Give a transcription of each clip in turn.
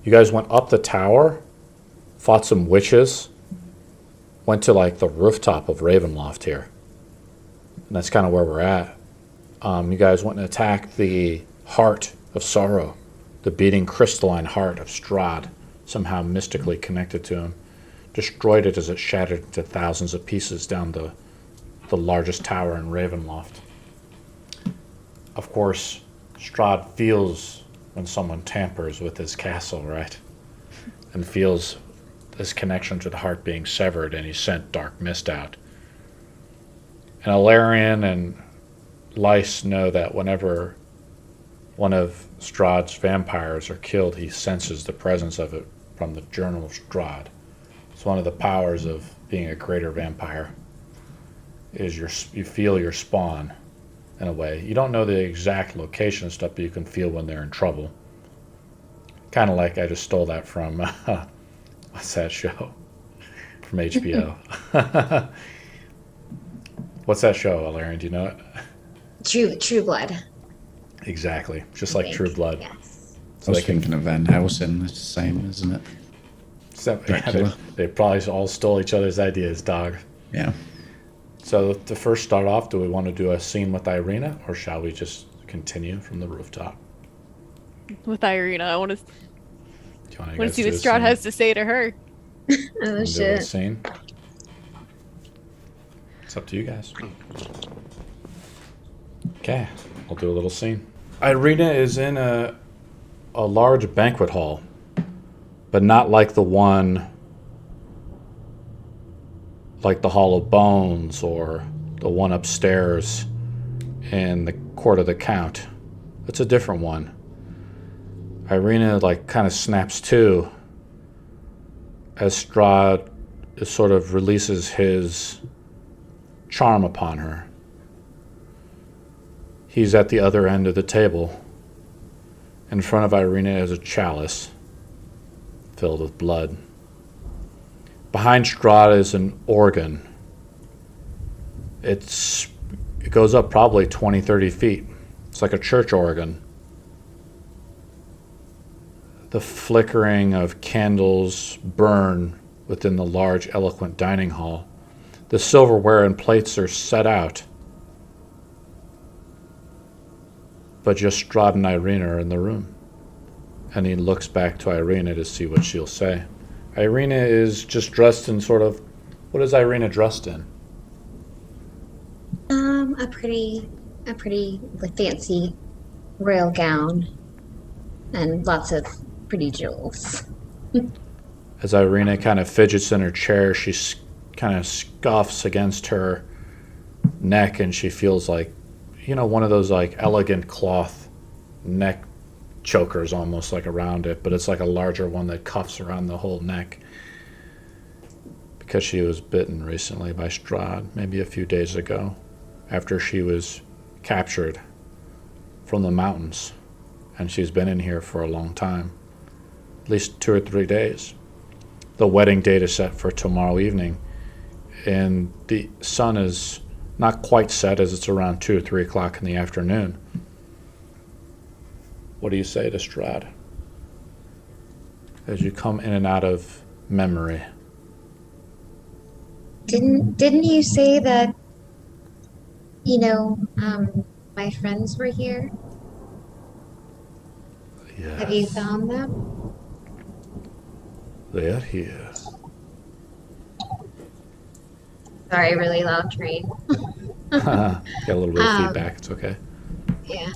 You guys went up the tower, fought some witches, went to like the rooftop of Ravenloft here. And that's kind of where we're at. You guys went and attacked the heart of sorrow, the beating crystalline heart of Strahd, somehow mystically connected to him. Destroyed it as it shattered into thousands of pieces down the largest tower in Ravenloft. Of course, Strahd feels when someone tampers with his castle, right? And feels his connection to the heart being severed, and he sent dark mist out. And Alarion and Lice know that whenever one of Strahd's vampires are killed, he senses the presence of it from the Journal of Strahd. It's one of the powers of being a greater vampire, is you feel your spawn in a way. You don't know the exact location and stuff, but you can feel when they're in trouble. Kind of like I just stole that from, what's that show? From HBO. What's that show, Alarion? Do you know it? True Blood. Exactly. Just like True Blood. Yes. So I was thinking of Van Helsing, it's the same, isn't it? Yeah, they probably all stole each other's ideas, dog. Yeah. So to first start off, do we want to do a scene with Ireena, or shall we just continue from the rooftop? With Ireena, I want to see what Strahd scene? has to say to her. Oh, Do a shit. scene? It's up to you guys. Okay, we'll do a little scene. Ireena is in a large banquet hall, but not like the one, like the Hall of Bones or the one upstairs in the Court of the Count. It's a different one. Ireena like kind of snaps to as Strahd sort of releases his charm upon her. He's at the other end of the table. In front of Ireena is a chalice filled with blood. Behind Strahd is an organ. It goes up probably 20, 30 feet. It's like a church organ. The flickering of candles burn within the large, eloquent dining hall. The silverware and plates are set out. But just Strahd and Ireena are in the room. And he looks back to Ireena to see what she'll say. Ireena is just dressed in sort of... What is Ireena dressed in? A pretty fancy royal gown and lots of pretty jewels. As Ireena kind of fidgets in her chair, she kind of scuffs against her neck, and she feels like, one of those like elegant cloth neck chokers almost like around it, but it's like a larger one that cuffs around the whole neck because she was bitten recently by Strahd, maybe a few days ago, after she was captured from the mountains, and she's been in here for a long time, at least 2 or 3 days. The wedding date is set for tomorrow evening, and the sun is not quite set as it's around 2 or 3 o'clock in the afternoon. What do you say to Strahd as you come in and out of memory? Didn't you say that, my friends were here? Yes. Have you found them? They're here. Sorry, really loud train. Got a little bit of feedback. It's okay. Yeah.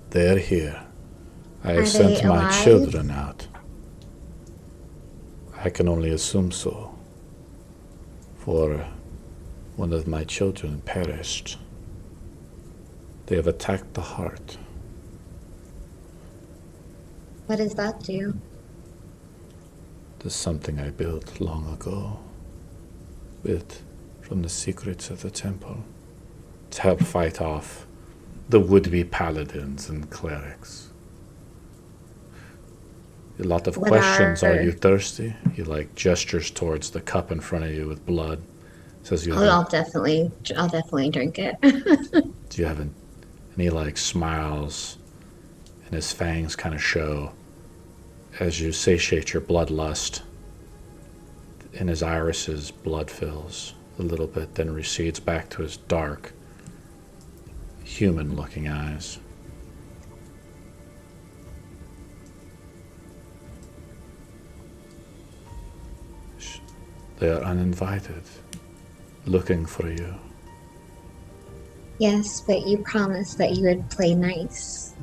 They're here. I Are have sent they my alive? children out. I can only assume so. For one of my children perished. They have attacked the heart. What does that do? This is something I built long ago. From the secrets of the temple. To help fight off the would-be paladins and clerics. A lot of questions. Are you thirsty? He gestures towards the cup in front of you with blood. Says I'll definitely drink it. Do you have and he smiles and his fangs kind of show as you satiate your bloodlust. In his irises, blood fills a little bit, then recedes back to his dark, human-looking eyes. They are uninvited, looking for you. Yes, but you promised that you would play nice.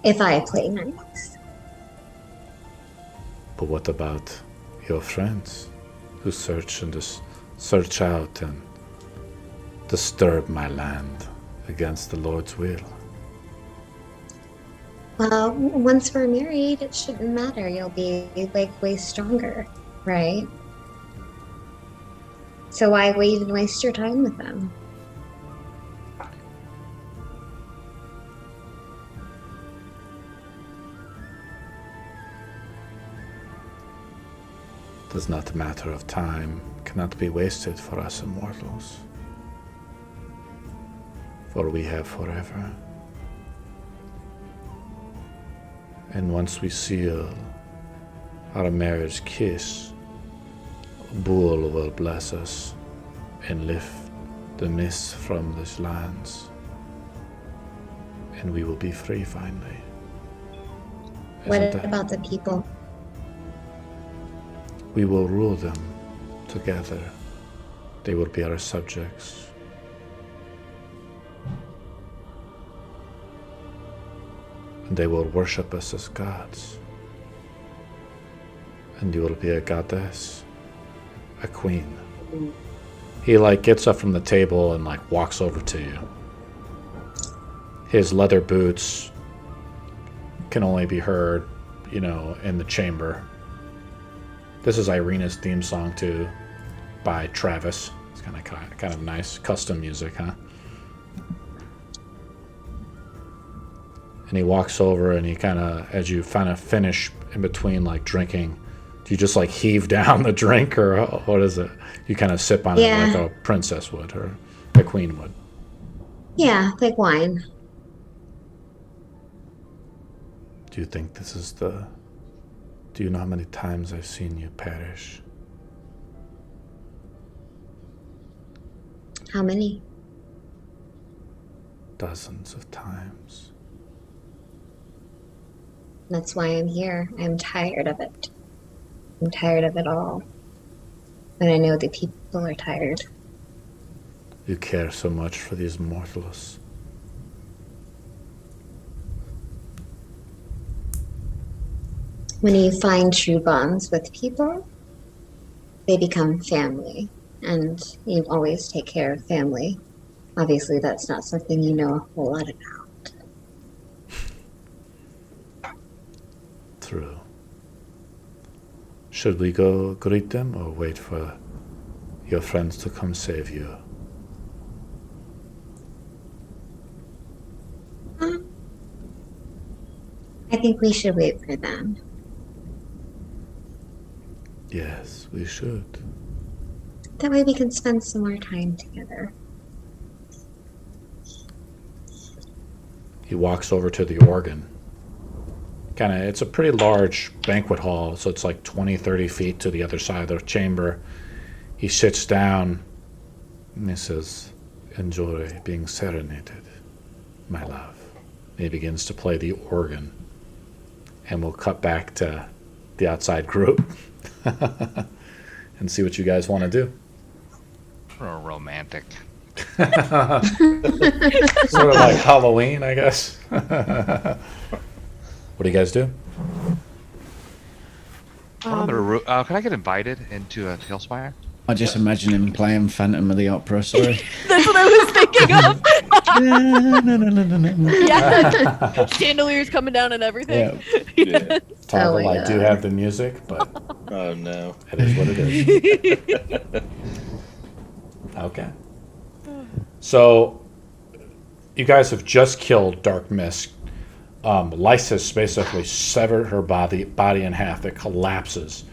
If I play nice. But what about your friends who search out and disturb my land against the Lord's will? Well, once we're married, it shouldn't matter. You'll be like way stronger, right? So why even waste your time with them? It is not a matter of time, cannot be wasted for us immortals. For we have forever. And once we seal our marriage kiss, Bull will bless us and lift the mist from these lands. And we will be free finally. What about the people? We will rule them together. They will be our subjects. And they will worship us as gods. And you will be a goddess, a queen. He gets up from the table and walks over to you. His leather boots can only be heard, in the chamber. This is Ireena's theme song too, by Travis. It's kind of nice, custom music, huh? And he walks over and he as you finish in between drinking, do you just heave down the drink, or what is it? You sip on it like a princess would or a queen would? Yeah, like wine. Do you think this is do you know how many times I've seen you perish? How many? Dozens of times. That's why I'm here. I'm tired of it. I'm tired of it all. And I know the people are tired. You care so much for these mortals. When you find true bonds with people, they become family. And you always take care of family. Obviously, that's not something you know a whole lot about. True. Should we go greet them or wait for your friends to come save you? I think we should wait for them. Yes, we should. That way we can spend some more time together. He walks over to the organ. It's a pretty large banquet hall, so it's 20, 30 feet to the other side of the chamber. He sits down and he says, "Enjoy being serenaded, my love." And he begins to play the organ. And we'll cut back to the outside group and see what you guys want to do. Romantic. Sort of like Halloween, I guess. What do you guys do? Can I get invited into a Tailspire? I just imagine him playing Phantom of the Opera, sorry. That's what I was thinking of. Yeah. Chandeliers coming down and everything. Yeah. Toggle, my I do God. have the music, but Oh no. it is what it is. Okay. So, you guys have just killed Dark Mist. Lysis basically severed her body in half. It collapses.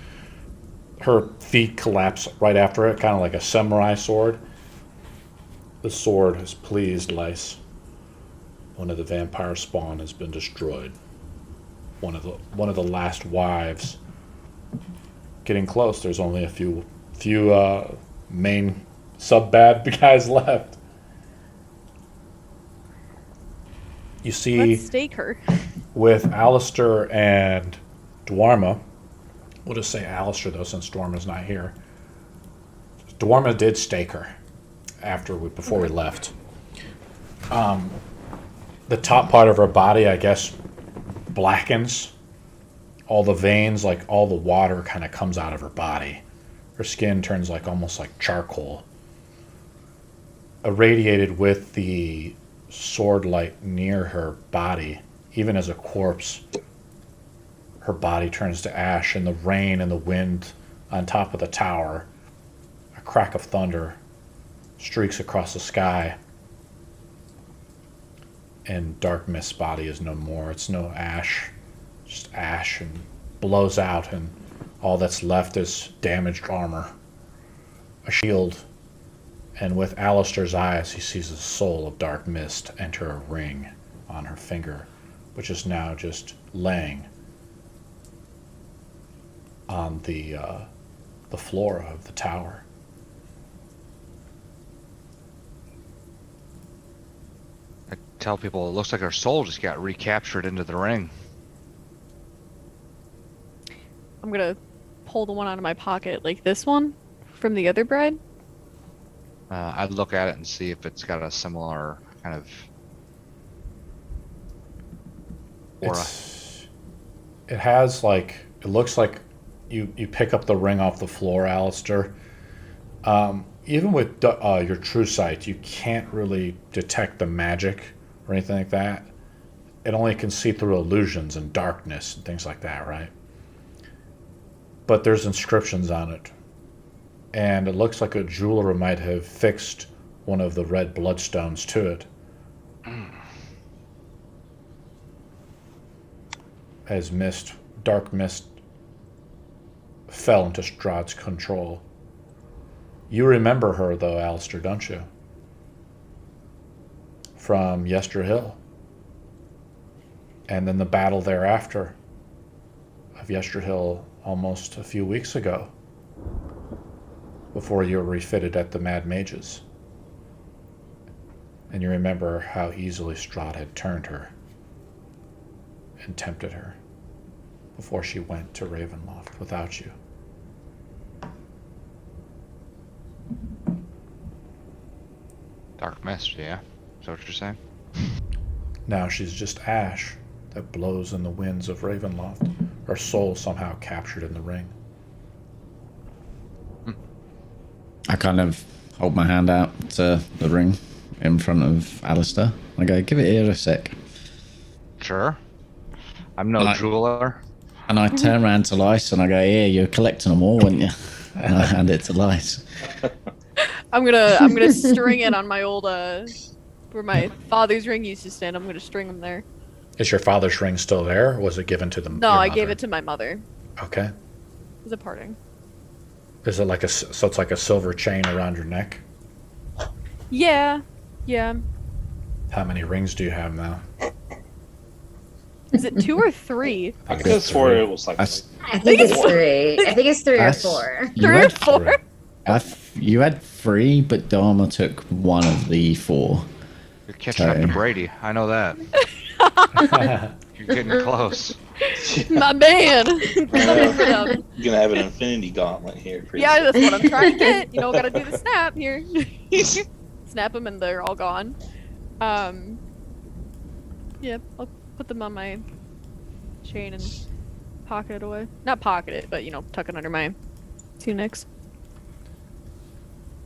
Her feet collapse right after it, kind of like a samurai sword. The sword has pleased Lys. One of the vampire spawn has been destroyed. One of the last wives. Getting close. There's only a few main sub-bad guys left. You see, Let's stake her. with Alistair and Dwarma, we'll just say Alistair though, since Dwarma's not here. Dwarma did stake her before we left. The top part of her body, I guess, blackens. All the veins, like all the water kind of comes out of her body. Her skin turns almost like charcoal. Irradiated with the sword light near her body, even as a corpse, her body turns to ash, and the rain and the wind on top of the tower, a crack of thunder streaks across the sky, and Dark Mist's body is no more. It's no ash, just ash, and blows out, and all that's left is damaged armor, a shield, and with Alistair's eyes he sees the soul of Dark Mist enter a ring on her finger, which is now just laying on the floor of the tower. I tell people it looks like her soul just got recaptured into the ring. I'm gonna pull the one out of my pocket, like this one from the other bride. I'd look at it and see if it's got a similar kind of aura. It has it looks like you pick up the ring off the floor, Alistair. Even with your true sight, you can't really detect the magic or anything like that. It only can see through illusions and darkness and things like that, right? But there's inscriptions on it. And it looks like a jeweler might have fixed one of the red bloodstones to it. As Dark Mist fell into Strahd's control. You remember her, though, Alistair, don't you? From Yester Hill. And then the battle thereafter of Yester Hill almost a few weeks ago, before you were refitted at the Mad Mages. And you remember how easily Strahd had turned her and tempted her before she went to Ravenloft without you. Dark Mist, yeah? Is that what you're saying? Now she's just ash that blows in the winds of Ravenloft. Her soul somehow captured in the ring. I kind of hold my hand out to the ring in front of Alistair. I go, give it here a sec. Sure. I'm no jeweler. And I turn around to Lice and I go, here, you're collecting them all, weren't you? And I hand it to Lice. I'm gonna string it on my old where my father's ring used to stand. I'm gonna string them there. Is your father's ring still there, or was it given to them? No, I gave it to my mother. Okay. It was a parting. Is it so it's like a silver chain around your neck? Yeah. Yeah. How many rings do you have now? Is it 2 or 3? I could have swore it was like. I think it's 3. I think it's 3 or 4. 3 or 4? You had 3, but Dharma took one of the 4. You're catching up to Brady. I know that. You're getting close. My man. You're gonna have an infinity gauntlet here. Yeah, that's what I'm trying to get. You know, gotta do the snap here. Snap them and they're all gone. Yeah, I'll put them on my chain and pocket it away. Not pocket it, but tuck it under my tunics.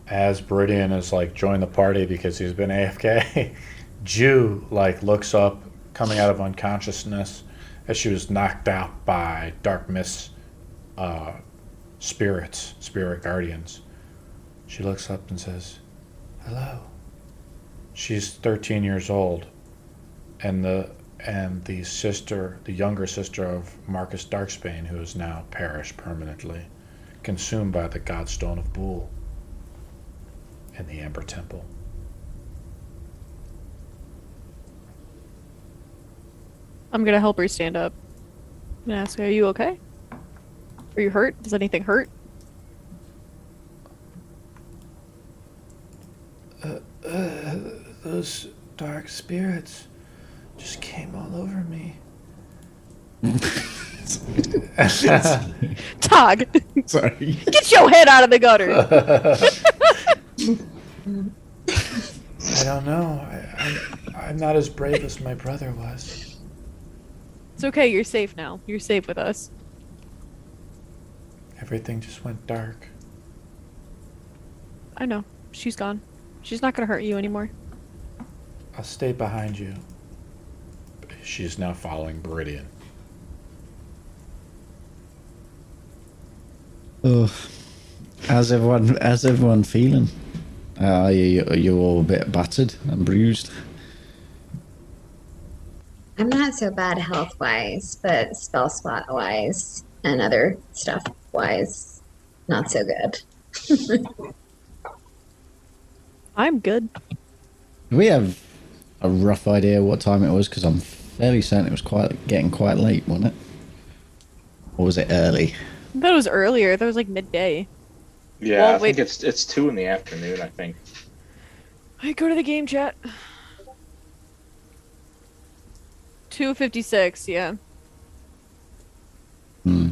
As Beridian is joined the party because he's been AFK, Jew looks up, coming out of unconsciousness, as she was knocked out by Dark Mist's spirit guardians. She looks up and says, "Hello." She's 13 years old, and the younger sister of Marcus Darksbane, who has now perished permanently, consumed by the Godstone of Bool in the Amber Temple. I'm gonna help her stand up. I'm gonna ask her, are you okay? Are you hurt? Does anything hurt? Those dark spirits just came all over me. Tog! Sorry. Get your head out of the gutter! I don't know. I'm not as brave as my brother was. It's okay, you're safe now. You're safe with us. Everything just went dark. I know. She's gone. She's not gonna hurt you anymore. I'll stay behind you. She's now following Viridian. Oh, how's everyone feeling? Are you all a bit battered and bruised? I'm not so bad health-wise, but spell slot-wise and other stuff-wise, not so good. I'm good. Do we have a rough idea what time it was? Because I'm fairly certain it was getting quite late, wasn't it? Or was it early? I thought it was earlier. That was like midday. Yeah, Well, I think it's 2 in the afternoon, I think. Alright, go to the game chat. 2:56, yeah. Hmm.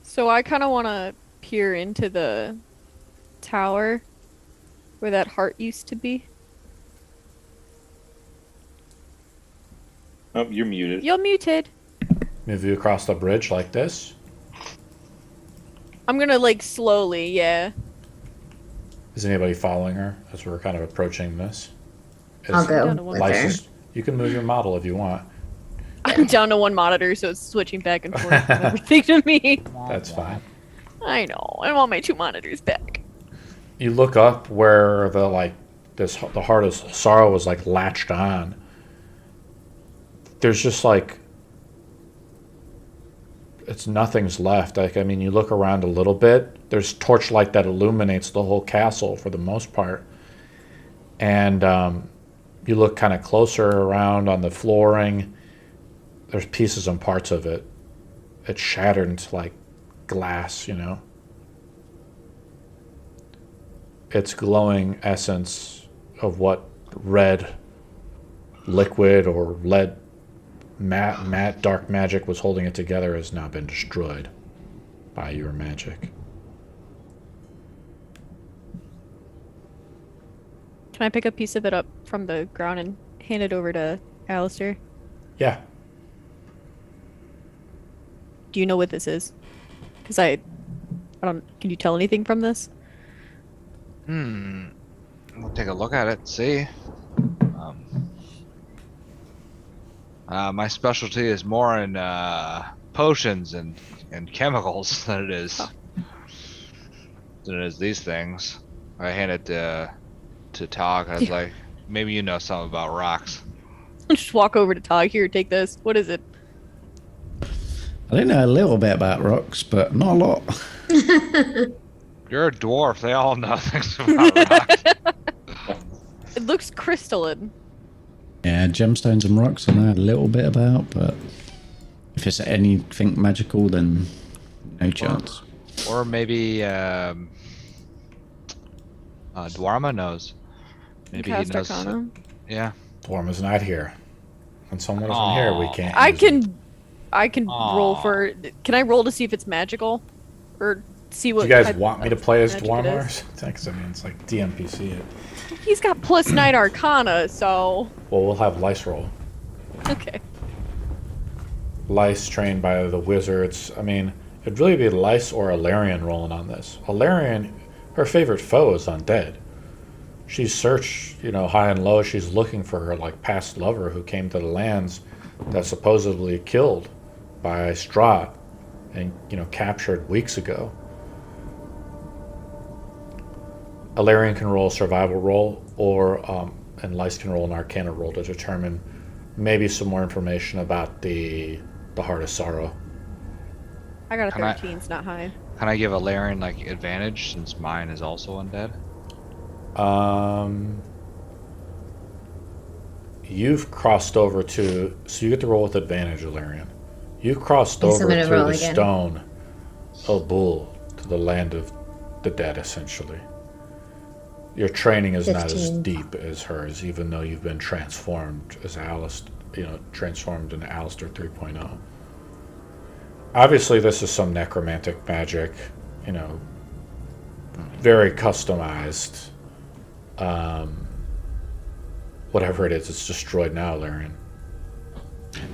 So I kind of want to peer into the tower where that heart used to be. Oh, you're muted. You're muted. Move you across the bridge like this. I'm gonna like slowly, yeah. Is anybody following her as we're kind of approaching this? I'll Is go Down to one with her. Lysis, you can move your model if you want. I'm down to one monitor, so it's switching back and forth from everything to me. That's fine. I know. I want my 2 monitors back. You look up where the heart of sorrow was like latched on. There's just like nothing's left. Like, I mean, you look around a little bit. There's torchlight that illuminates the whole castle for the most part, and you look kind of closer around on the flooring. There's pieces and parts of it. It's shattered into like glass, you know. Its glowing essence of what red liquid or lead matte dark magic was holding it together has now been destroyed by your magic. Can I pick a piece of it up from the ground and hand it over to Alistair? Yeah. Do you know what this is? Because I don't. Can you tell anything from this? We'll take a look at it, see. My specialty is more in potions and chemicals than it is these things. I hand it to Tog. I was like, maybe you know something about rocks. Just walk over to Tog. Here, take this. What is it? I don't know a little bit about rocks, but not a lot. You're a dwarf. They all know things about rocks. It looks crystalline. Yeah, gemstones and rocks I know a little bit about, but if it's anything magical, then no chance. Or maybe Dwarma knows. Maybe he Cast knows. Arcana. Yeah. Dwarma's not here. When someone isn't here, we can't. I use it. can roll for. Can I roll to see if it's magical, or see what? Do you guys type want me to of play as magic it Dwarma? is? Because I mean, it's like DMPC it. He's got plus 9 Arcana, so Well, we'll have Lice roll. okay. Lice trained by the wizards. I mean, it'd really be Lice or Alarian rolling on this. Alarian, her favorite foe is undead. She's searched, high and low. She's looking for her past lover who came to the lands that supposedly killed by Strahd and captured weeks ago. Alarian can roll a survival roll, and Lice can roll an Arcana roll to determine maybe some more information about the Heart of Sorrow. I got a Can I- 13. It's not high. Can I give Alarian advantage since mine is also undead? You've crossed over to, so you get to roll with advantage, Illyrian. You've crossed Yes, I'm over gonna to roll the again. stone of Bull, to the land of the dead, essentially. Your training is not as 15. deep as hers, even though you've been transformed as Alistair, transformed into Alistair 3.0. Obviously, this is some necromantic magic, very customized. Whatever it is, it's destroyed now, Larian.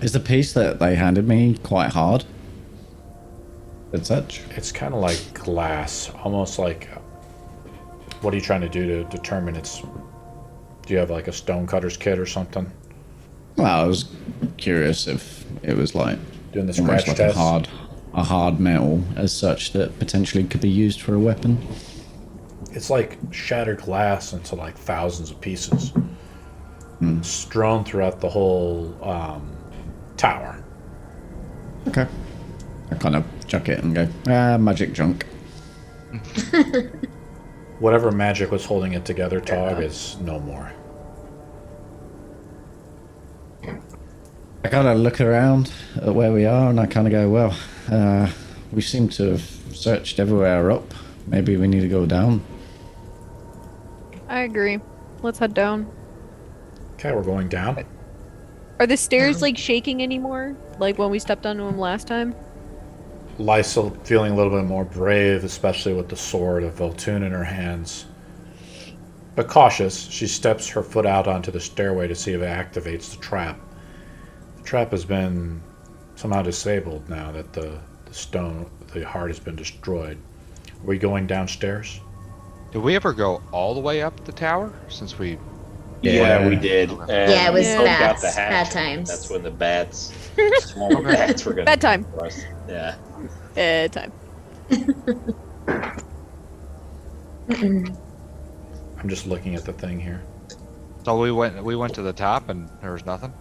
Is the piece that they handed me quite hard? As such? It's kind of like glass, almost like. What are you trying to do to determine its? Do you have like a stonecutters kit or something? Well, I was curious if it was like Doing the almost scratch like test. a hard metal as such that potentially could be used for a weapon. It's like shattered glass into like thousands of pieces, strewn throughout the whole tower. Okay. I kind of chuck it and go, magic junk. Whatever magic was holding it together, Tog, is no more. I kind of look around at where we are and I kind of go, well, we seem to have searched everywhere up. Maybe we need to go down. I agree. Let's head down. Okay, we're going down. Are the stairs like shaking anymore? Like when we stepped onto them last time? Lysa feeling a little bit more brave, especially with the sword of Voltun in her hands. But cautious, she steps her foot out onto the stairway to see if it activates the trap. The trap has been somehow disabled now that the heart has been destroyed. Are we going downstairs? Did we ever go all the way up the tower? Since we... Yeah, we did. Okay. And Yeah, it was we got bats, the hatch. bad times. That's when the bats, small bats were going to... Bad time. Yeah. Time. I'm just looking at the thing here. So we went to the top and there was nothing?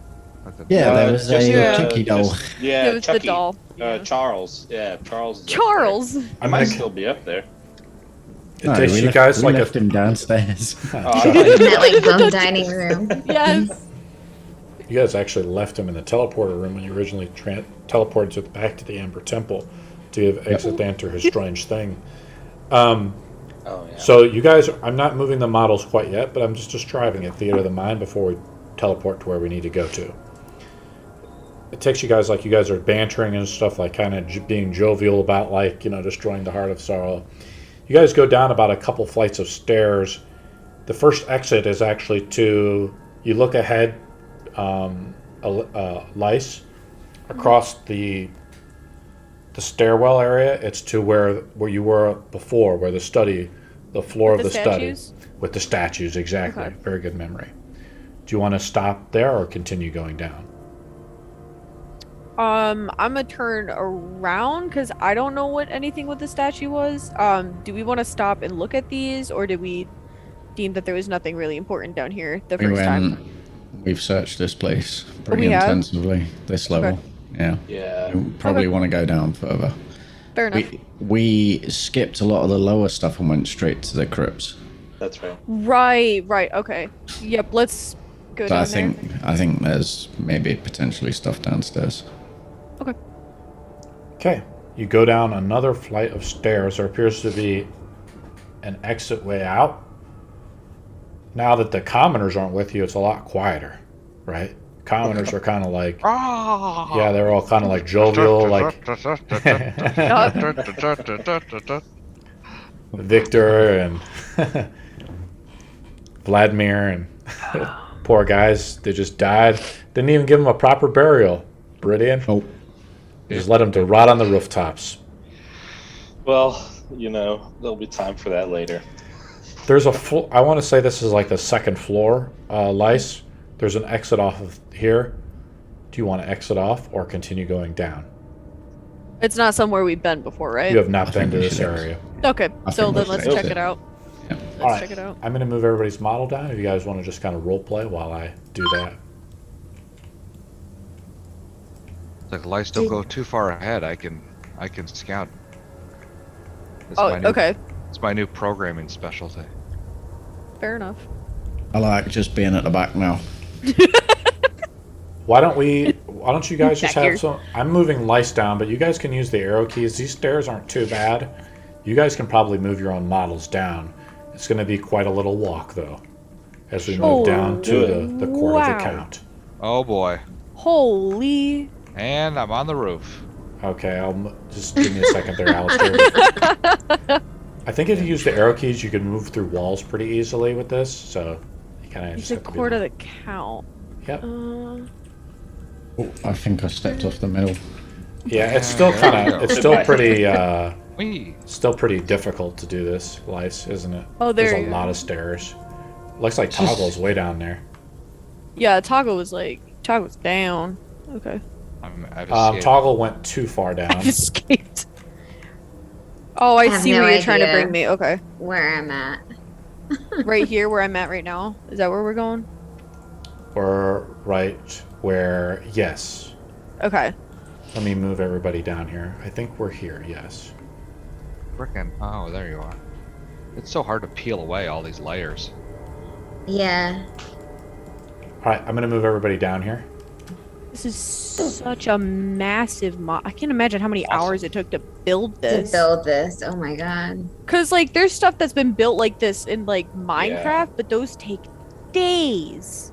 Nothing. Yeah, there was just, a Chucky doll. Yeah, It was the Chucky. doll. Yeah. Charles. Yeah, Charles. Is up Charles! there. I'm Might gonna, still be up there. it takes you guys we like left him downstairs. In that like bum dining room. Yes! You guys actually left him in the teleporter room when you originally teleported back to the Amber Temple to give exit to enter his strange thing. Oh, yeah. So you guys, I'm not moving the models quite yet, but I'm just describing it, theater of the mind, before we teleport to where we need to go to. It takes you guys like you guys are bantering and stuff, like kind of being jovial about like, destroying the heart of sorrow. You guys go down about a couple flights of stairs. The first exit is actually you look ahead, Lice, across the stairwell area. It's to where you were before, where the floor of With the the study. statues? With the statues, exactly. Okay. Very good memory. Do you want to stop there or continue going down? I'm gonna turn around because I don't know what anything with the statue was. Do we want to stop and look at these, or did we deem that there was nothing really important down here the first time? We've searched this place pretty we have? intensively, this level. Yeah. Yeah. We probably Okay. want to go down further. Fair enough. We skipped a lot of the lower stuff and went straight to the crypts. That's right. Right. Okay. Yep. Let's go So down I think there's maybe potentially stuff downstairs. there. Okay. Okay. You go down another flight of stairs. There appears to be an exit way out. Now that the commoners aren't with you, it's a lot quieter, right? Commoners are kind of like, yeah, they're all kind of like jovial, like Victor and Vladimir and poor guys. They just died. Didn't even give them a proper burial. Brilliant. Oh, Just let them to rot on the rooftops. Well, there'll be time for that later. There's I want to say this is like the second floor, Lice. There's an exit off of here. Do you want to exit off or continue going down? It's not somewhere we've been before, right? You have not been think to we this should area. Okay. I So think we then let's should check exit. it out. yeah. Let's All right. check it out. I'm going to move everybody's model down. If you guys want to just kind of role play while I do that. Like lights don't go too far ahead. I can scout. It's Oh, my new- okay. It's my new programming specialty. fair enough. I like just being at the back now. Why don't you guys just Back here. have some... I'm moving lice down, but you guys can use the arrow keys. These stairs aren't too bad. You guys can probably move your own models down. It's going to be quite a little walk, though, as we move down to the court of the Count. Oh boy. Holy. And I'm on the roof. Okay, just give me a second there, Alistair. I think if you use the arrow keys, you can move through walls pretty easily with this, so you kind of It's just the have to be... court of the Count. Yep. Oh, I think I stepped off the middle. Yeah, it's still There kind you of... go. It's still pretty... Whee! still pretty difficult to do this, Lice, isn't it? Oh, there There's you a go. lot of stairs. Looks like Toggle's way down there. Yeah, Toggle's down. Okay. I've escaped. Toggle went too far down. I escaped. Oh, I have see no where you're trying to idea. bring me. Okay. Where I'm at. Right here where I'm at right now. Is that where we're going? Or right where... Yes. Okay. Let me move everybody down here. I think we're here, yes. Frickin'. Oh, there you are. It's so hard to peel away all these layers. Yeah. Alright, I'm gonna move everybody down here. This is such a massive mod. I can't imagine how many hours it took to build this. To build this. Oh my god. Cause like there's stuff that's been built like this in like Minecraft, but those take days.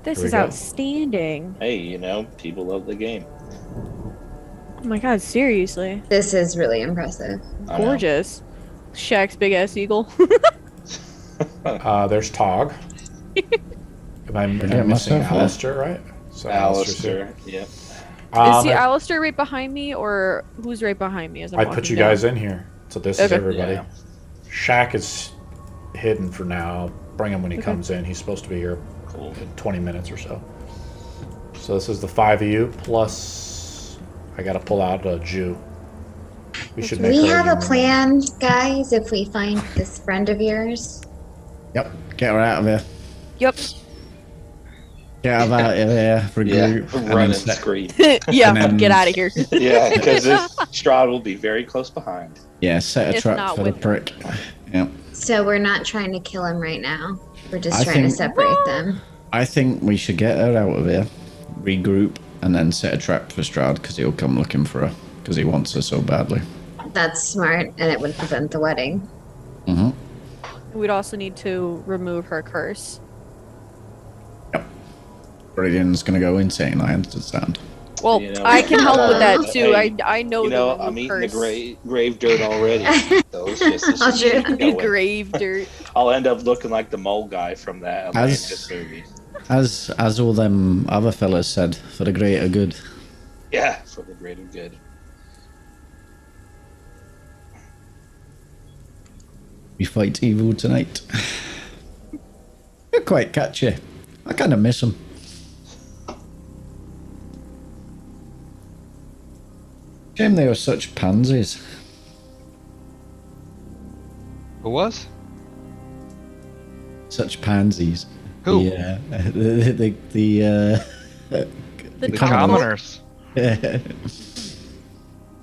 This Here we is go. outstanding. Hey, you know, people love the game. Oh my god, seriously. This is really impressive. I know. Gorgeous. Shaq's big ass eagle. There's Tog. Am I missing myself, yeah. Alistair, right? So Alistair's here. Alistair, yep. Is the Alistair right behind me, or who's right behind me as I'm I walking put you down? guys in here. So this is Okay. everybody. Yeah. Shaq is hidden for now. Bring him when he Okay. comes in. He's supposed to be here Cool. in 20 minutes or so. So this is the 5 of you, plus I gotta pull out a Jew. We should make We her have a human. plan, guys, if we find this friend of yours. Yep, get her out of here. Yep. Get her out of here, regroup. Yeah, and run then and set- scream. Yeah, And then- get out of here. Yeah, because Strahd will be very close behind. Yeah, set a If trap not for the with- prick. Yep. So we're not trying to kill him right now. We're just I trying to think- separate them. I think we should get her out of here, regroup, and then set a trap for Strahd, because he'll come looking for her, because he wants her so badly. That's smart, and it would prevent the wedding. Mm-hmm. We'd also need to remove her curse. Brilliant's gonna go insane, I understand. Well, You know, I can help with that too. hey, I know You know, the I'm remove eating the curse. grave dirt already. So it's just, I'll just do keep going. Grave dirt. I'll end up looking like the mole guy from that Atlantis movie. As all them other fellas said, for the greater good. Yeah, for the greater good. We fight evil tonight. They're quite catchy. I kind of miss them. Shame they were such pansies. Who was? Such pansies. Who? Yeah. The The The commoners. commoners.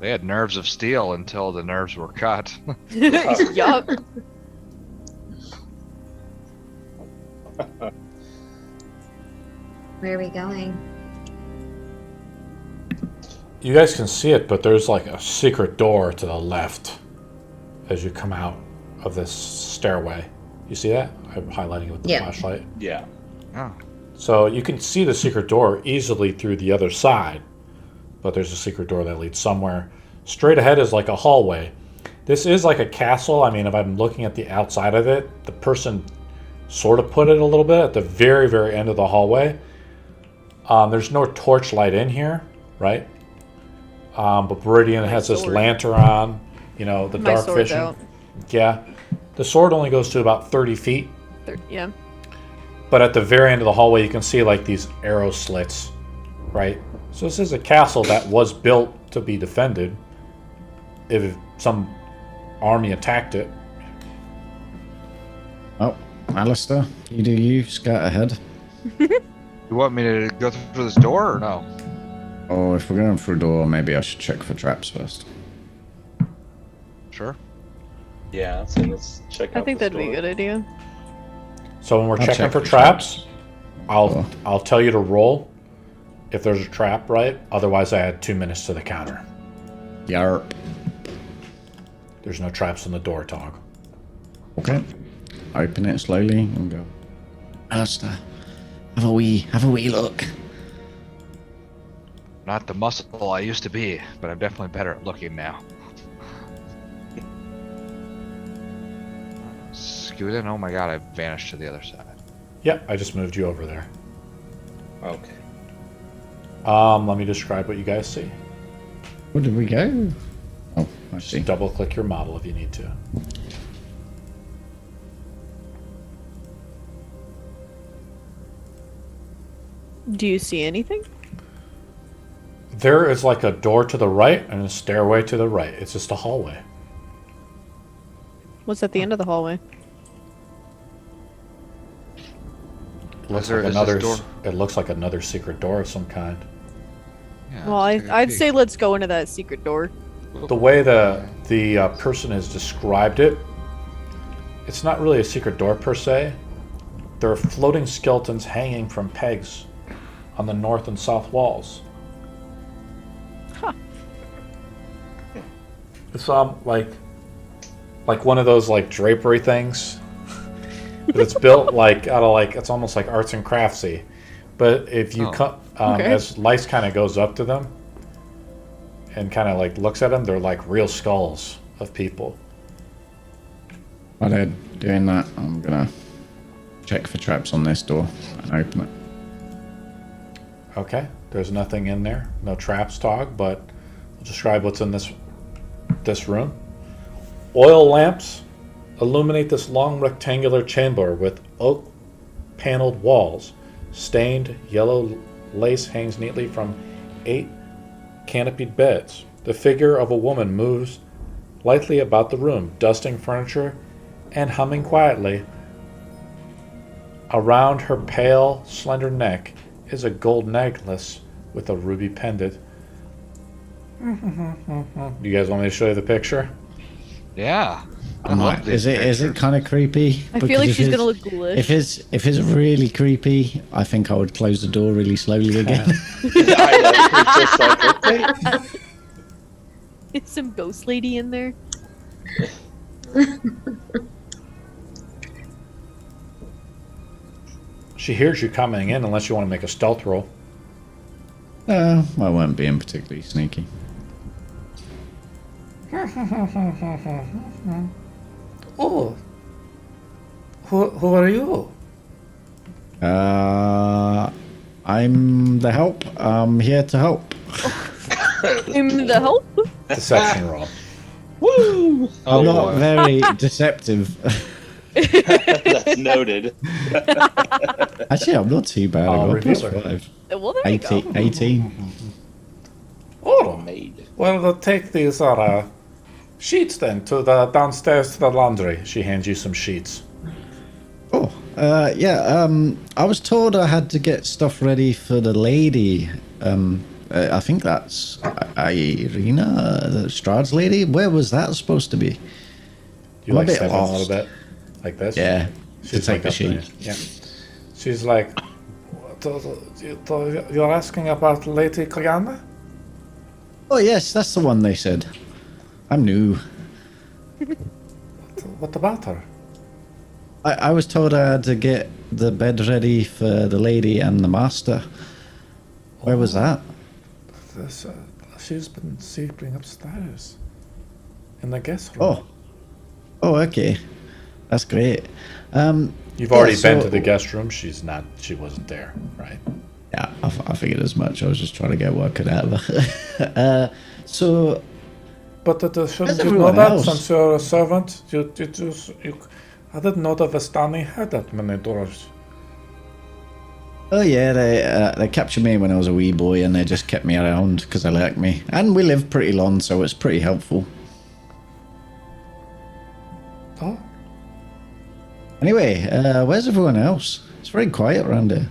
They had nerves of steel until the nerves were cut. Yup. Where are we going? You guys can see it, but there's like a secret door to the left as you come out of this stairway. You see that? I'm highlighting it with the Yeah. flashlight. Yeah. Oh. So you can see the secret door easily through the other side, but there's a secret door that leads somewhere. Straight ahead is like a hallway. This is like a castle. I mean, if I'm looking at the outside of it, the person sort of put it a little bit at the very, very end of the hallway. There's no torchlight in here, right? But Viridian has this sword. lantern on, you know, the My dark sword's vision. out. Yeah. The sword only goes to about 30 feet. Yeah. But at the very end of the hallway, you can see like these arrow slits, right? So this is a castle that was built to be defended if some army attacked it. Oh, Alistair, you do you, scout ahead. You want me to go through this door or no? Oh, if we're going through a door, maybe I should check for traps first. Sure. Yeah, so let's check out I think the that'd be a store. good idea. So when we're I'll checking check for for traps, Oh. I'll tell you to roll if there's a trap, right? Otherwise, I add 2 minutes to the counter. Yarp. There's no traps on the door, Tog. Okay. Open it slowly and go. Alistair, have a wee look. Not the muscle I used to be, but I'm definitely better at looking now. Scoot in. Oh my god, I vanished to the other side. Yeah, I just moved you over there. Okay. Let me describe what you guys see. Where did we go? Oh, I see. Just double click your model if you need to. Do you see anything? There is like a door to the right and a stairway to the right. It's just a hallway. What's at the end of the hallway? Looks there- like is this another. door- It looks like another secret door of some kind. Yeah, Well, let's take a I'd peek. say let's go into that secret door. The way the person has described it, it's not really a secret door per se. There are floating skeletons hanging from pegs on the north and south walls. Huh. It's like one of those like drapery things. But it's built like out of like it's almost like arts and craftsy. But if you Oh. Okay. as Lice kind of goes up to them and kind of like looks at them, they're like real skulls of people. While they're doing that, I'm gonna check for traps on this door and open it. Okay, there's nothing in there, no traps, Tog, but I'll describe what's in this room. Oil lamps illuminate this long rectangular chamber with oak paneled walls. Stained yellow lace hangs neatly from 8 canopied beds. The figure of a woman moves lightly about the room, dusting furniture and humming quietly. Around her pale, slender neck is a gold necklace with a ruby pendant. You guys want me to show you the picture? Yeah. I I'm love like, this is it picture. kind of creepy? I Because feel like if she's it's- gonna look ghoulish. If it's really creepy, I think I would close the door really slowly again. I know. It's just like, okay. It's some ghost lady in there. She hears you coming in unless you want to make a stealth roll. I weren't being particularly sneaky. Oh, who are you? I'm the help. I'm here to help. In the help. Deception roll. Woo! I'm not boy. very deceptive. That's noted. Actually, I'm not too bad. I I'll got reveal plus her. 5. Well, there you go. 18. Oh, Maid. well, take these sheets then to the downstairs to the laundry. She hands you some sheets. Oh, yeah. I was told I had to get stuff ready for the lady. I think that's Ireena, Strahd's lady. Where was that supposed to be? You I'm a like bit step in a lost. little bit, like this. Yeah, to She's take like the up there. sheet. Yeah. She's like, you're asking about Lady Cleanna? Oh yes, that's the one they said. I'm new. What about her? I was told I had to get the bed ready for the lady and the master. Where was that? This, she's been sleeping upstairs in the guest room. Oh, okay. That's great. You've already been so- to the guest room. She wasn't there, right? Yeah, I figured as much. I was just trying to get what I could out of her. So, But shouldn't Where's you know everyone that else? since you're a servant? I didn't know that Vistani had that many doors. oh yeah, they captured me when I was a wee boy, and they just kept me around because they liked me. And we live pretty long, so it's pretty helpful. Oh, Anyway, where's everyone else? It's very quiet around here.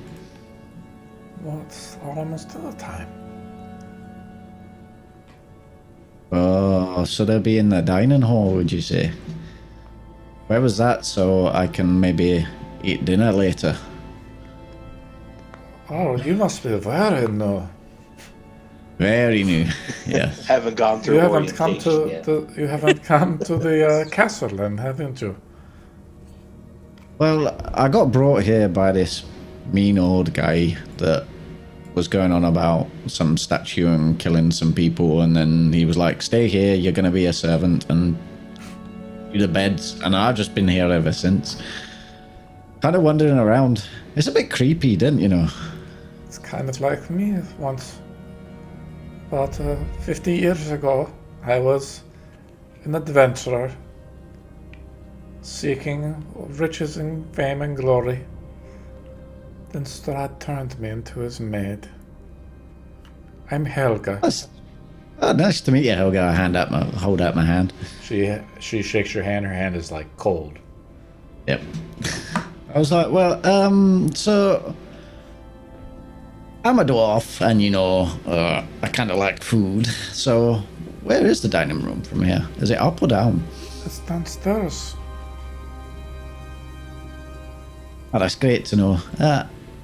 well, it's almost dinner time. Oh, so they'll be in the dining hall, would you say? Where was that, so I can maybe eat dinner later. Oh, you must be very new. Very new. Yes. Haven't gone through You haven't come orientation to yet. you haven't come to the castle, then, haven't you? Well, I got brought here by this mean old guy that was going on about some statue and killing some people, and then he was like, stay here, you're going to be a servant and do the beds, and I've just been here ever since. Kind of wandering around. It's a bit creepy, didn't you know? It's kind of like me once. About 50 years ago, I was an adventurer, seeking riches and fame and glory. Then Strahd turned me into his maid. I'm Helga. Nice to meet you, Helga. I hold out my hand. She shakes your hand. Her hand is like cold. Yep. I was like, well, so I'm a dwarf, and I kind of like food. So where is the dining room from here? Is it up or down? It's downstairs. Oh, that's great to know.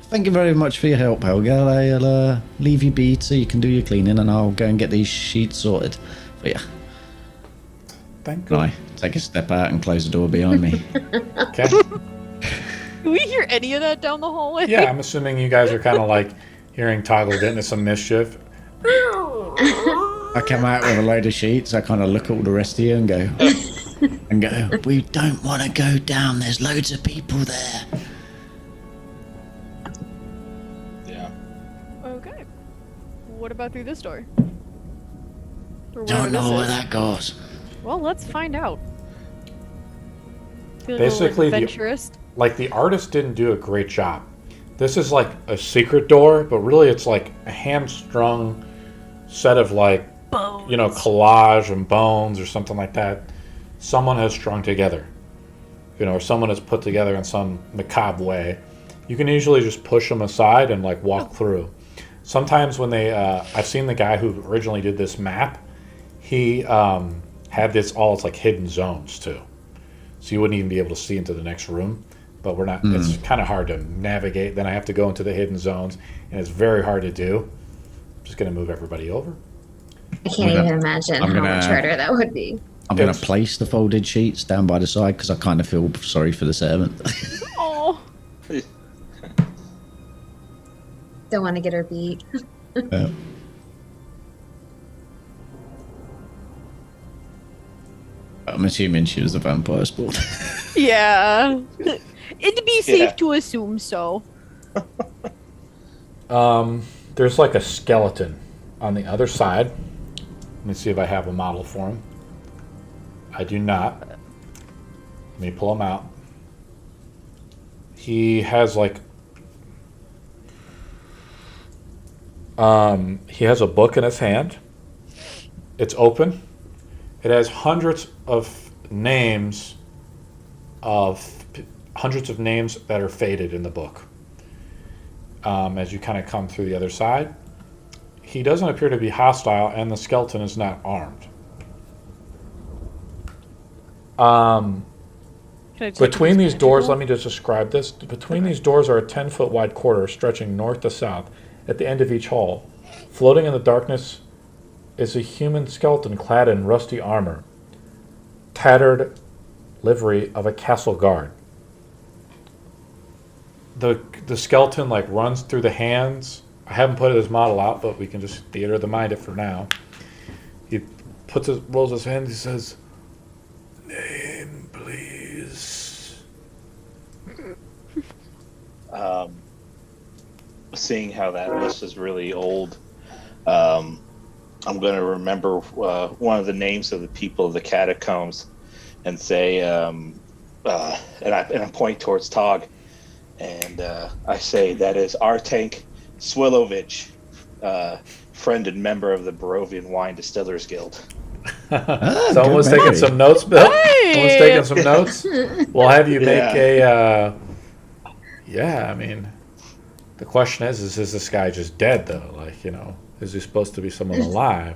Thank you very much for your help, Helga. I'll leave you be so you can do your cleaning, and I'll go and get these sheets sorted for you. Thank you. Can I take a step out and close the door behind me? Okay. Do we hear any of that down the hallway? Yeah, I'm assuming you guys are kind of like hearing Toggle get into some mischief. I come out with a load of sheets. I kind of look at all the rest of you and go, we don't want to go down. There's loads of people there. Yeah. Okay. What about through this door? Or Don't wherever know this where is? that goes. Well, let's find out. Feeling Basically, a little adventurous. The artist didn't do a great job. This is like a secret door, but really it's like a hamstrung set of Bones. Collage and bones or something like that. Someone has strung together, or someone has put together in some macabre way. You can usually just push them aside and walk through. Sometimes when I've seen the guy who originally did this map, he had this it's like hidden zones too. So you wouldn't even be able to see into the next room. But we're not. It's kind of hard to navigate. Then I have to go into the hidden zones, and it's very hard to do. I'm just gonna move everybody over. I can't even imagine how much harder that would be. I'm going to place the folded sheets down by the side because I kind of feel sorry for the servant. Oh. Don't want to get her beat. I'm assuming she was a vampire sport. Yeah. It'd be safe to assume so. There's a skeleton on the other side. Let me see if I have a model for him. I do not. Let me pull him out. He has he has a book in his hand. It's open. It has hundreds of names that are faded in the book. As you kind of come through the other side, he doesn't appear to be hostile, and the skeleton is not armed. Between these doors, let me just describe this. Between these doors are a 10-foot wide corridor stretching north to south. At the end of each hall, floating in the darkness, is a human skeleton clad in rusty armor, tattered livery of a castle guard. The skeleton runs through the hands. I haven't put his model out, but we can just theater of the mind it for now. He rolls his hand. He says, "Name, please." Seeing how that list is really old, I'm going to remember one of the names of the people of the catacombs, and say, and I point towards Tog, and I say that is Artank Swilovich, friend and member of the Barovian Wine Distillers Guild. Someone's taking some notes, Bill. Hey! Someone's taking some notes. We'll have you make a. I mean, the question is this guy just dead though? Is he supposed to be someone alive?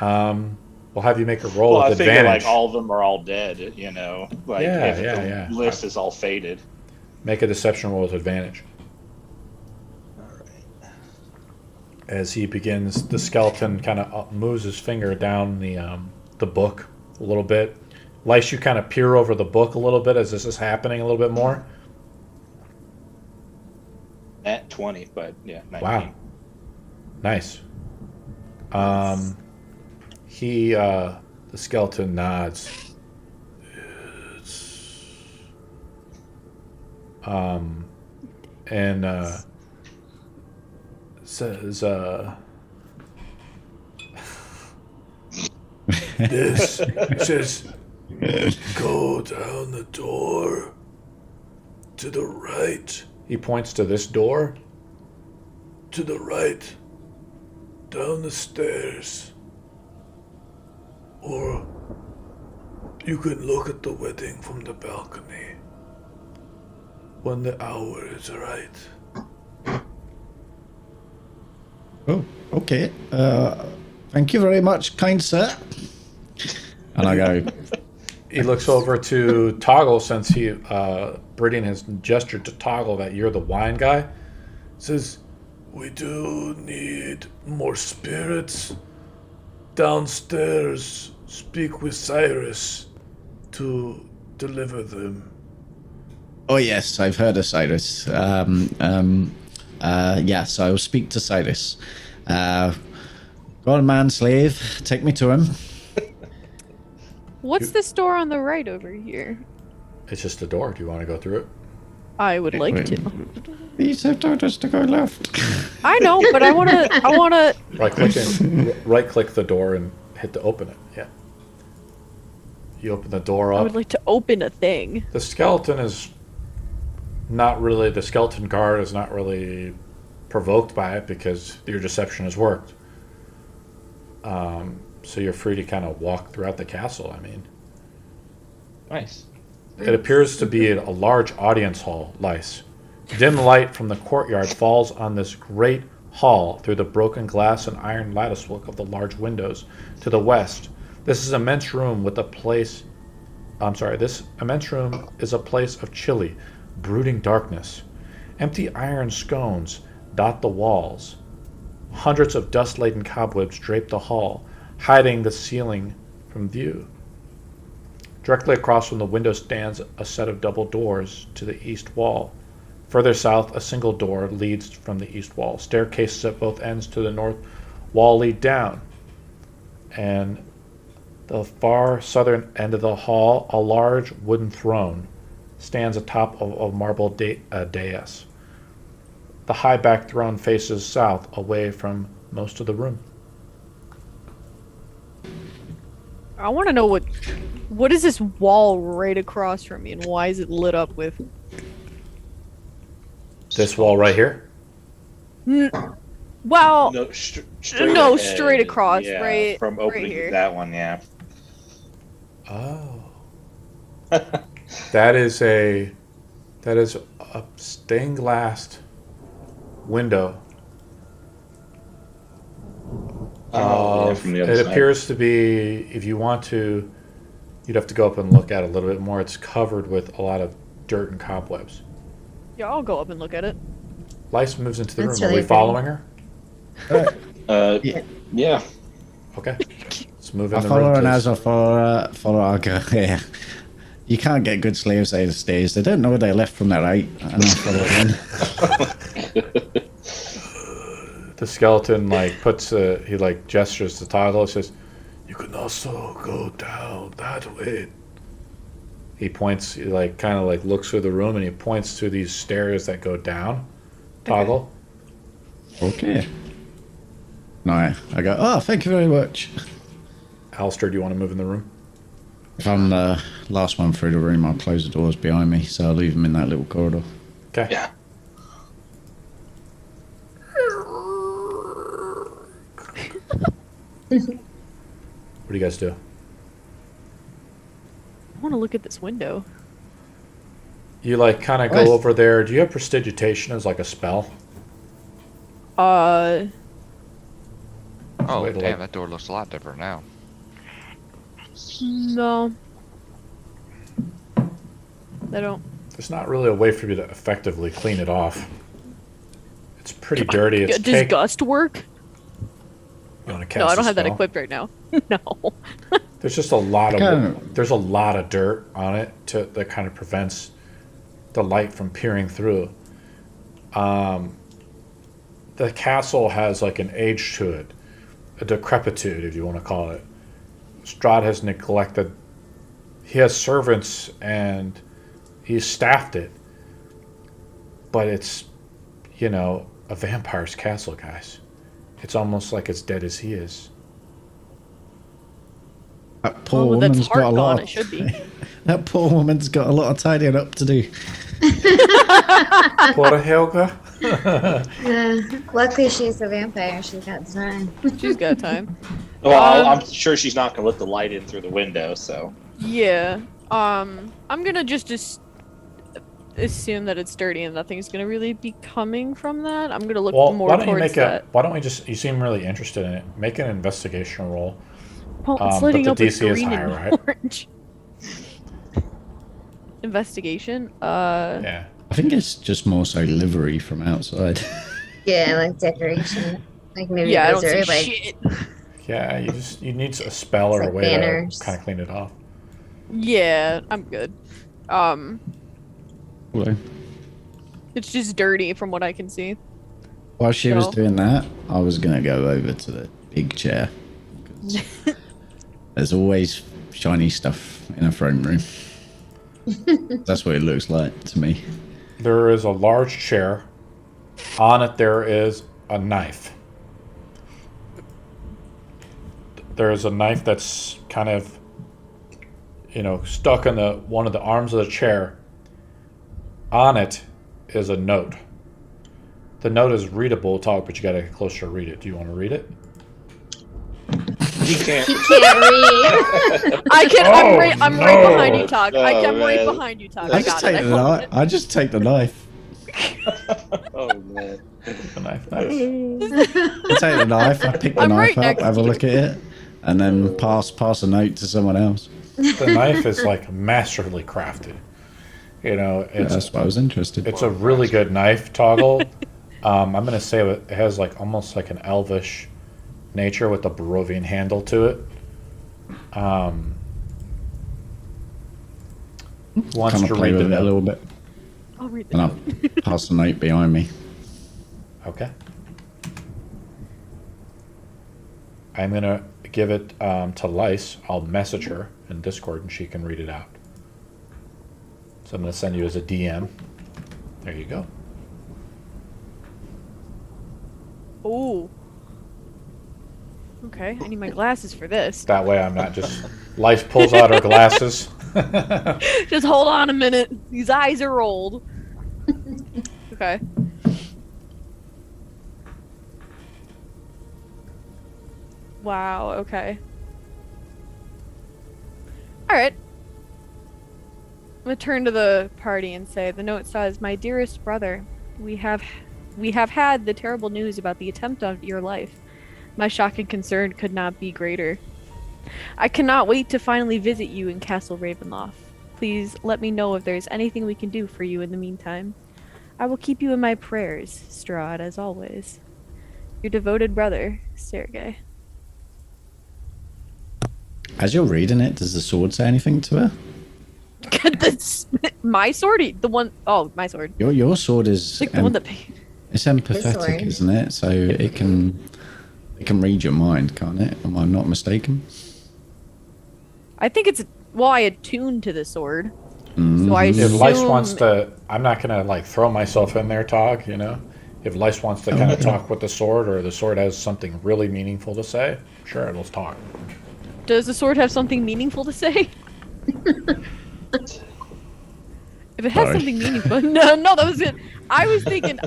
We'll have you make a roll with I advantage. figure all of them are all dead. If the list is all faded. Make a deception roll with advantage. As he begins, the skeleton kind of moves his finger down the book a little bit. Lice, you kind of peer over the book a little bit as this is happening a little bit more. At 20, but yeah, 19. Wow. Nice. The skeleton nods. And says, this says, go down the door to the right. He points to this door. To the right. Down the stairs. Or you can look at the wedding from the balcony when the hour is right. Oh, okay. Thank you very much, kind sir. And I go. He looks over to Toggle since Bridian has gestured to Toggle that you're the wine guy. Says, we do need more spirits. Downstairs, speak with Cyrus to deliver them. Oh yes, I've heard of Cyrus. Yes, I will speak to Cyrus. Go on, man, slave. Take me to him. What's this door on the right over here? It's just a door. Do you want to go through it? I would like to. These have told us to go left. I know, but I wanna. Right click the door and hit to open it. Yeah. You open the door up. I would like to open a thing. The skeleton is not really. The skeleton guard is not really provoked by it because your deception has worked. So you're free to kind of walk throughout the castle. I mean, Nice. it appears to be a large audience hall. Lice. Dim light from the courtyard falls on this great hall through the broken glass and iron latticework of the large windows to the west. This immense room is a place of chilly, brooding darkness. Empty iron scones dot the walls. Hundreds of dust-laden cobwebs drape the hall, hiding the ceiling from view. Directly across from the window stands a set of double doors to the east wall. Further south, a single door leads from the east wall. Staircases at both ends to the north wall lead down. And the far southern end of the hall, a large wooden throne stands atop of a marble dais. The high-backed throne faces south, away from most of the room. I want to know what is this wall right across from me, and why is it lit up with? This wall right here? Well, No, straight across, yeah, right? From right opening here. that one, yeah. Oh. That is a stained glass window. Yeah, from the other It side. appears to be, if you want to, you'd have to go up and look at it a little bit more. It's covered with a lot of dirt and cobwebs. Yeah, I'll go up and look at it. Lice moves into the That's room. Are really we following her? Yeah. Okay. Let's move in I the follow room. her and please. as I follow I go, yeah. You can't get good slaves these days. They don't know their left from their right. And I follow in. The skeleton he gestures to Toggle. Says, "You can also go down that way." He points. He looks through the room and he points to these stairs that go down. Toggle. Okay. No, I go, oh, thank you very much. Alistair, do you want to move in the room? If I'm the last one through the room, I'll close the doors behind me, so I'll leave them in that little corridor. Okay. Yeah. What do you guys do? I want to look at this window. You kind of Nice. go over there. Do you have prestidigitation as like a spell? Oh, Wait, damn, like- that door looks a lot different now. No. I don't. There's not really a way for you to effectively clean it off. It's pretty dirty. It's Does gust work? You want to cast No, I don't a have that spell? equipped right now. No. There's just a lot of Okay. there's a lot of dirt on it that kind of prevents the light from peering through. The castle has like an age to it, a decrepitude, if you want to call it. Strahd has neglected. He has servants and he's staffed it, but it's, you know, a vampire's castle, guys. It's almost like as dead as he is. That poor Well, that's woman's heart got a lot. gone. It should be. That poor woman's got a lot of tidying up to do. Poor Helga. Luckily, she's a vampire. She's got time. She's got time. Well, I'm sure she's not gonna let the light in through the window. So Yeah. I'm gonna just assume that it's dirty and nothing's gonna really be coming from that. I'm gonna look Well, more why don't you towards make that. why don't we just? You seem really interested in it. Make an investigation roll. Well, it's but lighting the up with DC is green higher, and right? orange. Investigation. Yeah. I think it's just more so livery from outside. Yeah, like decoration. Like maybe Yeah, I those don't are see like shit. Yeah, you need a spell or It's a like way banners. to kind of clean it off. Yeah, I'm good. Well, It's just dirty from what I can see. while she was So- doing that, I was going to go over to the big chair. 'Cause there's always shiny stuff in a throne room. That's what it looks like to me. There is a large chair. On it there is a knife. There is a knife that's kind of, you know, stuck in one of the arms of the chair. On it is a note. The note is readable, talk, but you gotta get closer to read it. Do you want to read it? he can't. he can't read. I can. I'm right no. behind you, Tog. Oh, I'm right man. behind you, Tog. I I just got it. take I the called knife. it. I just take the knife. Oh man. The knife. Nice. I take the knife. I pick the I'm knife right up, next have a to you. look at it, and then pass a note to someone else. The knife is like masterfully crafted. You know, Yeah, that's why I was interested. it's a really good knife, Toggle. I'm gonna say it has like almost like an elvish nature with a Barovian handle to it. Wants Kind to of play read the with it a note. little bit, I'll read and the I'll pass the note behind me. Okay. I'm gonna give it to Lice. I'll message her in Discord and she can read it out. So I'm gonna send you as a DM. There you go. Oh. Okay, I need my glasses for this. That way I'm not just Lice pulls out her glasses. Just hold on a minute. These eyes are rolled. Okay. Wow, okay. Alright. I'm gonna turn to the party and say, the note says, "My dearest brother, we have had the terrible news about the attempt of your life. My shock and concern could not be greater. I cannot wait to finally visit you in Castle Ravenloft. Please let me know if there's anything we can do for you in the meantime. I will keep you in my prayers, Strahd, as always. Your devoted brother, Sergei." As you're reading it, does the sword say anything to her? My sword? The one oh my sword. Your sword is Like the one that it's empathetic, sword. isn't it? So it can read your mind, can't it? Am I not mistaken? I think it's I attuned to the sword. So I If assume Lice wants to, I'm not gonna like throw myself in there, Tog. You know, if Lice wants to kind of talk with the sword, or the sword has something really meaningful to say, sure, let's talk. Does the sword have something meaningful to say? If it has Sorry. something meaningful, no, that was it. I was thinking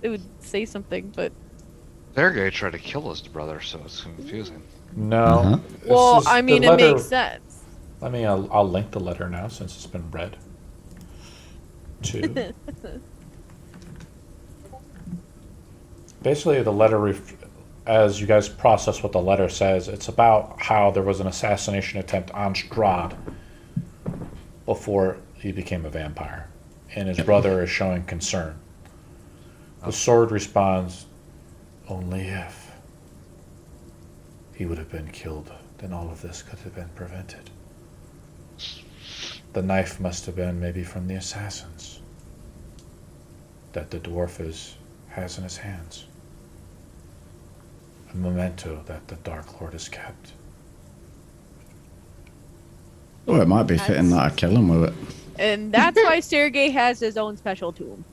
it would say something, but Sergei tried to kill his brother, so it's confusing. No. Uh-huh. this well, is- I mean, the it letter- makes sense. Let me. I'll link the letter now since it's been read. To. Basically, the letter, as you guys process what the letter says, it's about how there was an assassination attempt on Strahd before he became a vampire, and his brother is showing concern. The sword responds, only if he would have been killed, then all of this could have been prevented. The knife must have been maybe from the assassins that the dwarf has in his hands. A memento that the Dark Lord has kept. Oh, it might be fitting that I kill him with it. And that's why Sergei has his own special tomb.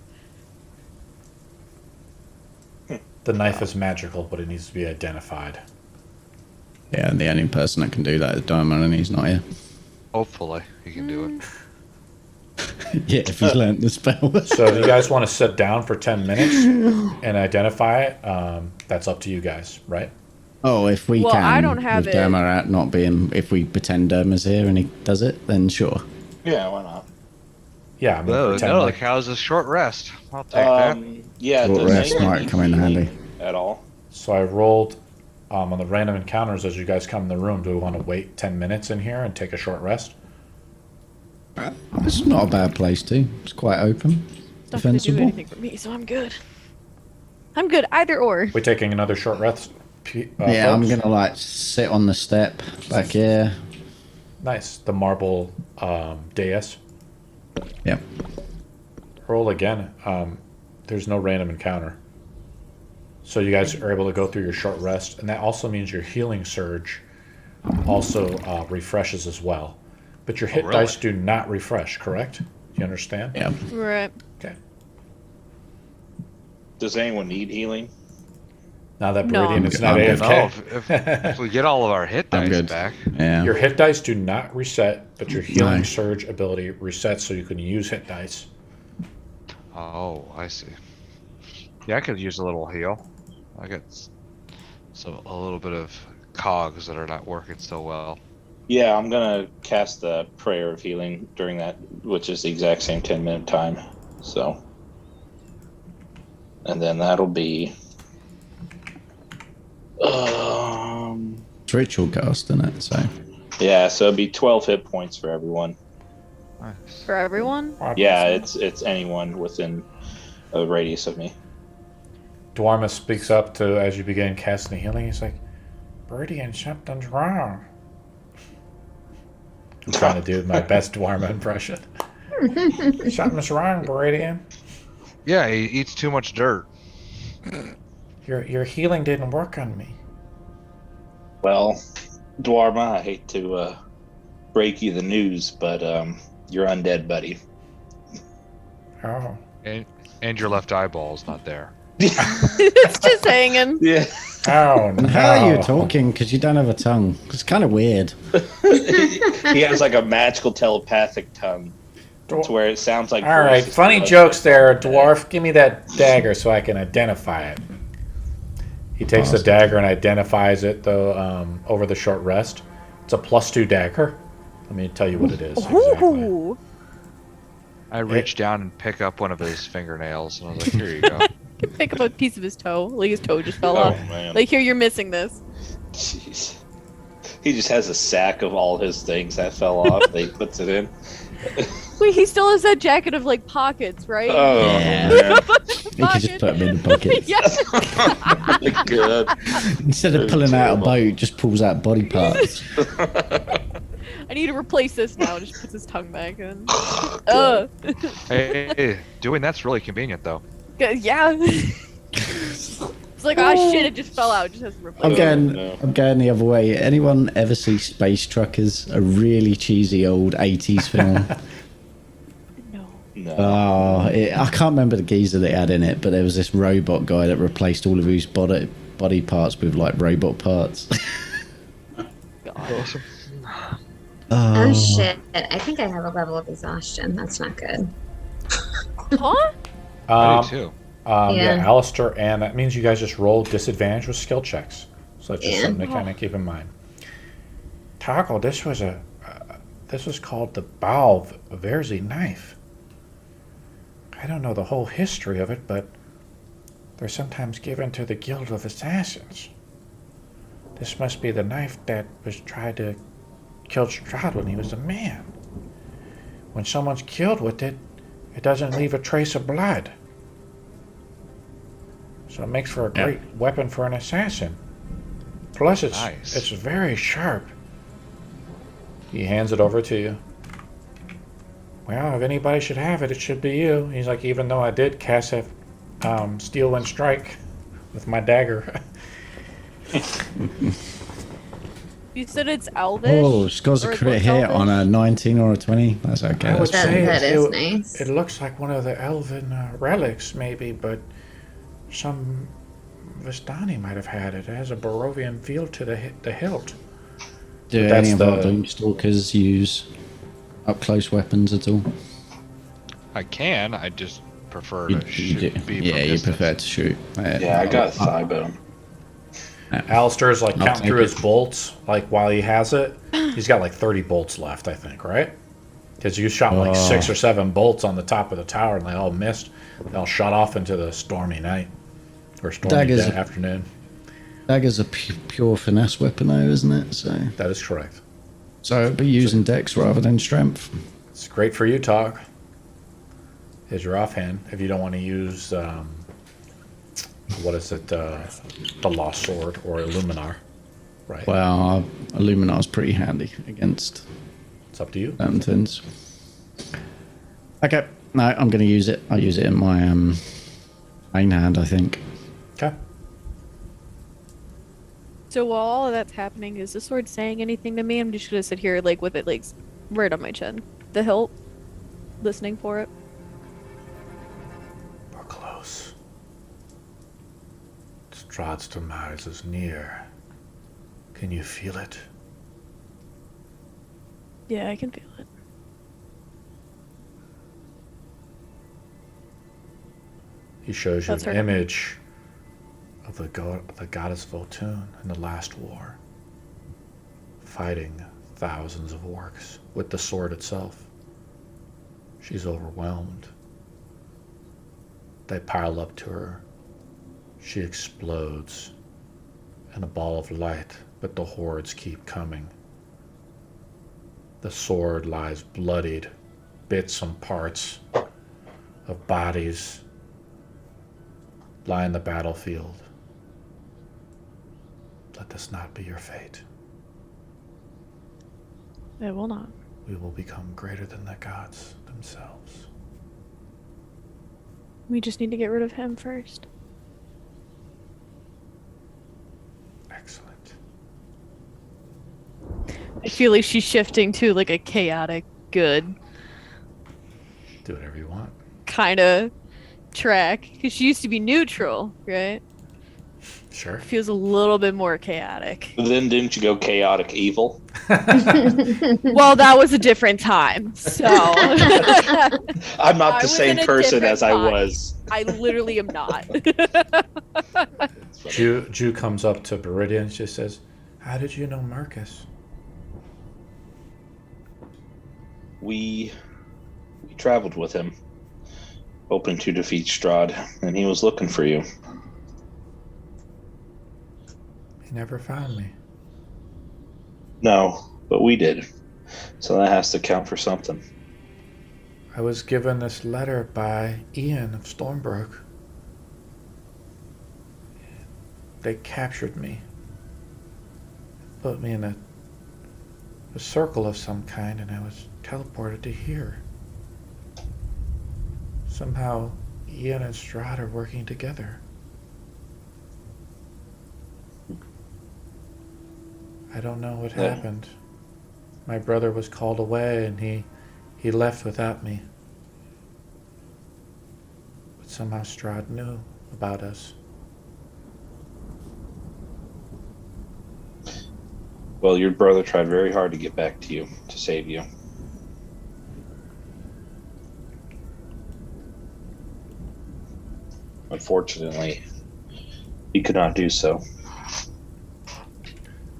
The knife is magical, but it needs to be identified. Yeah, and the only person that can do that is Diamond, and he's not here. Hopefully, he can do it. Yeah, if he's learnt the spell. So if you guys want to sit down for 10 minutes and identify it, that's up to you guys, right? Oh, if we Well, can, I don't have with it. Derma out not being, if we pretend Derma's here and he does it, then sure. Yeah, why not? Yeah, I'm No, gonna pretend no, the like, cow's a short rest. I'll take that. Yeah, Short does rest anyone might need come in handy. healing at all? so I rolled on the random encounters as you guys come in the room. Do we want to wait 10 minutes in here and take a short rest? It's not a bad place to. It's quite open. Not gonna do Defensible. anything for me, so I'm good. I'm good, either or. We're taking another short rest. Yeah, I'm folks? gonna like sit on the step back here. Nice. The marble dais. Yep. Roll again. There's no random encounter. So you guys are able to go through your short rest, and that also means your healing surge also refreshes as well. But your hit really? dice do not refresh, correct? You understand? Yep. Right. Okay. Does anyone need healing? Now that No. Viridian is not I'm good. No, AFK. if we get all of our hit I'm dice good. back. Yeah. Your hit dice do not reset, but your healing No. surge ability resets so you can use hit dice. Oh, I see. Yeah, I could use a little heal. I got a little bit of cogs that are not working so well. Yeah, I'm gonna cast the prayer of healing during that, which is the exact same 10-minute time. So, and then that'll be It's ritual cast, isn't it? So yeah, so it'll be 12 hit points for everyone. Nice. For everyone? Yeah, it's anyone within a radius of me. Dwarma speaks up to as you begin casting the healing. He's like, Viridian, something's wrong. I'm trying to do my best Dwarma impression. Something's wrong, Viridian. Yeah, he eats too much dirt. Your healing didn't work on me. Well, Dwarma, I hate to break you the news, but you're undead, buddy. Oh. And your left eyeball's not there. It's just hanging. Yeah. Oh, no. and how are you talking? Because you don't have a tongue. It's kind of weird. He has like a magical telepathic tongue. To where it sounds like. All right, voices funny to us. jokes there, dwarf. Give me that dagger so I can identify it. He takes the dagger and identifies it, though, over the short rest. It's a +2 dagger. Let me tell you what it is. Exactly. Ooh. I reach down and pick up one of his fingernails, and I was like, "Here you go." Pick up a piece of his toe. Like his toe just fell Oh off. man. Like here, you're missing this. Jeez. He just has a sack of all his things that fell off. They puts it in. Wait, he still has that jacket of like pockets, right? Oh Yeah. man. You can just put them in the bucket. Yeah. Good. Instead of That's pulling out a terrible. boat, just pulls out body parts. I need to replace this now. Just puts his tongue back in. God. Hey, doing that's really convenient though. Yeah. It's like, oh shit, it just fell out. It just has to replace I'm it. going. no. I'm going the other way. Anyone ever see Space Truckers? A really cheesy old '80s film. No. No. Oh, I can't remember the geezer that had in it, but there was this robot guy that replaced all of his body parts with like robot parts. Awesome. Oh shit! I think I have a level of exhaustion. That's not good. Huh? I do too. Yeah, Yeah. Alistair, and that means you guys just roll disadvantage with skill checks. So that's just Yeah. something to kind of keep in mind. Toggle, this was called the Bow of Verzi knife. I don't know the whole history of it, but they're sometimes given to the Guild of Assassins. This must be the knife that was tried to kill Strahd when he was a man. when someone's killed with it, it doesn't leave a trace of blood. So it makes for a great weapon for an assassin. Plus, it's very sharp. He hands it over to you. Well, if anybody should have it, it should be you. He's like, even though I did cast a Steel Wind Strike with my dagger. You said it's Elvish? Oh, scores a Or crit what's hit on a Elvish? 19 or a 20. That's okay. I would That's say That is it, nice. it looks like one of the elven relics, maybe, but some Vistani might have had it. It has a Barovian feel to the hilt. Do That's any of our the- Doomstalkers use up-close weapons at all? I can. I just prefer You, to you do. shoot. Be Yeah, from you distance. prefer to shoot. Yeah, I got a thigh bone. Alistair's like I'll counting take through his it. bolts, like while he has it. He's got like 30 bolts left, I think, right? Because you shot like 6 or 7 bolts on the top of the tower and they all missed. They all shot off into the stormy night. Or stormy Daggers. afternoon. Dagger's a pure finesse weapon, though, isn't it? That is correct. So it'd be using dex rather than strength. It's great for you, Tog. Here's your offhand. If you don't want to use, what is it, the Lost Sword or Illuminar, right? Well, Illuminar's pretty handy against It's up to you. certain things. Okay, no, I'm going to use it. I'll use it in my main hand, I think. Okay. So while all of that's happening, is the sword saying anything to me? I'm just gonna sit here like with it like right on my chin. The hilt. Listening for it. We're close. Strahd's demise is near. Can you feel it? Yeah, I can feel it. He shows you That's an her. image of the goddess Voltune in the last war, fighting thousands of orcs with the sword itself. She's overwhelmed. They pile up to her. She explodes in a ball of light, but the hordes keep coming. The sword lies bloodied, bits and parts of bodies lie in the battlefield. Let this not be your fate. It will not. We will become greater than the gods themselves. We just need to get rid of him first. Excellent. I feel like she's shifting to like a chaotic good Do whatever you want. kind of track because she used to be neutral, right? Sure. Feels a little bit more chaotic. But then didn't you go chaotic evil? Well, that was a different time, so I'm not I the was same in a person different as I time. was. I literally am not. Jew comes up to Beridian and just says, "How did you know Marcus?" We traveled with him, hoping to defeat Strahd, and he was looking for you. He never found me. No, but we did. So that has to count for something. I was given this letter by Ian of Stormbrook. They captured me. Put me in a circle of some kind, and I was teleported to here. Somehow, Ian and Strahd are working together. I don't know what Yeah. happened. My brother was called away, and he left without me. But somehow Strahd knew about us. Well, your brother tried very hard to get back to you, to save you. Unfortunately, he could not do so.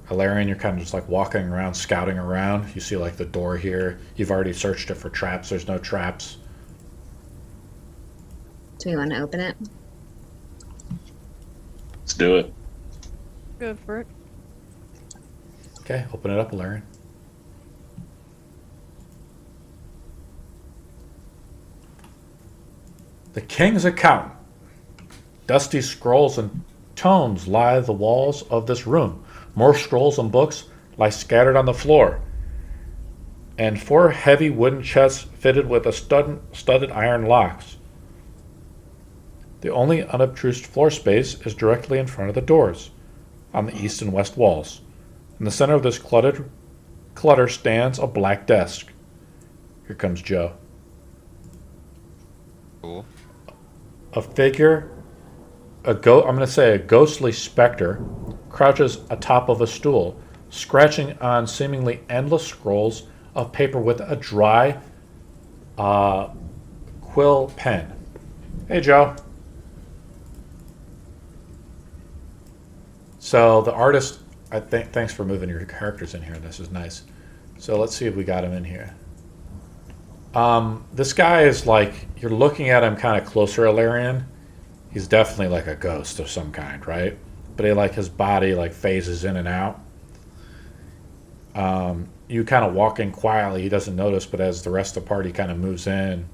Hilarion, you're kind of just like walking around, scouting around. You see like the door here. You've already searched it for traps. There's no traps. Do we want to open it? Let's do it. Go for it. Okay, open it up, Hilarion. The king's accountant. Dusty scrolls and tomes lie the walls of this room. More scrolls and books lie scattered on the floor. And 4 heavy wooden chests fitted with a studded iron locks. The only unobtrusive floor space is directly in front of the doors, on the east and west walls. In the center of this clutter stands a black desk. Here comes Joe. Cool. A figure, I'm going to say a ghostly specter, crouches atop of a stool, scratching on seemingly endless scrolls of paper with a dry quill pen. Hey, Joe. So the artist, I think, thanks for moving your characters in here. This is nice. So let's see if we got him in here. This guy is like, you're looking at him kind of closer, Ilarion. He's definitely like a ghost of some kind, right? But his body like phases in and out. You kind of walk in quietly, he doesn't notice, but as the rest of the party kind of moves in,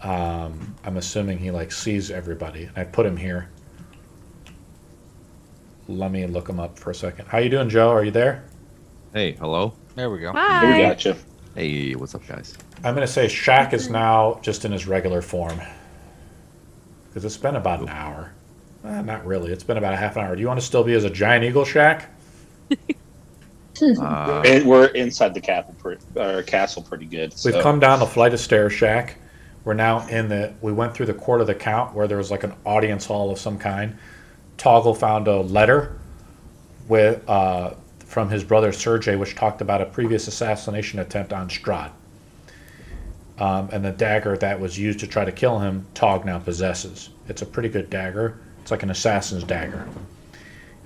I'm assuming he like sees everybody. And I put him here. Let me look him up for a second. How you doing, Joe? Are you there? Hey, hello. There we go. Hi. We got you. Hey, what's up, guys? I'm going to say Shaq is now just in his regular form. Because it's been about an hour. Not really. It's been about a half an hour. Do you want to still be as a giant eagle, Shaq? We're inside the castle pretty good. We've So. come down the flight of stairs, Shaq. We're now we went through the court of the Count where there was like an audience hall of some kind. Toggle found a letter from his brother Sergei, which talked about a previous assassination attempt on Strahd. And the dagger that was used to try to kill him, Tog now possesses. It's a pretty good dagger. It's like an assassin's dagger.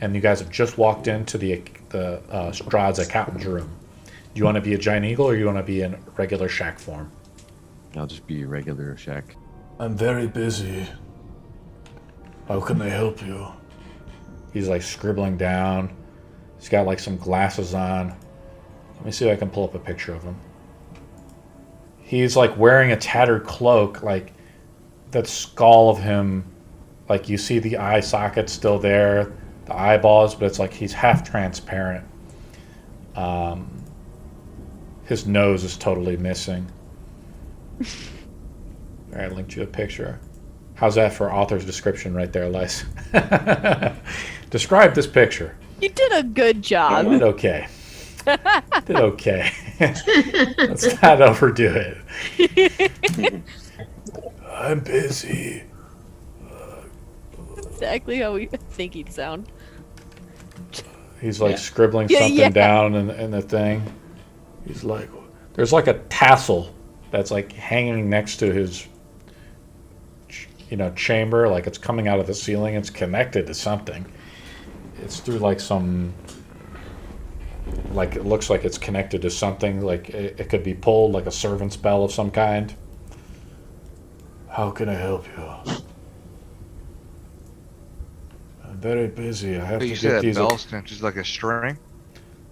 And you guys have just walked into the Strahd's accountant's room. Do you want to be a giant eagle or you want to be in regular Shaq form? I'll just be regular Shaq. I'm very busy. How can I help you? He's like scribbling down. He's got like some glasses on. Let me see if I can pull up a picture of him. He's like wearing a tattered cloak, like that skull of him, like you see the eye socket still there, the eyeballs, but it's like he's half transparent. His nose is totally missing. All right, I linked you a picture. How's that for author's description right there, Les? Describe this picture. You did a good job. I did okay. Did okay. Let's not overdo it. I'm busy. Exactly how we think he'd sound. He's like Yeah. scribbling Yeah, something yeah. down in the thing. He's like, there's like a tassel that's like hanging next to his chamber, like it's coming out of the ceiling. It's connected to something. It's through like some, like it looks like it's connected to something. Like it could be pulled, like a servant's bell of some kind. How can I help you? I'm very busy. I have But to you get said that these. bell's connected like a string?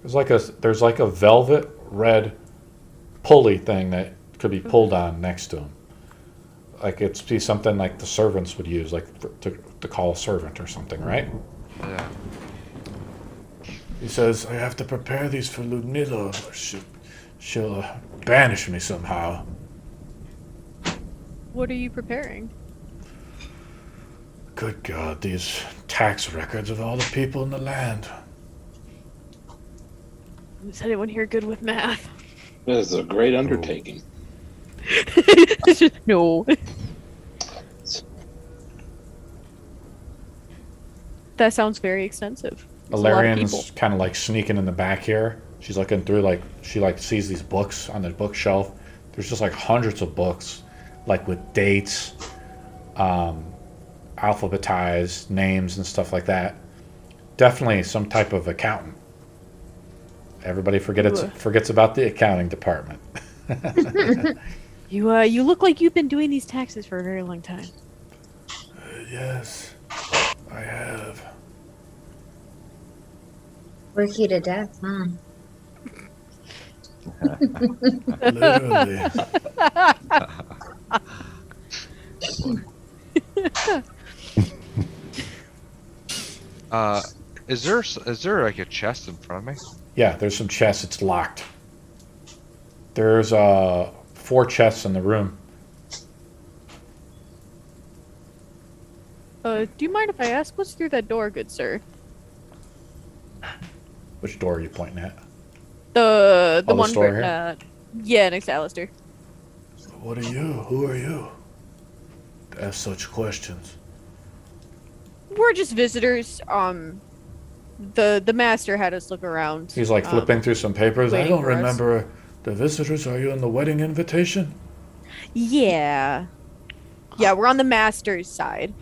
There's like a velvet red pulley thing that could be pulled on next to him. Like it's be something like the servants would use, like to call a servant or something, right? Yeah. He says, I have to prepare these for Ludmilla, or she'll banish me somehow. What are you preparing? Good God, these tax records of all the people in the land. Is anyone here good with math? This is a great undertaking. No. That sounds very extensive. There's a lot of people. Ilarian's kind of like sneaking in the back here. She's looking through, like, she like sees these books on the bookshelf. There's just like hundreds of books, like with dates, alphabetized names and stuff like that. Definitely some type of accountant. Everybody forgets about the accounting department. You look like you've been doing these taxes for a very long time. Yes, I have. Work you to death, huh? Literally. Is there like a chest in front of me? Yeah, there's some chests. It's locked. There's 4 chests in the room. Do you mind if I ask what's through that door, good sir? Which door are you pointing at? The the one store where, here? yeah, next to Alistair. What are you? Who are you? To ask such questions. We're just visitors. The master had us look around. He's like flipping through some papers. I waiting don't for us. remember the visitors. Are you on the wedding invitation? Yeah. Yeah, we're on the master's side.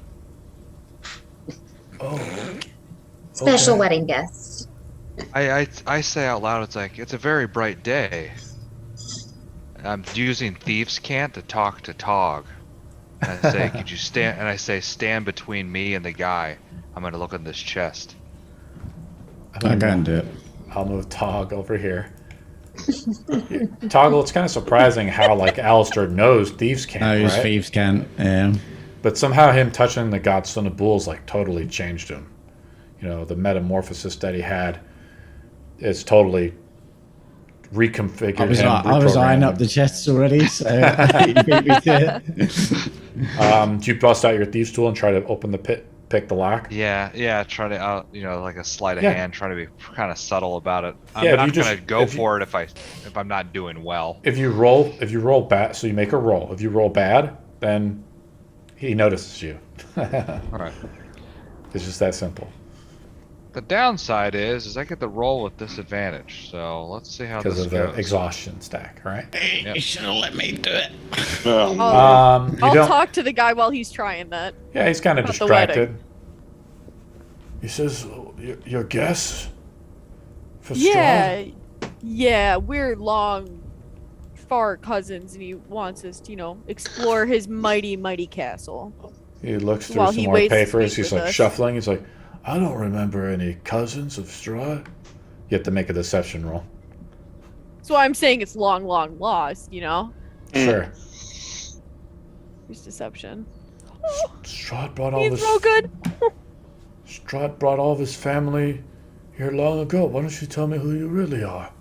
Oh. Special Okay. wedding guest. I say out loud, it's like, it's a very bright day. I'm using Thieves' Cant to talk to Tog. And I say, could you stand, and I say, stand between me and the guy. I'm gonna look in this chest. I can do it. I'll move Tog over here. Toggle, it's kind of surprising how like Alistair knows Thieves' Cant, No, right? thieves can't. But somehow him touching the Godson of Bulls like totally changed him. You know, the metamorphosis that he had is totally reconfigured him. I was eyeing reprogrammed up him. the chests already, so you beat me to it. Do you bust out your thieves tool and try to open the pit, pick the lock? Yeah, try to, like a sleight of Yeah. hand, trying to be kind of subtle about it. I'm Yeah, if not you just- gonna go if you- for it if I'm not doing well. If you roll bad, so you make a roll. If you roll bad, then he notices you. Alright. It's just that simple. The downside is I get the roll with disadvantage. So let's see how Because this of the goes. exhaustion stack, right? You should have let me do it. Oh, You I'll don't. talk to the guy while he's trying that. Yeah, he's kind of about the wedding. distracted. He says, "Your guess for Yeah, yeah, we're long, far cousins, and he wants us to, explore his mighty, mighty castle. He looks through While some he more waits to papers. speak He's with like us. shuffling. He's like, I don't remember any cousins of Strahd. You have to make a deception roll. So I'm saying it's long, long lost, Sure. Here's deception. Strahd brought all He's his so good. Strahd brought all of his family here long ago. Why don't you tell me who you really are?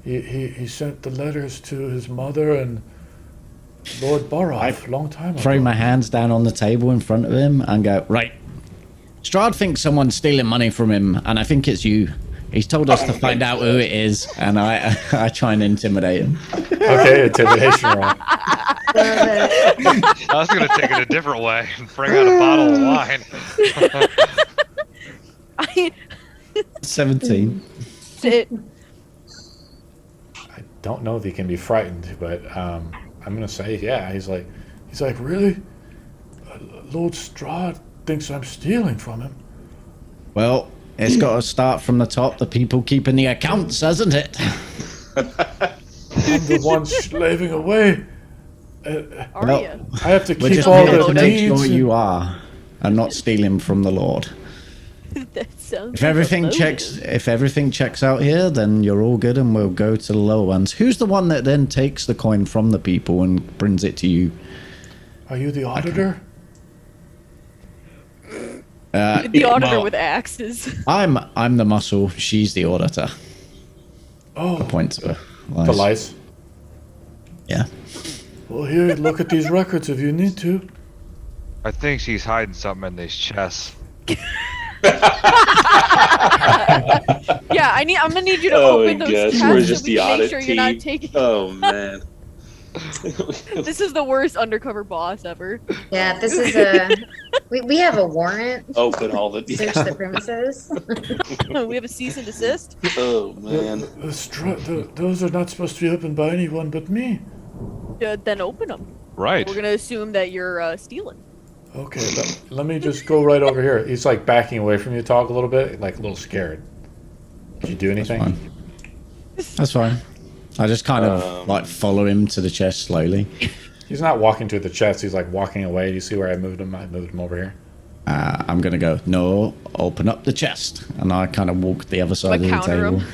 He sent the letters to his mother and Lord Boroff a long time ago. Throw my hands down on the table in front of him and go, right. Strahd thinks someone's stealing money from him, and I think it's you. He's told us to find out who it is, and I try and intimidate him. Okay, intimidation roll. I was gonna take it a different way and bring out a bottle of wine. I 17. sit. I don't know if he can be frightened, but I'm gonna say yeah. He's like, really? Lord Strahd thinks I'm stealing from him. Well, it's got to start from the top. The people keeping the accounts, hasn't it? I'm the one slaving away. Are Well, you? I have to We're keep just all here the to make sure needs. you are, and not stealing from the Lord. That sounds If like a everything motive. checks out here, then you're all good, and we'll go to the lower ones. Who's the one that then takes the coin from the people and brings it to you? Are you the auditor? The auditor well, with axes. I'm the muscle. She's the auditor. Oh, Point to her. the lice. Yeah. Well, here, look at these records if you need to. I think she's hiding something in these chests. Yeah, I'm gonna need you to Oh open my those gosh, chests we're so just we the can make audit sure you're not team. taking. Oh man. This is the worst undercover boss ever. Yeah, this is a. We have a warrant. Open all the. Search the premises. We have a cease and desist. Oh man. Those are not supposed to be opened by anyone but me. Then open them. Right. We're gonna assume that you're stealing. Okay, let me just go right over here. He's like backing away from you, talk a little bit, like a little scared. Did you do anything? Fine. That's fine. I just kind of like follow him to the chest slowly. He's not walking to the chest. He's like walking away. Do you see where I moved him? I moved him over here. I'm gonna go. No, open up the chest, and I kind of walk the other side Like of the counter table. him?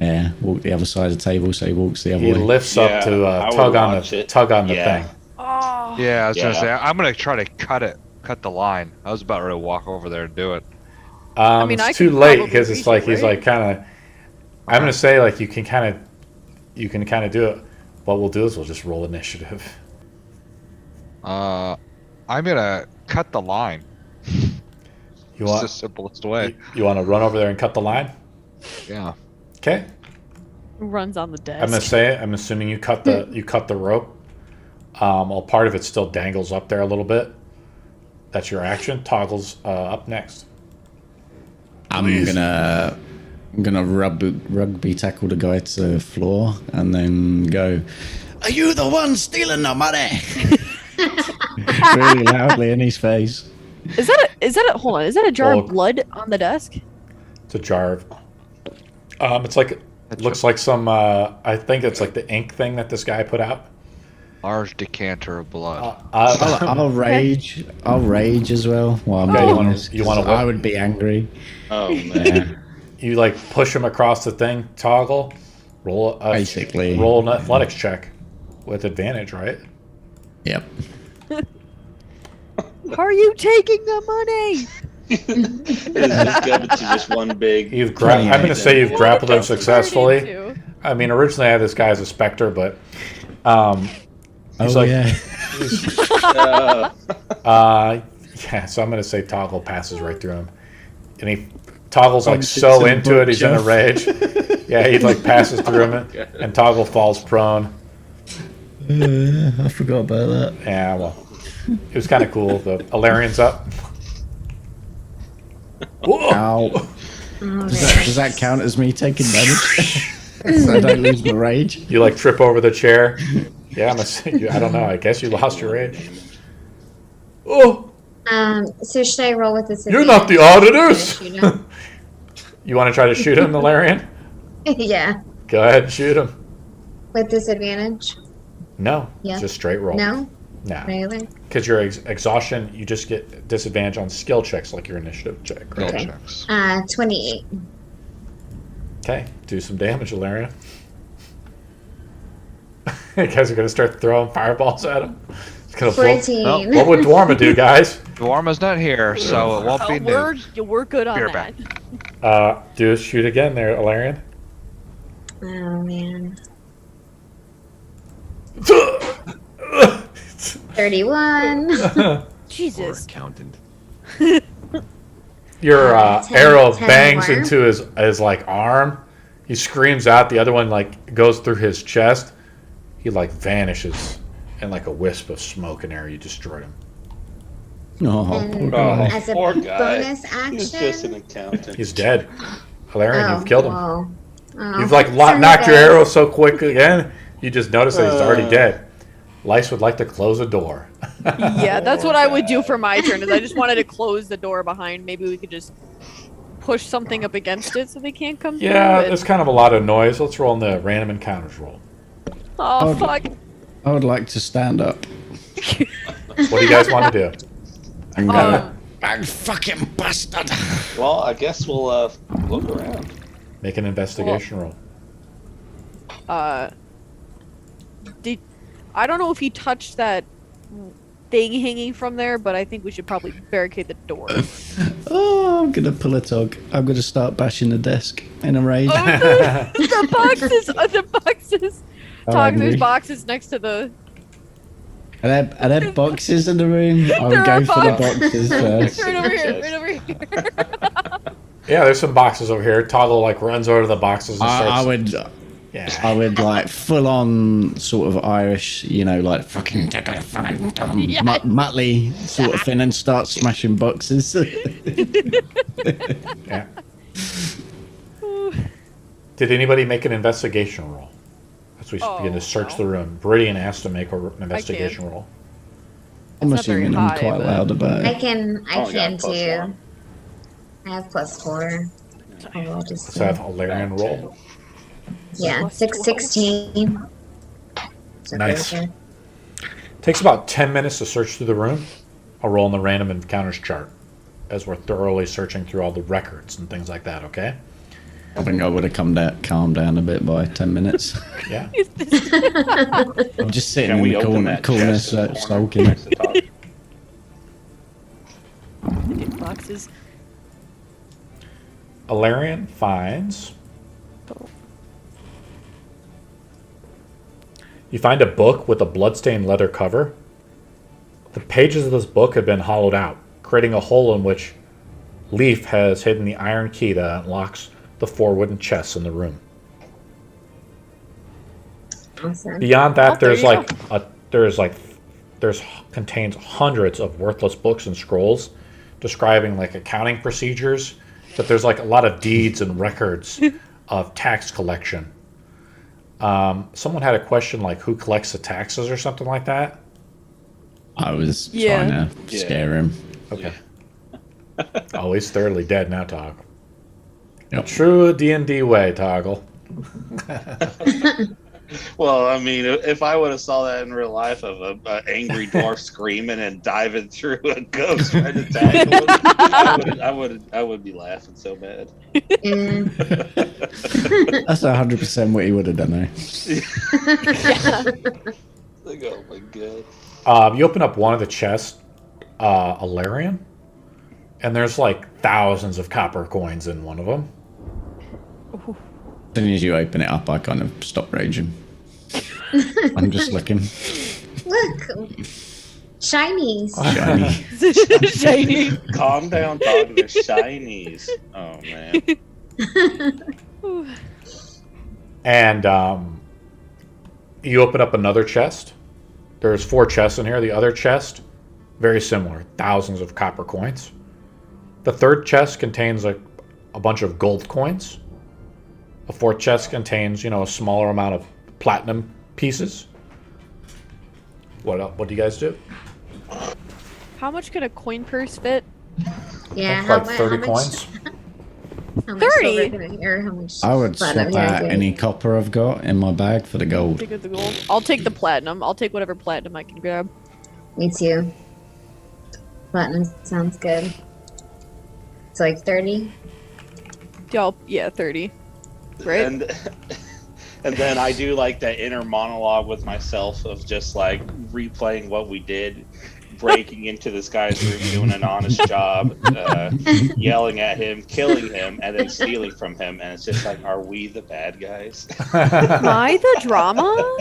Yeah, walk the other side of the table, so he walks the other He way. lifts Yeah, up to I would tug on watch the it. tug on the Yeah. thing. Oh. Yeah, I was gonna Yeah. say I'm gonna try to cut the line. I was about ready to walk over there and do it. mean, I It's too could late probably because it's reach like it, he's right? like kind of. I'm gonna say like you can kind of do it. What we'll do is we'll just roll initiative. I'm gonna cut the line. You It's the want simplest way. you want to run over there and cut the line? Yeah. Okay. Runs on the desk. I'm gonna say it. I'm assuming you cut the rope. Well, part of it still dangles up there a little bit. That's your action. Toggle's up next. I'm gonna rugby tackle the guy to the floor and then go, "Are you the one stealing the money?" Really loudly in his face. Is that a hold on? Is that a jar Oh. of blood on the desk? It's a jar of. It's like it looks like some. I think it's like the ink thing that this guy put out. Large decanter of blood. I'll rage. I'll rage as well. While I'm Okay, doing you wanna this, 'cause I would be angry. Oh man. You like push him across the thing. Toggle. Basically. Roll an athletics check with advantage, right? Yep. Are you taking the money? It's just good to just one big. I'm going to say you've grappled him successfully. 32. I mean, originally I had this guy as a specter, but he's Oh like, yeah. yeah. So I'm going to say Toggle passes right through him, and he Toggle's like Punches so him into it, he's in a bookshelf. rage. Yeah, he like passes through him, and Toggle falls prone. I forgot about that. Yeah, well, it was kind of cool. The Alarian's up. Whoa! Ow. Does that count as me taking damage? So I don't lose my rage. You like trip over the chair. Yeah, I don't know. I guess you lost your rage. Oh, So should I roll with this? you're not the auditors. You want to try to shoot him, Alarian? Yeah, Go ahead and shoot him. with disadvantage. No, Yeah. just straight roll. No, No, really. because your exhaustion, you just get disadvantage on skill checks like your initiative check. Right? Okay. Checks. 28. Okay, do some damage, Alarian. You guys are gonna start throwing fireballs at him. It's gonna blow. 14. What would Dwarma do, guys? Dwarma's not here, so it won't be we're new. we're good on Beer that. Do shoot again there, Alarian. Oh man. 31. Or Jesus. accountant. Your 10 arrow 10 bangs more. into his like arm. He screams out. The other one like goes through his chest. He like vanishes in like a wisp of smoke and air. You destroyed him. Oh, And poor guy. as a Poor guy. bonus He's just an action. accountant. He's dead. Valerian, Oh, you've killed him. whoa. Oh, You've like sorry, knocked your guys. arrow so quick again. You just noticed that he's already dead. Lice would like to close a door. Yeah, that's what I would do for my turn. Is I just wanted to close the door behind. Maybe we could just push something up against it so they can't come Yeah, through. there's kind of a lot of noise. Let's roll in the random encounters roll. Oh Oh, fuck! I would like to stand up. What do you guys want to do? I'm Um, gonna. You fucking bastard! Well, I guess we'll look around. Make an investigation roll. I don't know if he touched that thing hanging from there, but I think we should probably barricade the door. Oh, I'm gonna pull a tug. I'm gonna start bashing the desk in a rage. The boxes, the boxes. Oh, Talk, angry. there's boxes next to the. Are there boxes in the room? I There would are go for the boxes. boxes first. Right over here, right over here. Yeah, there's some boxes over here. Toggle like runs over to the boxes and starts. I Yeah. would like full on sort of Irish, like fucking Yeah. Muttley sort of thing and start smashing boxes. Yeah. Did anybody make an investigation roll? As we begin to search no. the room, Viridian asked to make an investigation roll. I'm not very assuming I'm high, quite but- loud about I it. can Oh, yeah, too. +1. I have +4. I'll just Let's have Alarian roll. yeah, Plus 16. So Nice. very good. Takes about 10 minutes to search through the room. I'll roll in the random encounters chart as we're thoroughly searching through all the records and things like that, okay? I think I would have calmed down a bit by 10 minutes. Yeah. I'm just sitting Can in we the open that corner chest in the corner sulking. next to Todd? Dick boxes. Alarian finds. You find a book with a bloodstained leather cover. The pages of this book have been hollowed out, creating a hole in which Lief has hidden the iron key that unlocks the 4 wooden chests in the room. Awesome. Beyond that, there there's contains hundreds of worthless books and scrolls describing like accounting procedures, but there's like a lot of deeds and records of tax collection. Someone had a question like who collects the taxes or something like that. I was Yeah. trying to scare him. Okay. Oh, he's thoroughly dead now, Toggle. Yep. True D&D way, Toggle. Well, I mean, if I would have saw that in real life of a angry dwarf screaming and diving through a ghost trying to tackle him, I would be laughing so bad. Mm. That's 100% what he would have done, eh? Like, oh my god. You open up one of the chests, Alarian, and there's like thousands of copper coins in one of them. As soon as you open it up, I kind of stop raging. I'm just looking. Look, shinies. Shiny. Shiny. Calm down, dog. They're shinies. Oh man. And you open up another chest. There's 4 chests in here. The other chest, very similar, thousands of copper coins. The third chest contains a bunch of gold coins. The 4th chest contains, a smaller amount of platinum pieces. What do you guys do? How much can a coin purse fit? Yeah, Like 30 coins. How much 30? silver can I- or how much I would swap platinum can I out get? any copper I've got in my bag for the gold. Take the gold. I'll take the platinum. I'll take whatever platinum I can grab. Me too. Platinum sounds good. It's like 30. Yeah, 30. Right? And then I do like that inner monologue with myself of just like replaying what we did, breaking into this guy's room, doing an honest job, yelling at him, killing him, and then stealing from him. And it's just like, are we the bad guys? Am I the drama?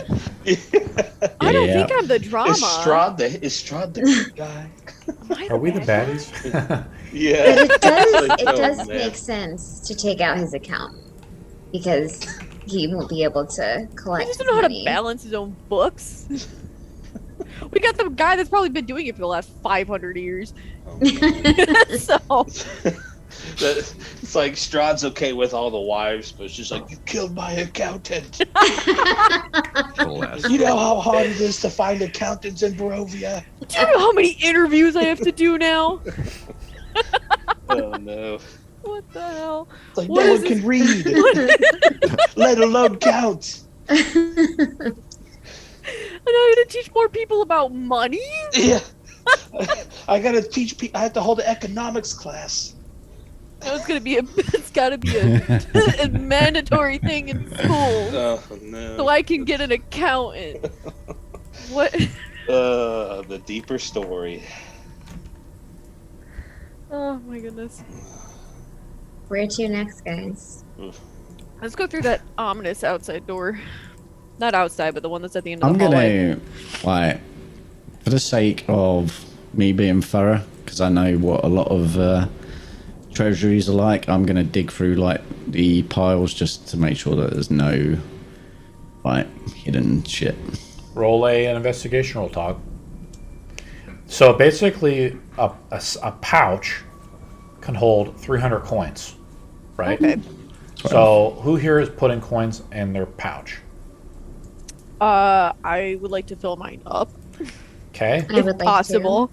I don't Yeah. think I'm the drama. Is Strahd the good guy? Am I Are we the bad guy? baddies? Yeah. But it does, Like, it oh, does man. make sense to take out his account because he won't be able to He collect doesn't know how to money. balance his own books. We got the guy that's probably been doing it for the last 500 years. So, It's like Strahd's okay with all the wives, but she's like, you killed my accountant. Troll ass. You know how hard it is to find accountants in Barovia? do you know how many interviews I have to do now? Oh no. What the hell? It's like What no is one can this? read, What? let alone count. And I'm gonna teach more people about money? Yeah. I gotta teach people. I have to hold an economics class. It's gotta be a mandatory thing in school. Oh no. So I can get an accountant. What? The deeper story. Oh my goodness. Where to next, guys? Let's go through that ominous outside door. Not outside, but the one that's at the end of I'm the hallway. gonna, like, for the sake of me being thorough, because I know what a lot of treasuries are like, I'm gonna dig through like the piles just to make sure that there's no like hidden shit. Roll an investigation roll, Tog. So basically, a pouch can hold 300 coins, right? Okay. So who here is putting coins in their pouch? I would like to fill mine up, Okay. I would if like possible.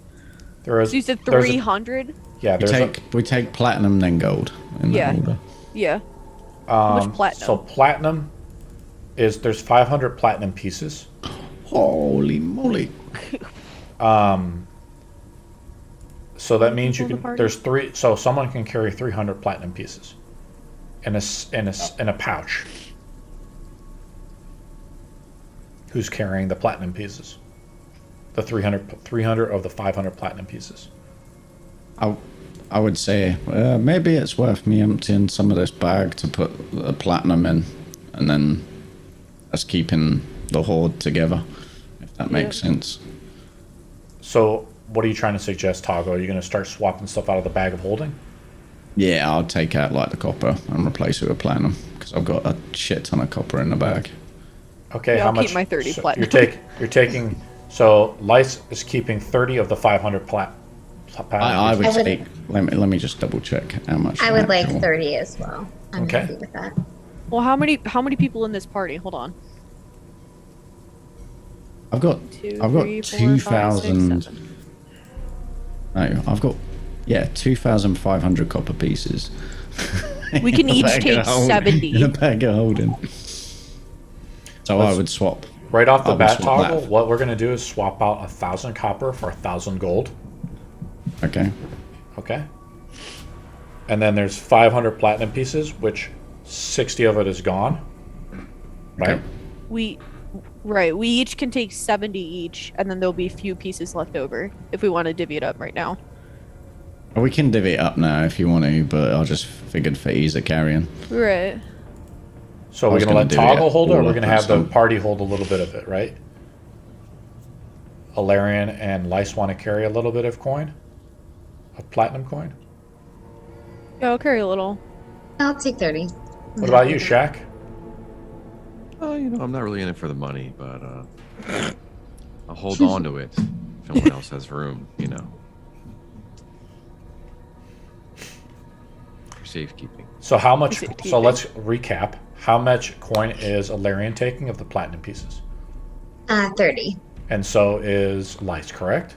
There is. So you said there's a- 300? Yeah, We there's we take platinum then gold in that Yeah. order. Yeah. much platinum? So platinum there's 500 platinum pieces. Holy moly! So that means you People in the can. party? There's 3. So someone can carry 300 platinum pieces. in a pouch. Who's carrying the platinum pieces? The 300 of the 500 platinum pieces. I would say maybe it's worth me emptying some of this bag to put the platinum in, and then us keeping the hoard together, if that makes sense. So, what are you trying to suggest, Toggle? Are you going to start swapping stuff out of the bag of holding? Yeah, I'll take out like the copper and replace it with platinum because I've got a shit ton of copper in the bag. Okay, Yeah, how I'll much? keep my 30 so platinum. You're taking. So Lice is keeping 30 of the 500 platinum I would I would- take. Let me just double check how much. I the would like actual- 30 as well. I'm Okay. happy with that. Well, how many people in this party? Hold on. I've got. Two, I've got three, four, five, six, 2,000. seven. No, I've got. Yeah, 2,500 copper pieces. We can In a each bag take of holding- 70. In a bag of holding. So I would swap. Right off the I'll bat, swap Toggle, that. what we're going to do is swap out 1,000 copper for 1,000 gold. Okay. Okay. And then there's 500 platinum pieces, which 60 of it is gone. Right? Okay. We each can take 70 each, and then there'll be a few pieces left over if we want to divvy it up right now. We can divvy it up now if you want to, but I just figured for ease of carrying. Right. So I we're was going to gonna let divvy Toggle it hold it, or all we're up going to and have the some. party hold a little bit of it, right? Alarian and Lice want to carry a little bit of coin? A platinum coin? Yeah, I'll carry a little. I'll take 30. What about you, Shaq? Oh, I'm not really in it for the money, but I'll hold on to it if anyone else has room, For safekeeping. So how much? Is it So let's recap. How much coin is Alarian taking of the platinum pieces? 30. And so is Lice, correct?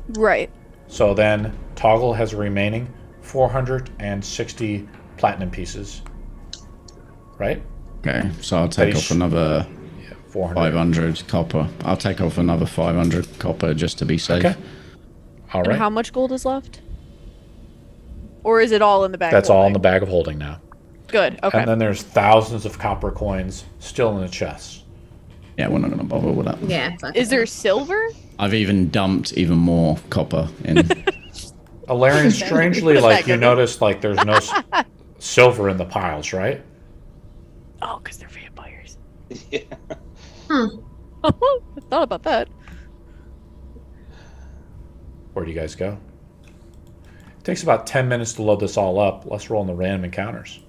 Right. So then Toggle has a remaining 460 platinum pieces, right? Okay, so I'll take That off is- another 400. 500 copper. I'll take off another 500 copper just to be safe. Okay. All And right. how much gold is left? Or is it all in the bag? That's all in the holding? bag of holding now. Good. Okay. And then there's thousands of copper coins still in the chests. Yeah, we're not going to bother with that. Yeah. Fuck Is it. there silver? I've even dumped even more copper in. Alarian, strangely, Put it like back you in. notice, like there's no silver in the piles, right? Oh, because they're vampires. Yeah. Huh. I thought about that. Where do you guys go? It takes about 10 minutes to load this all up. Let's roll in the random encounters.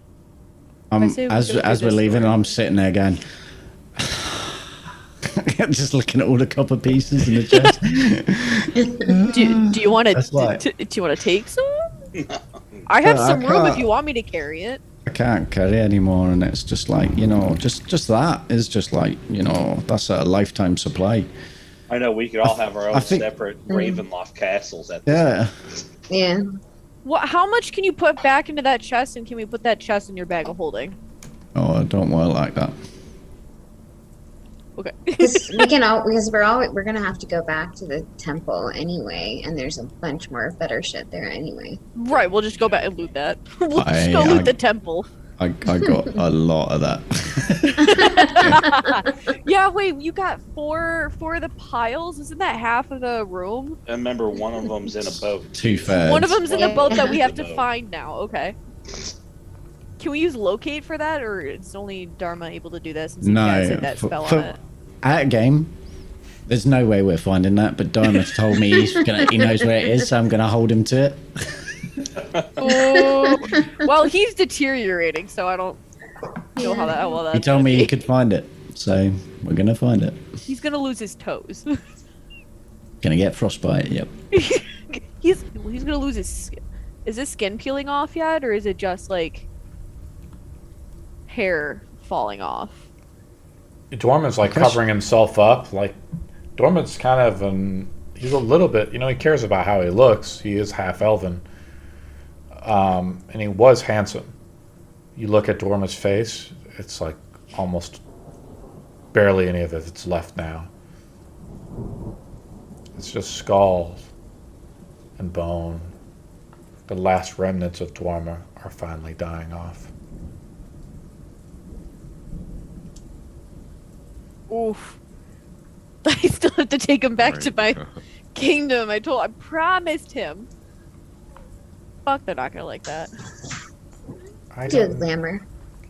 I say we As go through we're this leaving, door. I'm sitting there going, just looking at all the copper pieces in the chest. Do you want That's like- to? Do you want to take some? I have I some room if can't. you want me to carry it. I can't carry anymore, and it's just like, just that is just like, that's a lifetime supply. I know we could all have our I own think- separate Ravenloft castles at this Yeah. Yeah. What? How much can you put back into that chest, and can we put that chest in your bag of holding? Oh, don't work like that. Okay. Because we're gonna have to go back to the temple anyway, and there's a bunch more better shit there anyway. Right. We'll just go back and loot that. We'll just I- go loot I- the temple. I got a lot of that. Yeah. Wait. You got four of the piles. Isn't that half of the room? And remember, one of them's in a boat. 2/3. One of them's in a boat that we have to Yeah. find now. Okay. Can we use locate for that, or is only Dharma able to do that since he has No, that spell for- on it? At game, there's no way we're finding that, but Diamond's told me he knows where it is, so I'm gonna hold him to it. Oh, well, he's deteriorating, so I don't know how well that's He told gonna me be. he could find it, so we're gonna find it. He's gonna lose his toes. Gonna get frostbite. Yep. he's gonna lose his skin. Is his skin peeling off yet, or is it just like hair falling off? Dorman's like Question. covering himself up. Like Dorman's kind of he's a little bit, he cares about how he looks. He is half elven. And he was handsome. You look at Dorman's face, it's like almost barely any of it's left now. It's just skull and bone. The last remnants of Dwarma are finally dying off. Oof. I still have to take him back to my Right. kingdom. I promised him. Fuck, they're not gonna like that. I Do a don't, glamour.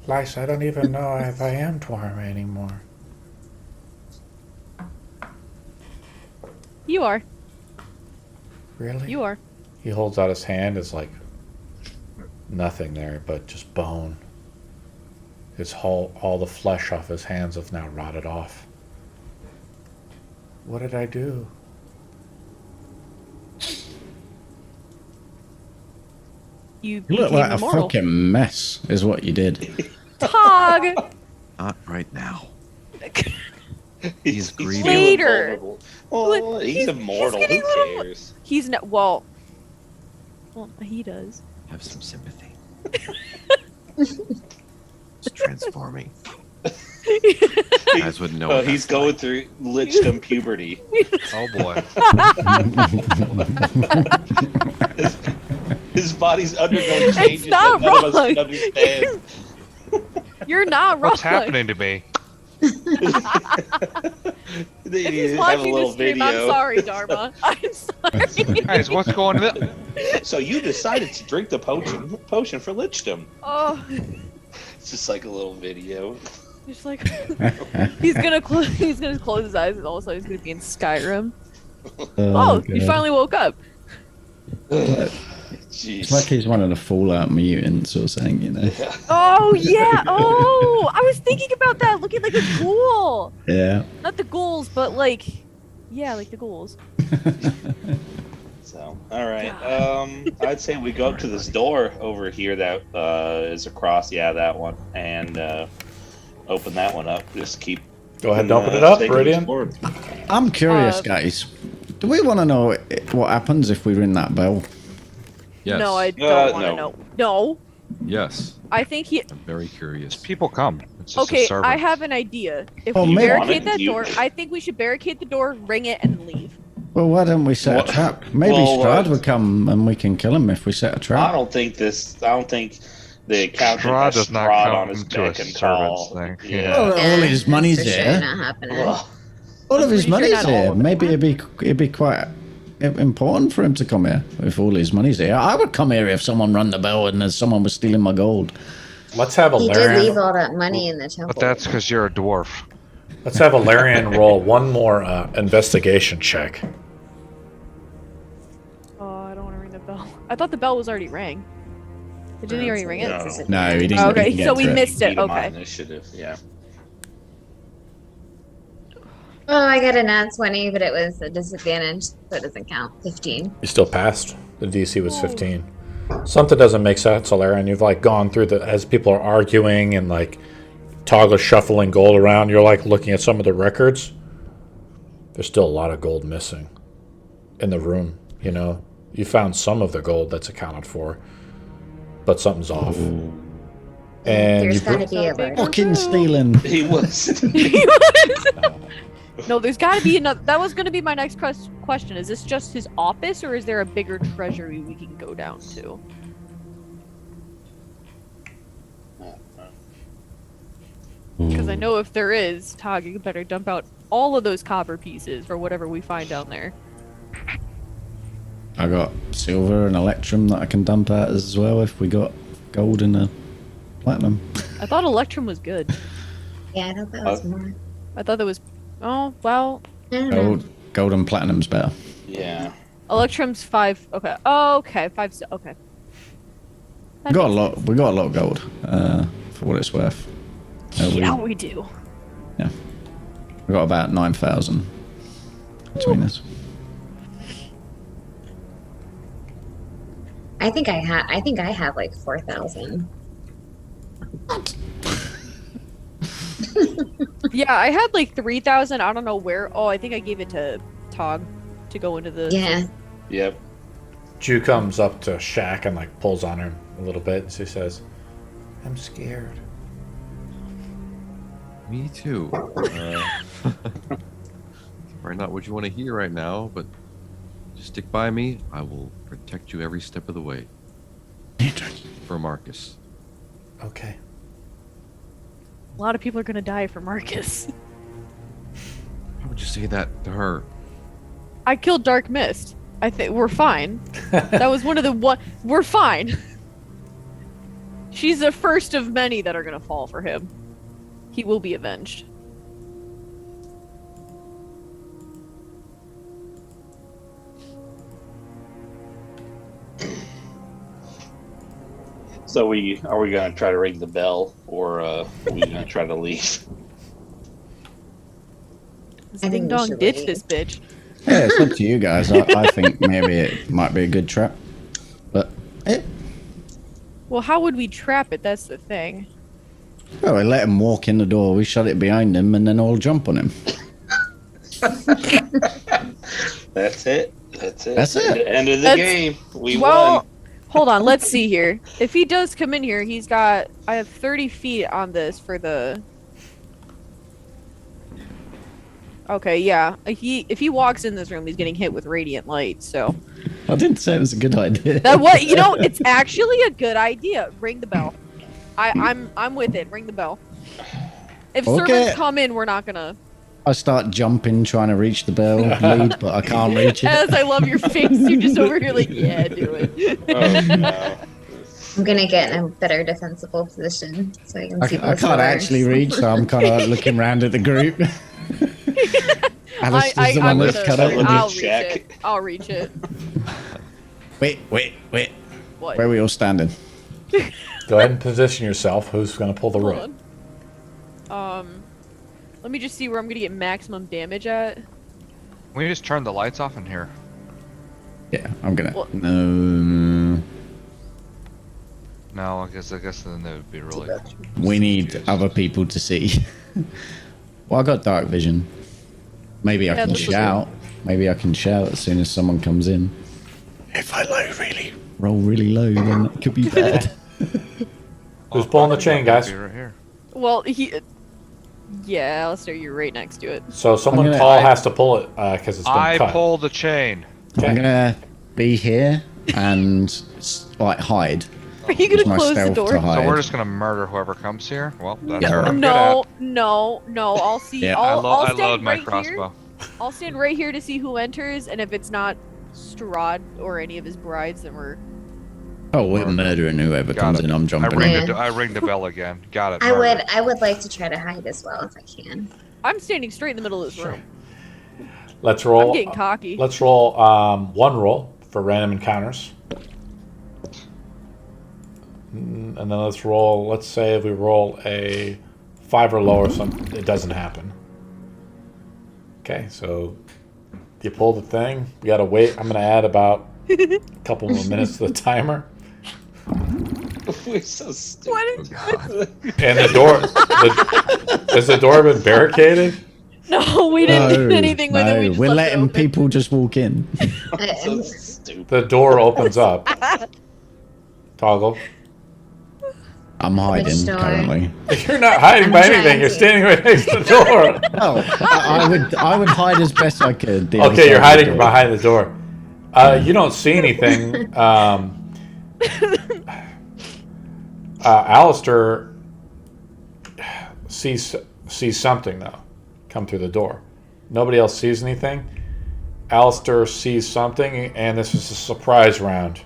Lice, I don't even know if I am Dwarf anymore. You are. Really? You are. He holds out his hand. It's like nothing there, but just bone. His whole, all the flesh off his hands have now rotted off. What did I do? You You look became like a immortal. fucking mess, is what you did. Tog! Not right now. He's greedy. feeling Later. vulnerable. Well, he's immortal. getting Who a little- cares? He's not. Well, he does. Have some sympathy. It's transforming. You guys wouldn't know. Oh, what he's that's going like. through lichdom puberty. Oh boy. His body's undergoing changes not that none of us wrong. can understand. You're not wrong. What's happening to me? If They he's have a watching little this stream, video. I'm sorry, Dharma. I'm sorry. Guys, what's going on? So you decided to drink the potion for lichdom. Oh, It's just like a little video. just like he's gonna close. He's gonna close his eyes, and all of a sudden he's gonna be in Skyrim. Oh, you God. finally woke up. Jeez. It's like he's one of the Fallout mutants or something, you know? Oh yeah. Oh, I was thinking about that. Looking like a ghoul. Yeah. Not the ghouls, but like, yeah, like the ghouls. So, all right. I'd say we go up to this door over here that is across. Yeah, that one, and open that one up. Just keep. Go ahead and open it up, taking Viridian. this forward. I'm curious, Uh, guys. Do we want to know what happens if we ring that bell? Yes. No, I don't want to no. know. No, Yes. I think he. I'm very curious. People come. It's just a Okay, servant. I have an idea. If Oh, we maybe- barricade that You- door, I think we should barricade the door, ring it, and leave. Well, why don't we set What- a trap? Maybe Well, Strahd would come and we can kill him if we set a I trap. don't think the captain Strahd has does not Strahd come on his to a beck and call. servant's thing. Yeah. Well, all his money's for sure there. not happening. Ugh. All of his I'm pretty sure money's not all here. of it. Maybe it'd be quite important for him to come here if all his money's here. I would come here if someone rang the bell and someone was stealing my gold. Let's have a He did leave Larian. all that money in the temple. But that's because you're a dwarf. Let's have a Larian roll one more investigation check. Oh, I don't want to ring the bell. I thought the bell was already rang. Didn't he already ring it? No. No, he didn't. Okay, didn't get so we through it. missed it. Beat him on Okay. initiative. Yeah. Oh, I got a nat 20, but it was a disadvantage, so it doesn't count. 15. You still passed. The DC was 15. Something doesn't make sense, Larian. You've like gone through the as people are arguing and like Togg is shuffling gold around. You're like looking at some of the records. There's still a lot of gold missing in the room. You know, you found some of the gold that's accounted for, but something's off. And There's you got to be a Big large. Fucking stealing. He was. No, there's got to be another. That was going to be my next question. Is this just his office, or is there a bigger treasury we can go down to? Because I know if there is, Tog, you better dump out all of those copper pieces or whatever we find down there. I got silver and electrum that I can dump out as well if we got gold and platinum. I thought Electrum was good. Yeah, I thought that was more. I thought that was. Oh, well. I don't know. Gold and platinum's better. Yeah. Electrum's 5. Okay. Oh, okay. 5. Okay. We got a lot. We got a lot of gold for what it's worth. Yeah, we do. We got about 9,000 between us. I think I have like 4,000. Yeah, I had like 3,000. I don't know where. Oh, I think I gave it to Tog to go into the. Yeah. Yep. Jew comes up to Shaq and like pulls on him a little bit. And she says, "I'm scared." Me too. Probably not what you want to hear right now, but just stick by me. I will protect you every step of the way. For Marcus. Okay. A lot of people are gonna die for Marcus. Why would you say that to her? I killed Dark Mist. I think we're fine. That was one of the one. We're fine. She's the first of many that are gonna fall for him. He will be avenged. So are we going to try to ring the bell, or are we going to try to leave? This I think ding we dong should ditch leave. this bitch. Yeah, it's up to you guys. I think maybe it might be a good trap. But, Well, how would we trap it? That's the thing. well, we let him walk in the door, we shut it behind him, and then all jump on him. That's it. That's it. That's it. End of the That's- game. We Well, won. hold on. Let's see here. If he does come in here, he's got. I have 30 feet on this for the. Okay, yeah. If he walks in this room, he's getting hit with radiant light. So I didn't say it was a good idea. that what you know. It's actually a good idea. Ring the bell. I'm with it. Ring the bell. If Okay. servants come in, we're not gonna. I start jumping, trying to reach the bell lead, but I can't reach it. As I love your face, you're just over here like, yeah, do it. Oh, no. I'm gonna get in a better defensible position so I can see I both can't doors. actually reach, so I'm kind of looking around at the group. Alistair's the I'm one that's gonna. cut Look up. at I'll reach Jack. it. I'll reach it. Wait. What? Where are we all standing? Go ahead and position yourself. Who's going to pull the Hold rope? on. Let me just see where I'm gonna get maximum damage at. Can we just turn the lights off in here? Yeah, I'm gonna. Well- No. No, I guess then that would be really. We need other people to see. Well, I got dark vision. Maybe I Yeah, can this was shout. Maybe I can shout as soon as someone comes in. If I roll really low, then it could be bad. Who's pulling the chain, guys? Be right here. Well, yeah, Alistair, you're right next to it. So someone gonna- tall has to pull it because it's been I cut. pull the chain. Okay. I'm gonna be here and like hide. Are you Use gonna my close the stealth door? to hide. So we're just gonna murder whoever comes here. Well, that's Yeah. what I'm No, good no. I'll see. Yeah. I'll I stand load my right crossbow. here. I'll stand right here to see who enters, and if it's not Strahd or any of his brides, then we're. Oh, we're murdering whoever Got comes it. in. I'm I jumping ring in. the I ring the bell again. Got it. I murder. would like to try to hide as well if I can. I'm standing straight in the middle of this room. Let's roll. I'm getting cocky. Let's roll one roll for random encounters. And then let's roll, let's say if we roll a 5 or lower, it doesn't happen. Okay, so you pull the thing. We gotta wait. I'm gonna add about a couple more minutes to the timer. We're so stupid. What is? And the door, has the door been barricaded? No, we didn't do anything with it. We just we're left it letting open. people just walk in. So stupid. The door opens up. Toggle. I'm hiding Which door? currently. You're not hiding by I'm anything. trying You're to. standing right next to the door. Oh, I would hide as best I could. the other Okay, you're side of the hiding door. behind the door. You don't see anything. Alistair sees something though come through the door. Nobody else sees anything. Alistair sees something, and this is a surprise round.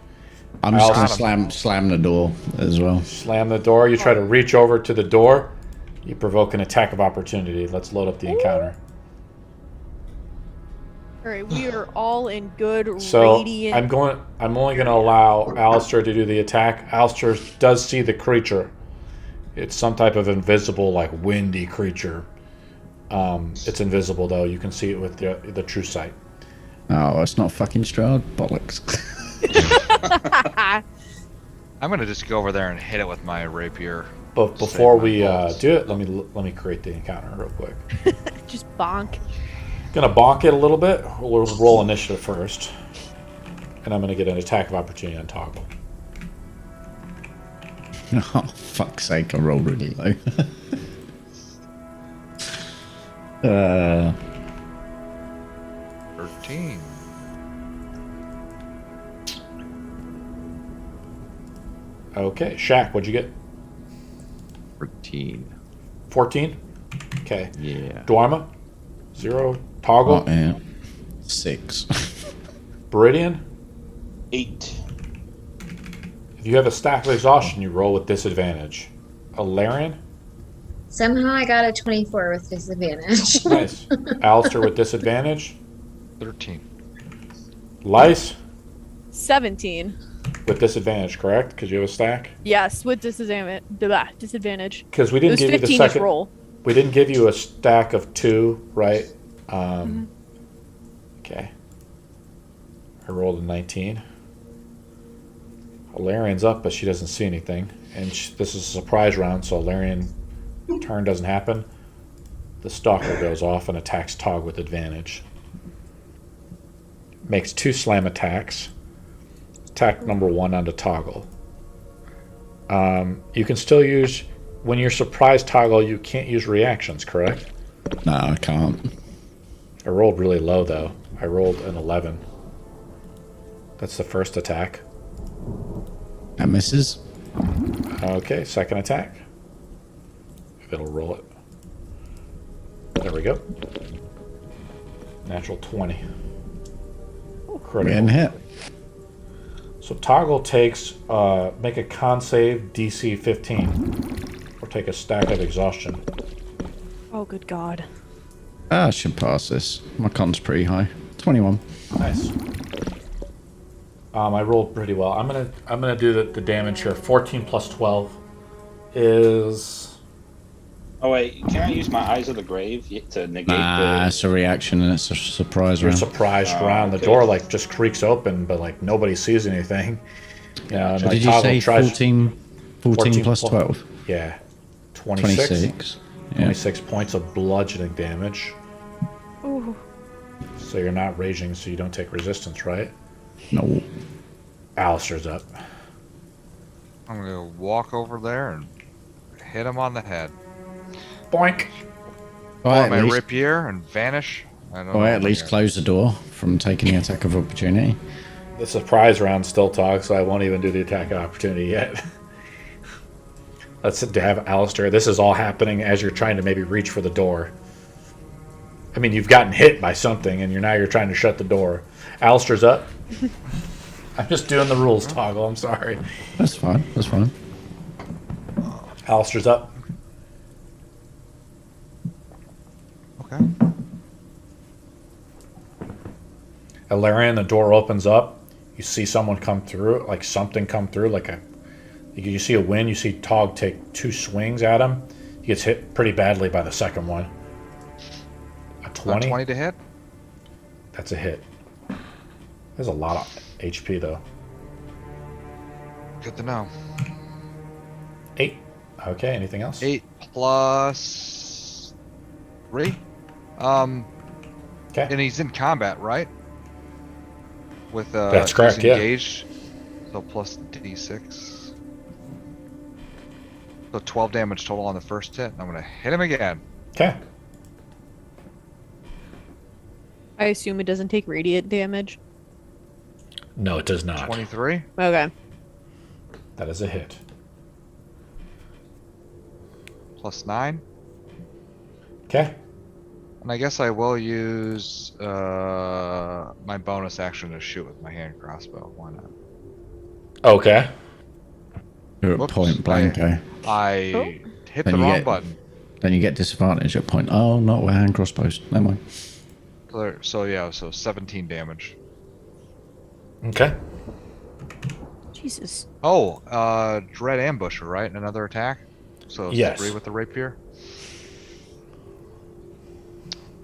I'm just Alice- gonna slam the door as well. Slam the door. You try to reach over to the door. You provoke an attack of opportunity. Let's load up the encounter. All right, we are all in good So radiant. I'm only going to allow Alistair to do the attack. Alistair does see the creature. It's some type of invisible, like windy creature. It's invisible though. You can see it with the true sight. Oh, it's not fucking Strahd. Bollocks. I'm gonna just go over there and hit it with my rapier. But before Save my we balls. do it, let me create the encounter real quick. Just bonk. Gonna bonk it a little bit. We'll roll initiative first, and I'm gonna get an attack of opportunity on Toggle. Oh, fuck's sake, I rolled really low. 13. Okay, Shaq, what'd you get? 13. 14. Okay. Yeah. Dwarma, 0. Toggle. Oh, yeah. 6. Beridian. 8. If you have a stack of exhaustion, you roll with disadvantage. Alarian. Somehow I got a 24 with disadvantage. Nice. Alistair with disadvantage. 13. Lice 17. with disadvantage, correct? Because you have a stack. Yes, with disadvantage. Because we It didn't was give you the 15 each second. roll. We didn't give you a stack of 2, right? Okay. I rolled a 19. Alarian's up, but she doesn't see anything. And this is a surprise round, so Alarian turn doesn't happen. The stalker goes off and attacks Tog with advantage. Makes 2 slam attacks. Attack number 1 onto Toggle. You can still use, when you're surprised Toggle, you can't use reactions, correct? No, I can't. I rolled really low though. I rolled an 11. That's the first attack. That misses. Okay, second attack. If it'll roll it. There we go. Natural 20. Critical. Getting hit. So Toggle takes, make a con save DC 15. Or take a stack of exhaustion. Oh, good God. I should pass this. My con's pretty high. 21. Nice. I rolled pretty well. I'm gonna do the damage here. 14 plus 12 is. Oh wait, can I use my Eyes of the Grave to negate Nah, the? it's a reaction and it's a surprise You're round. surprised around. The okay. door like just creaks open, but like nobody sees anything. Yeah. And, So like, did you Toggle say tries- 14 plus 12? Yeah. 26. 26. Yeah. 26 points of bludgeoning damage. Ooh. So you're not raging, so you don't take resistance, right? No. Alistair's up. I'm gonna walk over there and hit him on the head. Boink. Or Pull my rapier and vanish. I don't know. at least close the door from taking the attack of opportunity. The surprise round still talks, so I won't even do the attack of opportunity yet. Let's have Alistair. This is all happening as you're trying to maybe reach for the door. I mean, you've gotten hit by something, and you're trying to shut the door. Alistair's up. I'm just doing the rules, Toggle. I'm sorry. That's fine. That's fine. Alistair's up. Okay. Alarian, the door opens up. You see someone come through, like something come through, like you see a wind. You see Tog take 2 swings at him. He gets hit pretty badly by the second one. A 20. 20 to hit. That's a hit. There's a lot of HP though. Good to know. 8. Okay. Anything else? 8 plus 3. Okay. And he's in combat, right? With That's correct, he's yeah. engaged. So plus d6. So 12 damage total on the first hit. I'm gonna hit him again. Okay. I assume it doesn't take radiant damage. No, it does not. 23. Okay. That is a hit. Plus 9. Okay. And I guess I will use my bonus action to shoot with my hand crossbow. Why not? Okay. You're at Whoops. point blank, eh? I Oh. hit Then the you wrong get- button. Then you get disadvantage at point. Oh, not with hand crossbows. Never mind. So 17 damage. Okay. Jesus. Oh, Dread Ambusher, right? Another attack? So Yes. 3 with the rapier.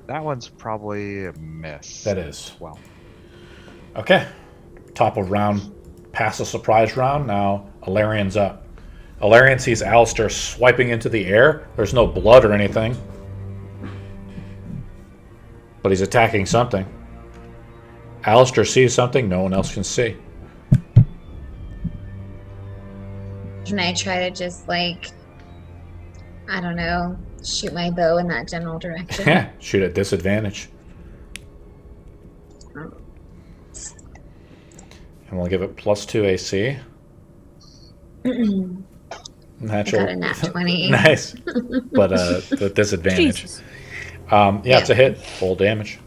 That one's probably a miss. That is. Well, Okay. Top of round. Pass a surprise round. Now Alarian's up. Alarian sees Alistair swiping into the air. There's no blood or anything. But he's attacking something. Alistair sees something no one else can see. Can I try to just like, I don't know, shoot my bow in that general direction? Shoot at disadvantage. And we'll give it +2 AC. I Natural. got a nat 20. Nice. But the disadvantage. Jesus. Yeah, it's a hit. Full damage.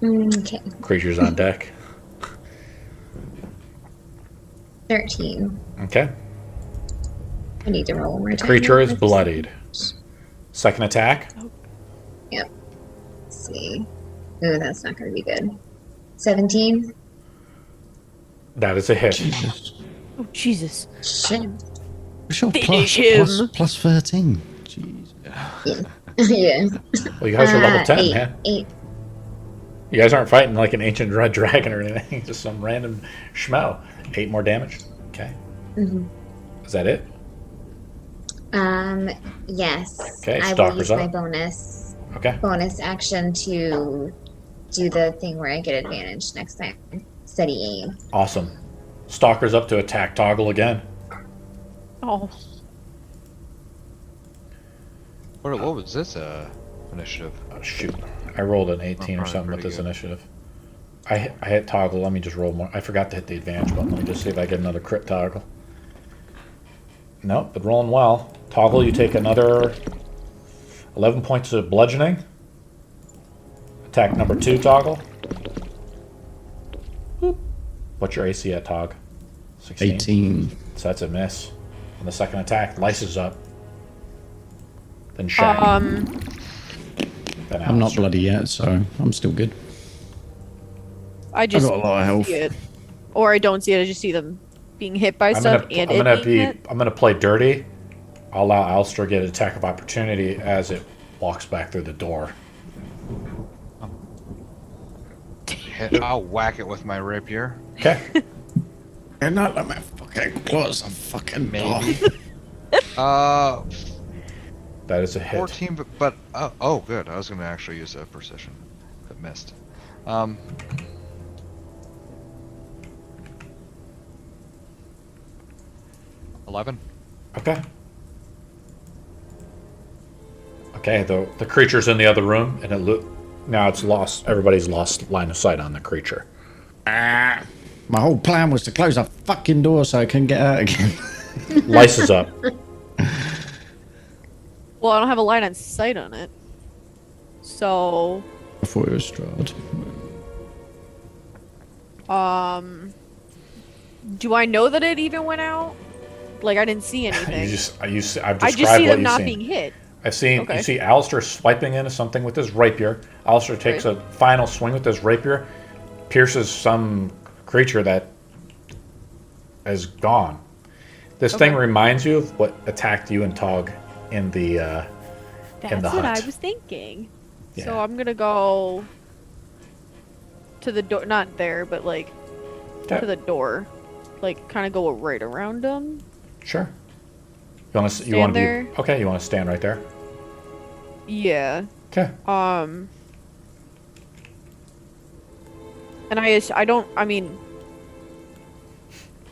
Okay. Creature's on deck. 13. Okay. I need to roll one more time. Creature is bloodied. Second attack. Yep. Let's see. Ooh, that's not going to be good. 17. That is a hit. Jesus. Oh, Jesus. Shit. Sure, Finish him. plus 13. Jeez. Yeah. Well, you guys are level 10, 8. man. 8. You guys aren't fighting like an ancient red dragon or anything. Just some random schmo. 8 more damage. Okay. Is that it? Yes. Okay, I will Stalker's use my up. bonus Okay. action to do the thing where I get advantage next time. Steady aim. Awesome. Stalker's up to attack Toggle again. Oh. What was this initiative? Oh, shoot. I rolled an 18 or probably something with pretty this good. initiative. I hit Toggle. Let me just roll more. I forgot to hit the advantage button. Let me just see if I get another crit Toggle. Nope, but rolling well. Toggle, you take another 11 points of bludgeoning. Attack number 2, Toggle. Boop. What's your AC at, Tog? 16. 18. So that's a miss. On the second attack, Lice is up. Then Shaq. Then I'm not Alistair. bloody yet, so I'm still good. I just got a lot of health. see it. Or I don't see it, I just see them being hit by stuff and it being hit. I'm gonna play dirty. I'll allow Alistair to get an attack of opportunity as it walks back through the door. I'll whack it with my rapier. Okay. And not let my fucking close a fucking door. Maybe. That is a hit. 14, but oh, good. I was gonna actually use a precision, but missed. 11. Okay. Okay, the creature's in the other room, and now it's lost. Everybody's lost line of sight on the creature. My whole plan was to close a fucking door so I couldn't get out again. Lice is up. Well, I don't have a line of sight on it. So, I thought it was Strahd. do I know that it even went out? Like, I didn't see anything. I've described I just see what them you've not seen. being hit. I've seen Okay. you see Alistair swiping into something with his rapier. Alistair takes Right. a final swing with his rapier, pierces some creature that is gone. This thing Okay. reminds you of what attacked you and Tog in the That's the what I hut. was thinking. Yeah. So I'm gonna go to the door, not there, but like Okay. to the door, like kind of go right around them. Sure. You want to Stand there. Okay, you want to stand right there. Yeah. Okay. And I mean,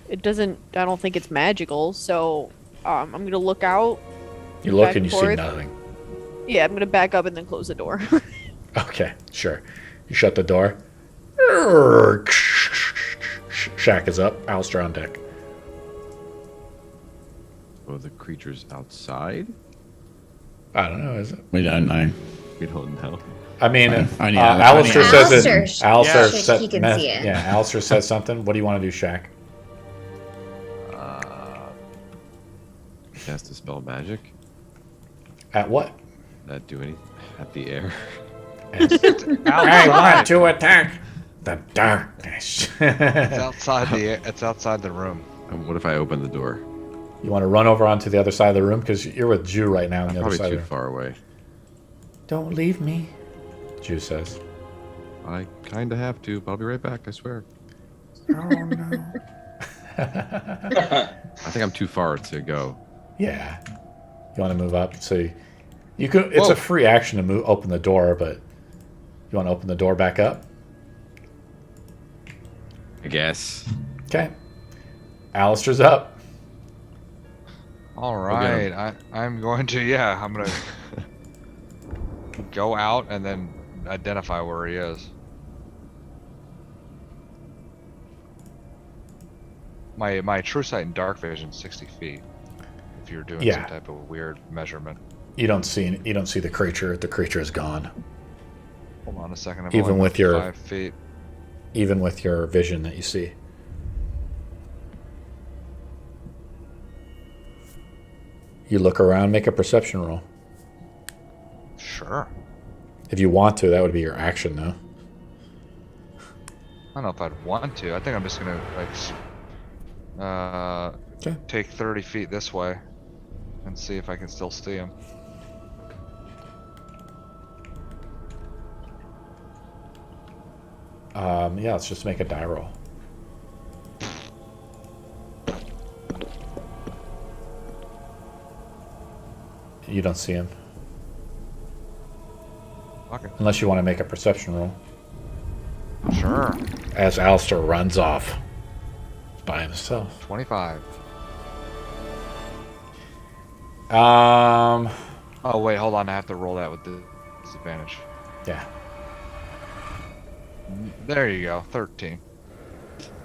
it doesn't. I don't think it's magical. So I'm gonna look out. You look back and you see forth. nothing. Yeah, I'm gonna back up and then close the door. Okay, sure. You shut the door. Shack is up. Alistair on deck. Oh, the creature's outside? I don't know, is it? We don't know. We don't know. I mean, Only Alistair says Alistair it. Alistair should- said, he can see it. Yeah, Alistair said something. What do you want to do, Shaq? Cast a spell magic. At what? Not do anything. At the air. I want to attack the darkness. It's outside the room. What if I open the door? You want to run over onto the other side of the room because you're with Jew right now on the other Probably side too of the room. far away. Don't leave me, Jew says. I kind of have to, but I'll be right back, I swear. Oh no. I think I'm too far to go. Yeah. You want to move up? So you could. It's Whoa. a free action to move, open the door, but you want to open the door back up? I guess. Okay. Alistair's up. All get right, I'm going to I'm gonna go out and then identify where he is. My true sight and dark vision 60 feet. If you're doing Yeah. some type of weird measurement. You don't see the creature. The creature is gone. Hold on a second. I've Even only with moved your- 5 feet. Even with your vision that you see. You look around, make a perception roll. Sure. If you want to, that would be your action, though. I don't know if I'd want to. I think I'm just gonna Okay. take 30 feet this way and see if I can still see him. Yeah, let's just make a die roll. You don't see him. Okay. Unless you want to make a perception roll. Sure. As Alistair runs off by himself. 25. Um, Oh wait, hold on. I have to roll that with the disadvantage. yeah. There you go. 13.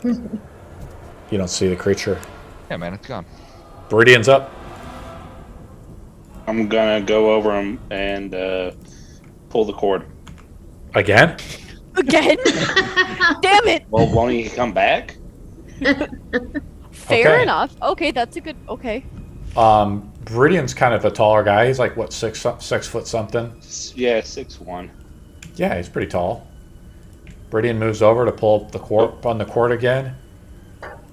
You don't see the creature. Yeah, man, it's gone. Viridian's up. I'm gonna go over him and pull the cord. Again? Again? Damn it! Well, won't he come back? Fair Okay. enough. Okay, that's a good. Okay. Viridian's kind of a taller guy. He's like, what, 6 foot something? Yeah, 6'1". Yeah, he's pretty tall. Viridian moves over to pull the cord on the cord again.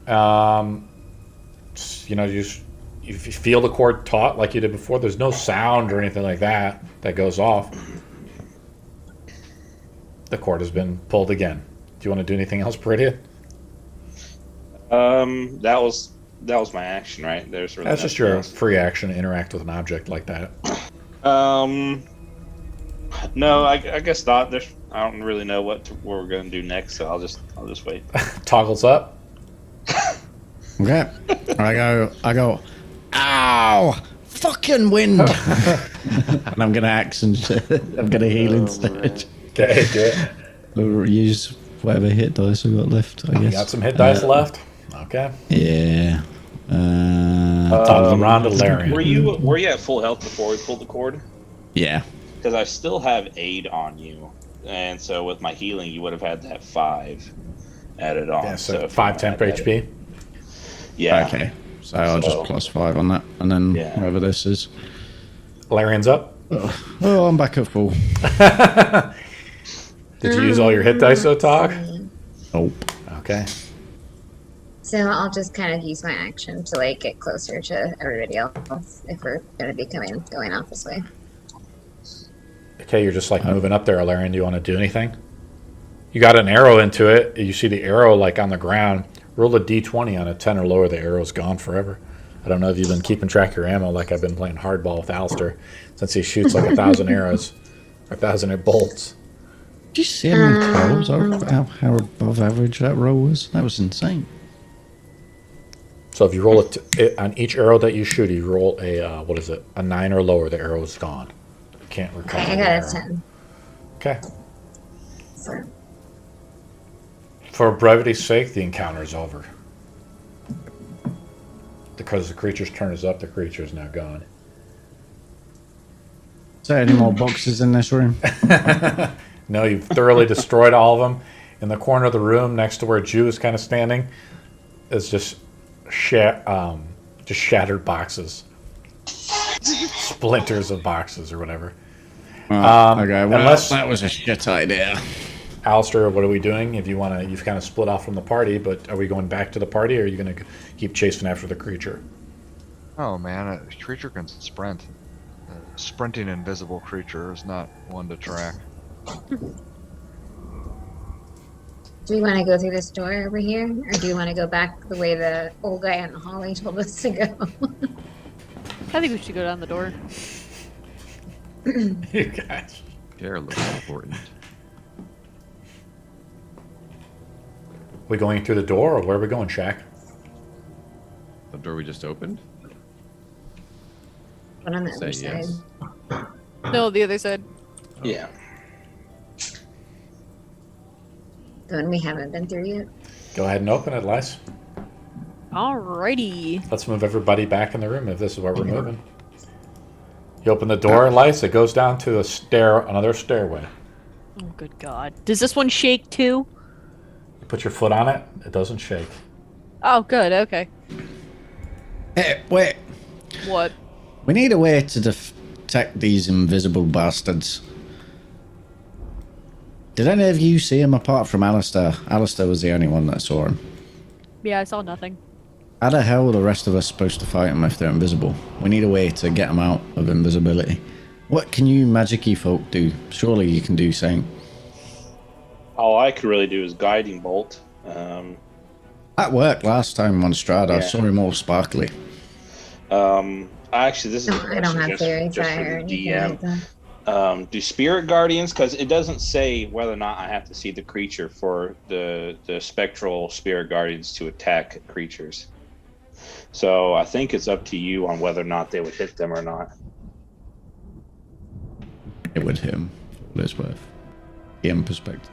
You know, you feel the cord taut like you did before. There's no sound or anything like that goes off. The cord has been pulled again. Do you want to do anything else, Viridian? That was my action, right? There's really That's just nothing your else. free action to interact with an object like that. No, I guess not. I don't really know what we're gonna do next, so I'll just wait. Toggles up. Okay. I go, ow! Fucking wind! And I'm gonna action. I'm gonna heal instead. Okay, do it. Or use whatever hit dice I got left, I You guess. got some hit dice left? Okay. Yeah. Toggle around to Larian. Were you at full health before we pulled the cord? Yeah. Because I still have aid on you, and so with my healing, you would have had that 5 added on. Yeah, so if you 5 wanted temp that- HP. Yeah. Okay. So I'll So- just +5 on that, and then Yeah. whatever this is. Larian's up. Oh, I'm back at full. Did you use all your hit dice, though, Tog? Nope. Okay. So I'll just kind of use my action to like get closer to everybody else if we're gonna be going off this way. Okay, you're just like moving up there, Larian. Do you want to do anything? You got an arrow into it. You see the arrow like on the ground. Roll a d20 on a 10 or lower. The arrow's gone forever. I don't know if you've been keeping track of your ammo like I've been playing hardball with Alistair since he shoots like 1,000 arrows or 1,000 bolts. Did you see how many throws? How above average that roll was? That was insane. So if you roll it on each arrow that you shoot, you roll a what is it? A 9 or lower. The arrow is gone. You can't recover. Okay, I the got a arrow. 10. Okay. So For brevity's sake, the encounter is over. Because the creature's turn is up, the creature is now gone. Is there any more boxes in this room? No, you've thoroughly destroyed all of them. In the corner of the room, next to where Jew is kind of standing, is just shattered boxes, splinters of boxes or whatever. Okay, well, unless- that was a shit idea. Alistair, what are we doing? If you want to, you've kind of split off from the party, but are we going back to the party, or are you going to keep chasing after the creature? Oh man, a creature can sprint. A sprinting invisible creature is not one to track. do we want to go through this door over here, or do you want to go back the way the old guy in the hallway told us to go? I think we should go down the door. You guys. Care looks important. We going through the door, or where are we going, Shaq? The door we just opened? But on the Say other side. yes. No, the other side. Yeah. The one we haven't been through yet. Go ahead and open it, Lice. Alrighty. Let's move everybody back in the room if this is where we're moving. You open the door, Lice, it goes down to another stairway. Oh, good God. Does this one shake too? You put your foot on it, it doesn't shake. Oh, good. Okay. Hey, wait. What? We need a way to detect these invisible bastards. Did any of you see him apart from Alistair? Alistair was the only one that saw him. Yeah, I saw nothing. How the hell are the rest of us supposed to fight them if they're invisible? We need a way to get them out of invisibility. What can you magic-y folk do? Surely you can do something. All I could really do is guiding bolt. That worked last time on Strahd. I Yeah. saw him all sparkly. Actually, this is a I don't question have fairy just for fire or the anything like DM. that. Do spirit guardians, because it doesn't say whether or not I have to see the creature for the spectral spirit guardians to attack creatures. So I think it's up to you on whether or not they would hit them or not. It would hit him. For what it's worth. DM perspective.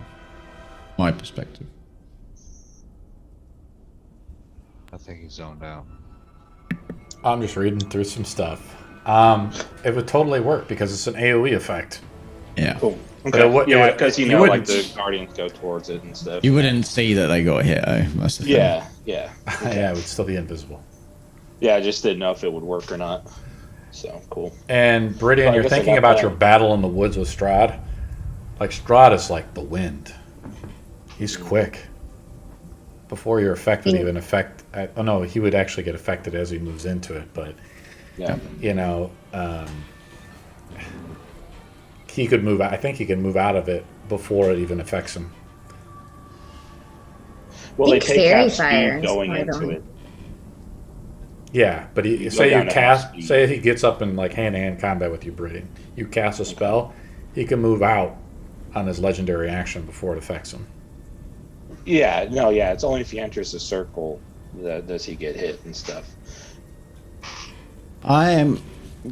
My perspective. I think he's zoned out. I'm just reading through some stuff. It would totally work because it's an AoE effect. Yeah. Cool. But it would- Yeah, because you like wouldn't- the guardians go towards it and stuff. You wouldn't see that they got hit, eh? That's the thing. Yeah. Yeah, it would still be invisible. Yeah, I just didn't know if it would work or not. So cool. And Bridian, Well, I you're guess I thinking got about that. your battle in the woods with Strahd. Like Strahd is like the wind. He's quick. Before your effect would even affect. Oh no, he would actually get affected as he moves into it. But Yeah. you know, he could move. I think he can move out of it before it even affects him. Well, they think take fairy half fire speed is going part into of it. Yeah, but You go say down you to half cast. speed. Say he gets up in like hand-to-hand combat with you, Bridian. You cast a spell. He can move out on his legendary action before it affects him. Yeah, no, yeah. It's only if he enters the circle that does he get hit and stuff. I am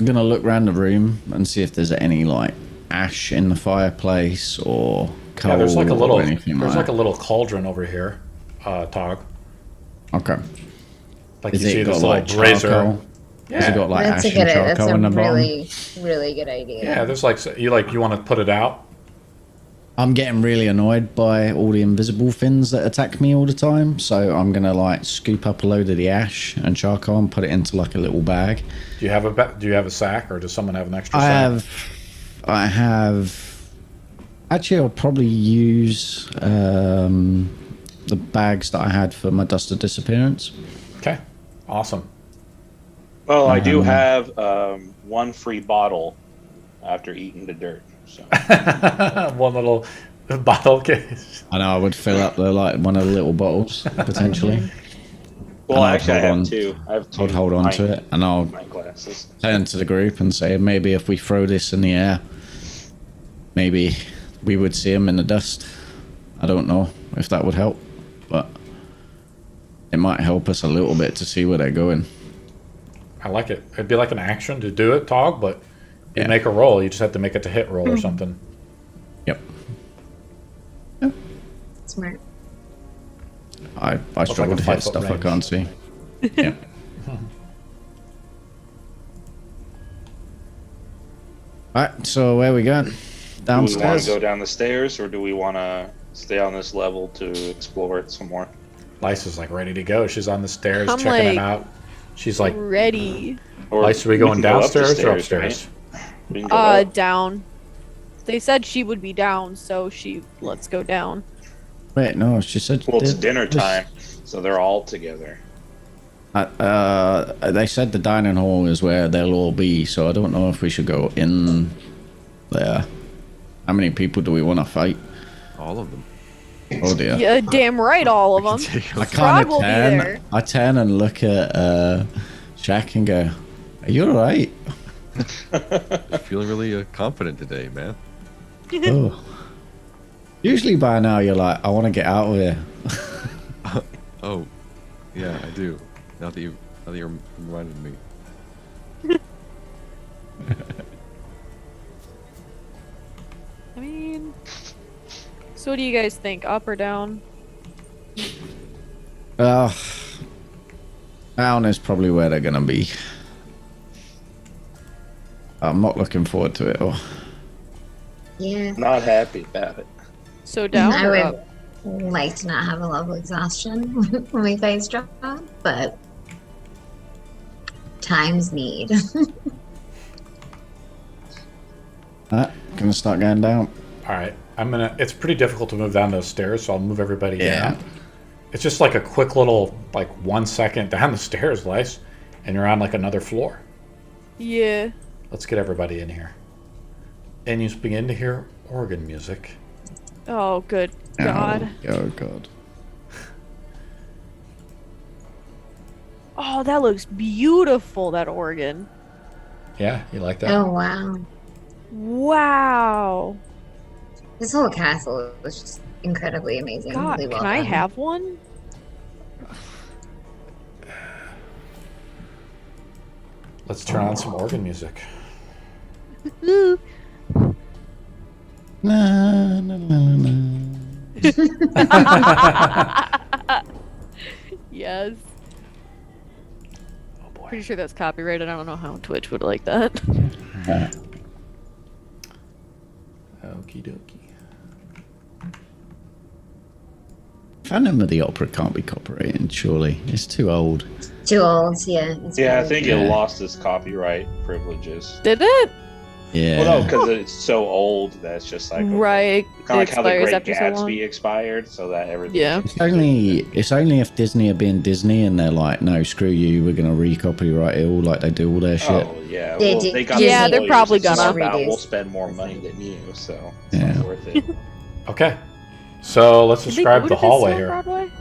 gonna look around the room and see if there's any like ash in the fireplace or coal Yeah, there's like a or little. anything There's like like a little cauldron over here, Tog. Okay. Like Is you see it got this like little brazier. charcoal? Has it got like That's a ash good. and That's charcoal a in the bottom? really good idea. Yeah, there's like you want to put it out. I'm getting really annoyed by all the invisible things that attack me all the time, so I'm gonna like scoop up a load of the ash and charcoal and put it into like a little bag. Do you have a sack, or does someone have an extra sack? I have. Actually, I'll probably use the bags that I had for my dust of disappearance. Okay, awesome. Well, I do have one free bottle after eating the dirt. So One little bottle case. I know I would fill up the like one of the little bottles potentially. well, I'd actually, I hold have on- two. I have two. I'd hold on to it and I'll My glasses. turn to the group and say maybe if we throw this in the air, maybe we would see them in the dust. I don't know if that would help, but it might help us a little bit to see where they're going. I like it. It'd be like an action to do it, Tog, but you Yeah. make a roll. You just have to make it to hit roll or something. Yep. Smart. I like struggle a to 5 hit foot stuff I range. can't see. Yeah. Alright, so where we going? Do we want Downstairs? to go down the stairs, or do we want to stay on this level to explore it some more? Lice is like ready to go. She's on the stairs I'm checking it like- out. She's like, Ready. Or Lice, are we going can go up the downstairs or stairs, upstairs? right? We can go up. Down. They said she would be down, so let's go down. Wait, no, she said... Well, it's did- dinner time, so they're all together. They said the dining hall is where they'll all be, so I don't know if we should go in there. How many people do we want to fight? All of them. Oh dear. Yeah, damn right, all of them. Take I a- Strahd kind will of be there. turn. I turn and look at Shaq and go, "Are you alright?" Feeling really confident today, man. Oh. Usually by now you're like, "I want to get out of here." Oh, yeah, I do. Now that you reminded me. I mean, so what do you guys think? Up or down? Down is probably where they're gonna be. I'm not looking forward to it. Oh. Yeah. Not happy about it. So down I or would up? like to not have a level exhaustion when we face Strahd, but times need. Gonna start going down. All right, it's pretty difficult to move down those stairs, so I'll move everybody Yeah. down. It's just like a quick little, like 1 second down the stairs, Lice, and you're on like another floor. Yeah. Let's get everybody in here. And you begin to hear organ music. Oh, good God. Oh God. Oh, that looks beautiful, that organ. Yeah, you like that? Oh wow. Wow. This whole castle was just incredibly amazing. God, really well can I done. have one? Let's turn on some organ music. Na, na, na, na, na. Yes. Oh boy. Pretty sure that's copyrighted. I don't know how Twitch would like that. Okie dokie. Phantom of the Opera can't be copyrighted, surely. It's too old. Too old, yeah. It's Yeah, I really- think Yeah. it lost its copyright privileges. Did it? Yeah. Well, no, because it's so old that it's just like Right. kind of It like how the expires Great after so long. Gatsby expired, so that everything. Yeah. It's only if Disney are being Disney and they're like, no, screw you, we're gonna re-copyright it all like they do all their shit. Oh yeah, They well, did- they got Yeah, the they're lawyers probably to sort gonna. out, Reduce. We'll spend more money than you, so it's Yeah. not worth it. Okay. So let's Did they describe go the to this hallway on here. Broadway?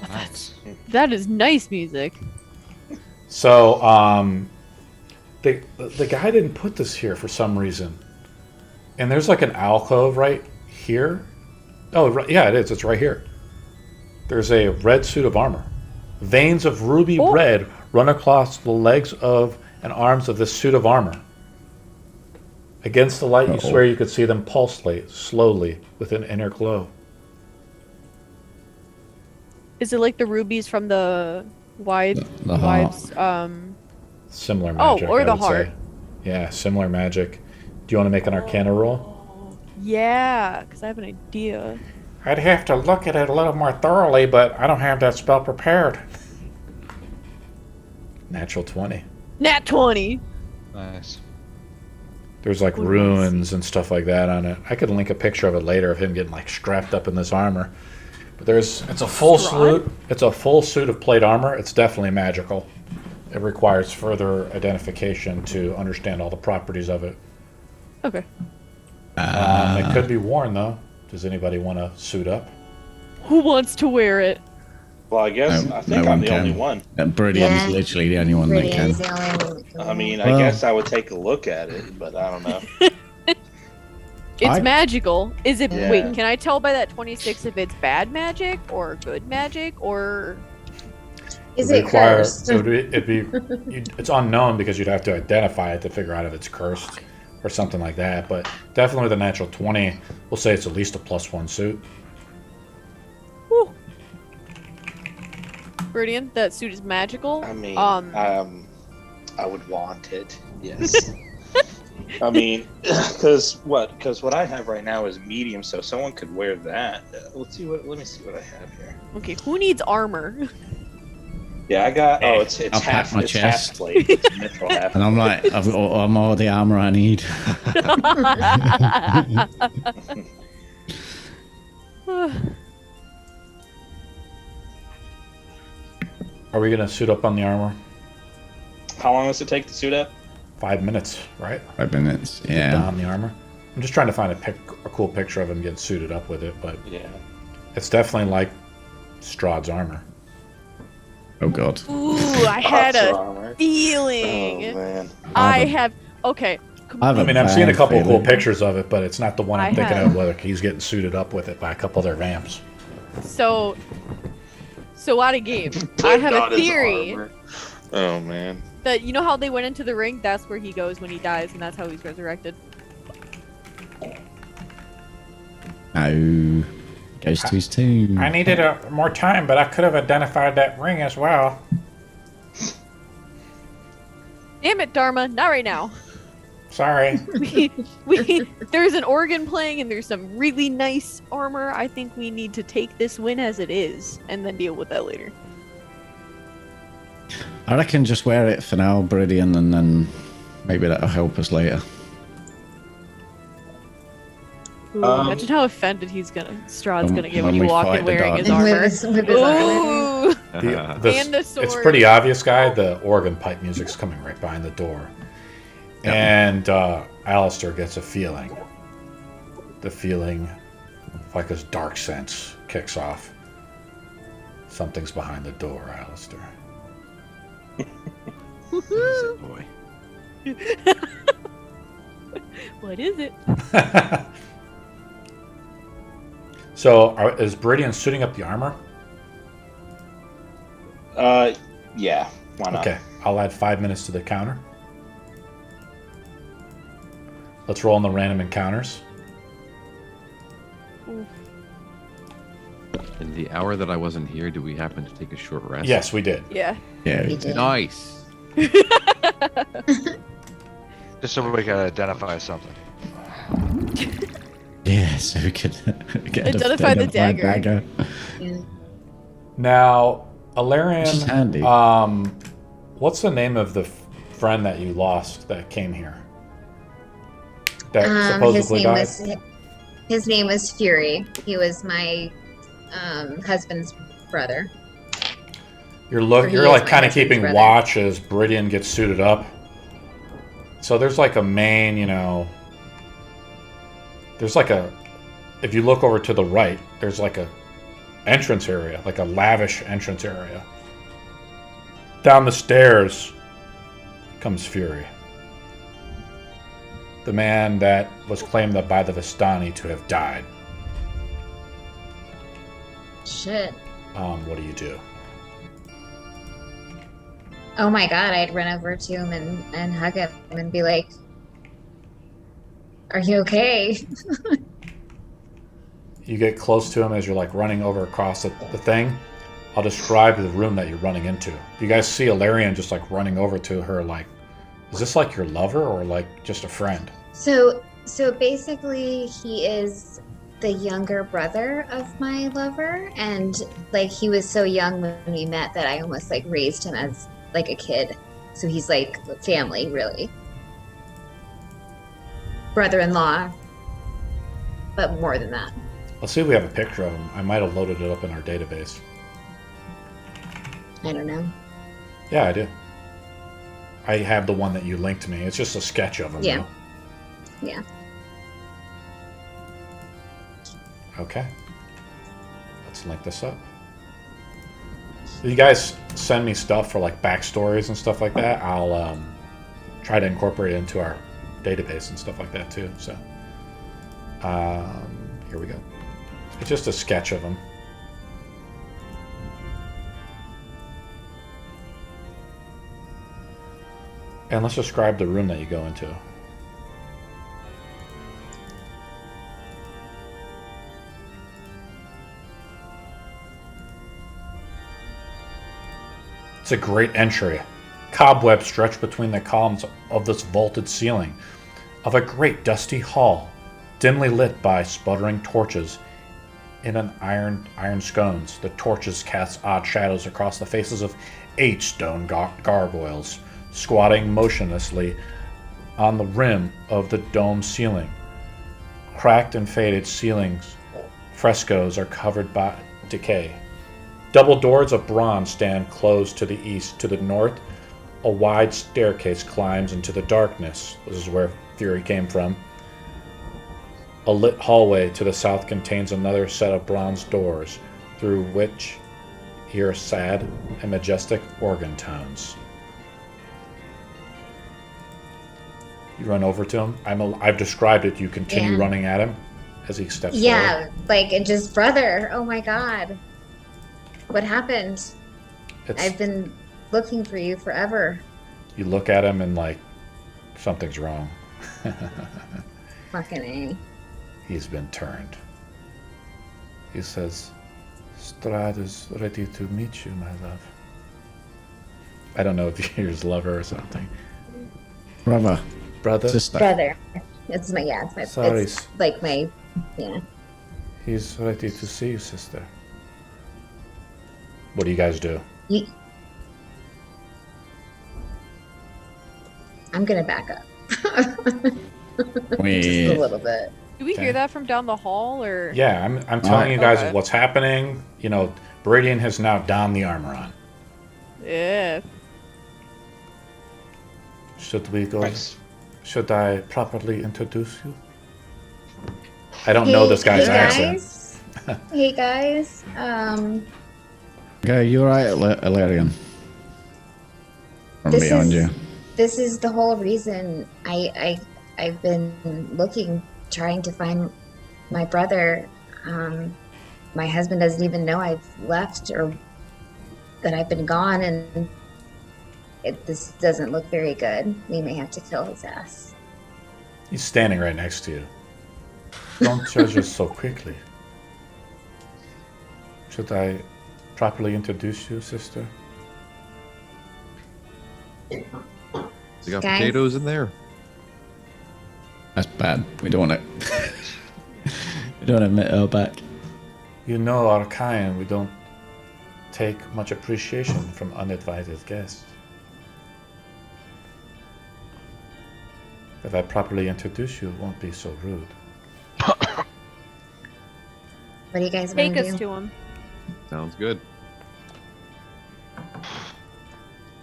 Nice. That is nice music. So, the guy didn't put this here for some reason. And there's like an alcove right here. Oh, yeah, it is. It's right here. There's a red suit of armor. Veins of ruby Oh. red run across the legs of and arms of this suit of armor. Against the light, you Uh-oh. swear you could see them pulsate slowly with an inner glow. Is it like the rubies from the The heart. wives? Similar Oh, magic. or I the would heart. say. Yeah, similar magic. Do you want to make an Arcana roll? Yeah, because I have an idea. I'd have to look at it a little more thoroughly, but I don't have that spell prepared. Natural 20. Nat 20. Nice. There's like Ooh, nice. ruins and stuff like that on it. I could link a picture of it later of him getting like strapped up in this armor. But it's a full Strahd? suit. It's a full suit of plate armor. It's definitely magical. It requires further identification to understand all the properties of it. Okay. It could be worn though. Does anybody want to suit up? Who wants to wear it? Well, I guess No- I think no I'm one the only can. one. Brilliant's Yeah. literally the only one that Pretty can. is the only one that can I mean, Well- I guess I would take a look at it, but I don't know. It's I- magical. Is it? Yeah. Wait, can I tell by that 26 if it's bad magic or good magic or? Is Would it require- cursed? It's unknown because you'd have to identify it to figure out if it's cursed or something like that. But definitely with a natural 20, we'll say it's at least a +1 suit. Whew. Brilliant. That suit is magical. I mean, I would want it. Yes. I mean, because what I have right now is medium, so someone could wear that. Let me see what I have here. Okay, who needs armor? Yeah, I got. Oh, it's I'll pat half. my It's chest. half plate. It's mithril half. And I'm like, I'm all the armor I need. Are we gonna suit up on the armor? How long does it take to suit up? 5 minutes, right? 5 minutes. Get Yeah. down the armor. I'm just trying to find a cool picture of him getting suited up with it, but Yeah. it's definitely like Strahd's armor. Oh God. Ooh, I had Awesome a armor. feeling. Oh man. I have. Okay. I have I a mean, I've seen a bad couple cool feeling. pictures of it, but it's not the one I'm I thinking have. of. Whether he's getting suited up with it by a couple of their vamps. So out of game. I have God, a his theory armor. Oh man. that you know how they went into the ring. That's where he goes when he dies, and that's how he's resurrected. No. Goes to his tomb. I needed more time, but I could have identified that ring as well. it, Dharma. Not right now. Sorry. There's an organ playing and there's some really nice armor. I think we need to take this win as it is and then deal with that later. I reckon just wear it for now, Beridian, and then maybe that'll help us later. Ooh, imagine how offended Strahd's gonna get when you we walk fight in the wearing dark. his armor. With his armor. Ooh, And the sword. It's pretty obvious, guy. The organ pipe music's coming right behind the door. Yep. And Alistair gets a feeling. The feeling, like his dark sense, kicks off. Something's behind the door, Alistair. What is it, boy? What is it? So, is Beridian suiting up the armor? Yeah. Why not? Okay, I'll add 5 minutes to the counter. Let's roll on the random encounters. In the hour that I wasn't here, do we happen to take a short rest? Yes, we did. Yeah. Yeah, We did. Nice. Just so we can identify something. yeah, so we could get Identify the dagger. Yeah. Now, Which is handy. Alarian, what's the name of the friend that you lost that came here? That supposedly died? His name was Phury. He was my husband's brother. You're Or he is like my kind of husband's keeping brother. watch as Beridian gets suited up. So there's like a main, there's like a, if you look over to the right, there's like a entrance area, like a lavish entrance area. Down the stairs comes Phury. The man that was claimed by the Vistani to have died. Shit. What do you do? Oh my god, I'd run over to him and hug him and be like, "Are you okay?" You get close to him as you're like running over across the thing. I'll describe the room that you're running into. You guys see Alarian just like running over to her like, is this like your lover or like just a friend? So basically, he is the younger brother of my lover, and like he was so young when we met that I almost like raised him as like a kid. So he's like family, really. Brother-in-law, but more than that. Let's see if we have a picture of him. I might have loaded it up in our database. I don't know. Yeah, I do. I have the one that you linked to me. It's just a sketch of him. Yeah. Though. Yeah. Okay. Let's link this up. You guys send me stuff for like backstories and stuff like that. I'll try to incorporate it into our database and stuff like that too. So here we go. It's just a sketch of him. And let's describe the room that you go into. It's a great entry. Cobwebs stretch between the columns of this vaulted ceiling of a great dusty hall, dimly lit by sputtering torches in an iron scones. The torches cast odd shadows across the faces of 8 stone gargoyles, squatting motionlessly on the rim of the dome ceiling. Cracked and faded ceilings frescoes are covered by decay. Double doors of bronze stand closed to the east. To the north, a wide staircase climbs into the darkness. This is where Phury came from. A lit hallway to the south contains another set of bronze doors, through which hear sad and majestic organ tones. You run over to him. I've described it. You continue running at him as he steps forward. Yeah, like and just brother. Oh my god. What happened? I've been looking for you forever. You look at him and like, something's wrong. Fucking A. He's been turned. He says, Strahd is ready to meet you, my love. I don't know if you're his lover or something. Brother. Brother? Sister. Brother. It's my yeah. It's my. Sorry. It's like my yeah. He's ready to see you, sister. What do you guys do? I'm gonna back up. Just Wait. a little bit. Do we Okay. hear that from down the hall, or? Yeah, I'm telling you guys Okay. what's happening. You know, Beridian has now donned the armor on. Yeah. Should we go? Nice. Should I properly introduce you? I don't know this guy's accent. Guys. Hey guys. Okay, you're right, Ilarion. From This behind is- you. This is the whole reason I've been looking, trying to find my brother. My husband doesn't even know I've left or that I've been gone, and this doesn't look very good. We may have to kill his ass. He's standing right next to you. Don't judge us so quickly. Should I properly introduce you, sister? They got Guys. potatoes in there. That's bad. We don't want it. We don't admit her back. You know our kind. We don't take much appreciation from uninvited guests. If I properly introduce you, it won't be so rude. What do you guys want Take to us do? to him. Sounds good.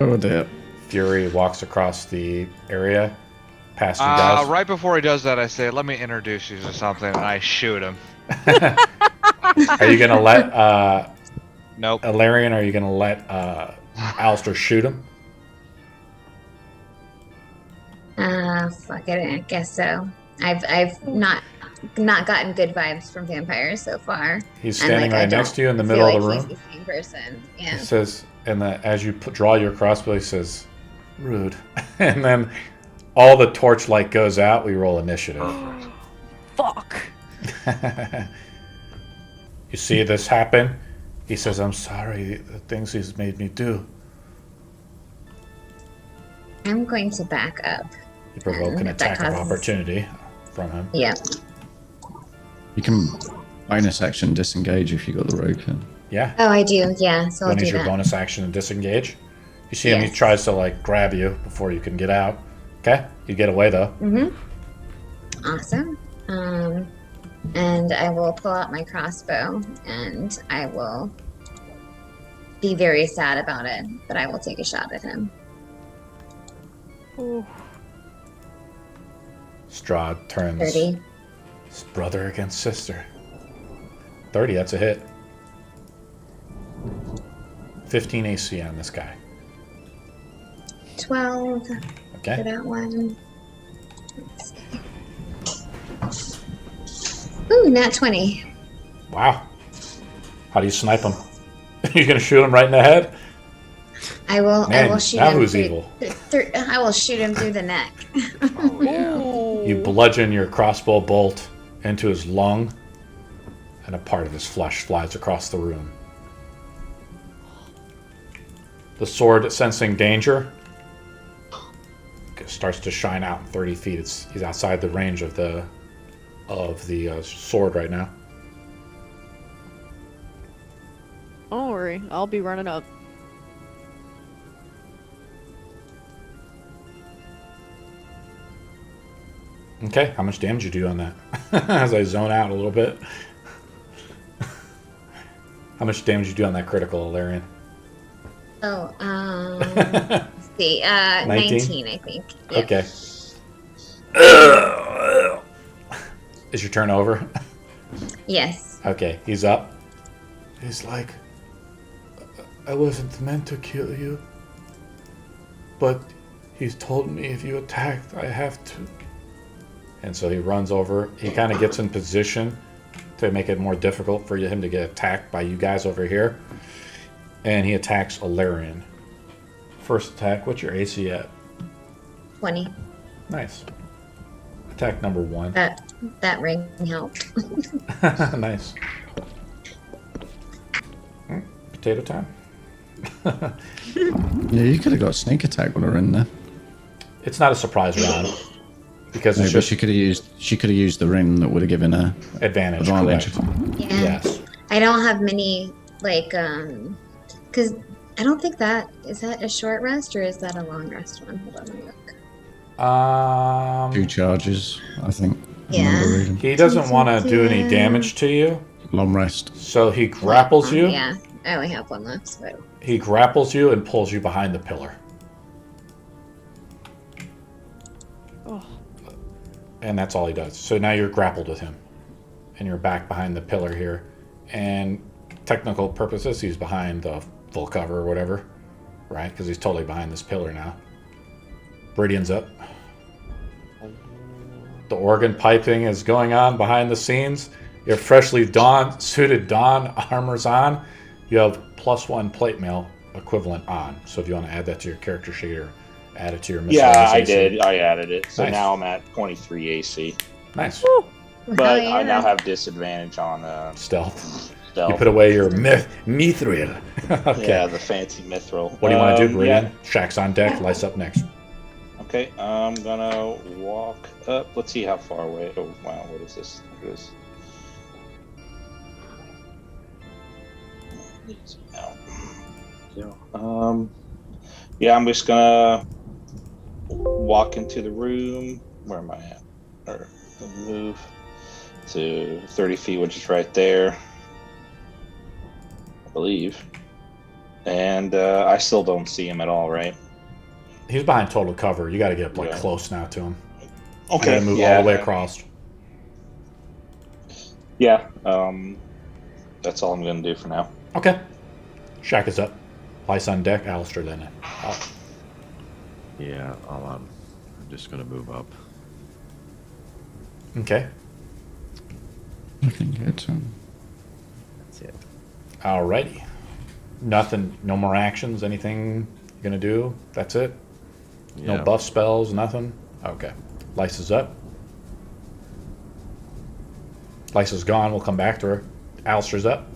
Oh dear. Phury walks across the area, past you guys. Right before he does that, I say, "Let me introduce you to something," and I shoot him. Are you gonna let Nope. Ilarion? Are you gonna let Alistair shoot him? Fuck it, I guess so. I've not gotten good vibes from vampires so far. He's And, standing like, I right next don't to you in the feel middle of like the he's room. the same person. He Yeah. says, and as you draw your crossbow, he says, "Rude," and then all the torchlight goes out. We roll initiative. Fuck. You see this happen? He says, "I'm sorry, the things he's made me do." I'm going to back up. You provoke an That attack of causes- opportunity from him. Yeah. You can bonus action disengage if you got the rope in. Yeah. Oh, I do. Yeah. So I'll When do is your that. bonus action and disengage? You see him, he Yes. tries to like grab you before you can get out. Okay? You get away though. Awesome. And I will pull out my crossbow and I will be very sad about it, but I will take a shot at him. Ooh. Strahd turns 30. his brother against sister. 30, that's a hit. 15 AC on this guy. 12 for Okay? that one. Let's see. Ooh, nat 20. Wow. How do you snipe him? You're gonna shoot him right in the head? I will Man, shoot now him who's through, evil? I will shoot him through the neck. Oh yeah. Ooh. You bludgeon your crossbow bolt into his lung, and a part of his flesh flies across the room. The sword, sensing danger, starts to shine out 30 feet. He's outside the range of the sword right now. Don't worry, I'll be running up. Okay, how much damage you do on that? As I zone out a little bit. How much damage you do on that critical, Ilarion? Oh, let's see. 19, I think. Yeah. Okay. Is your turn over? Yes. Okay, he's up. He's like, I wasn't meant to kill you, but he's told me if you attacked, I have to. And so he runs over. He kind of gets in position to make it more difficult for him to get attacked by you guys over here. And he attacks Ilarion. First attack, what's your AC at? 20. Nice. Attack number 1. That ring helped. Nice. Potato time. Yeah, you could have got sneak attack when we were in there. It's not a surprise round because it's Maybe just she could have used the ring that would have given her advantage. advantage. Correct. Yeah. Yes. I don't have many, like, because I don't think is that a short rest or is that a long rest one? Hold on, let me look. 2 charges, I think. I Yeah. remember reading. He doesn't want to do any damage to you, Long rest. so he grapples you. Yeah, I only have one left, so. He grapples you and pulls you behind the pillar. Oh. And that's all he does. So now you're grappled with him. And you're back behind the pillar here. And technical purposes, he's behind the full cover or whatever. Right? Because he's totally behind this pillar now. Viridian's up. The organ piping is going on behind the scenes. Your freshly suited dawn armor's on. You have +1 plate mail equivalent on. So if you want to add that to your character sheet or add it to your miscellaneous Yeah, I AC. did. I added it. So Nice. now I'm at 23 AC. Nice. But Oh, I now yeah. have disadvantage on Stealth. stealth. You put away your mithril. Okay. Yeah, the fancy mithril. What do you want to do, Viridian? Yeah. Shack's on deck. Lice up next. Okay, I'm gonna walk up. Let's see how far away. Oh wow, what is this? Look at this. Yeah, I'm just gonna walk into the room. Where am I at? Or move to 30 feet, which is right there, I believe. And I still don't see him at all, right? He's behind total cover. You got to get up Yeah. close now to him. Okay. You got to move all the way across. Yeah. That's all I'm gonna do for now. Okay. Shack is up. Lice on deck. Alistair then. Yeah, I'm just gonna move up. Okay. I think it's That's it. Alrighty. Nothing. No more actions. Anything you're gonna do? That's it. No Yeah. buff spells. Nothing. Okay. Lice is up. Lice is gone. We'll come back to her. Alistair's up.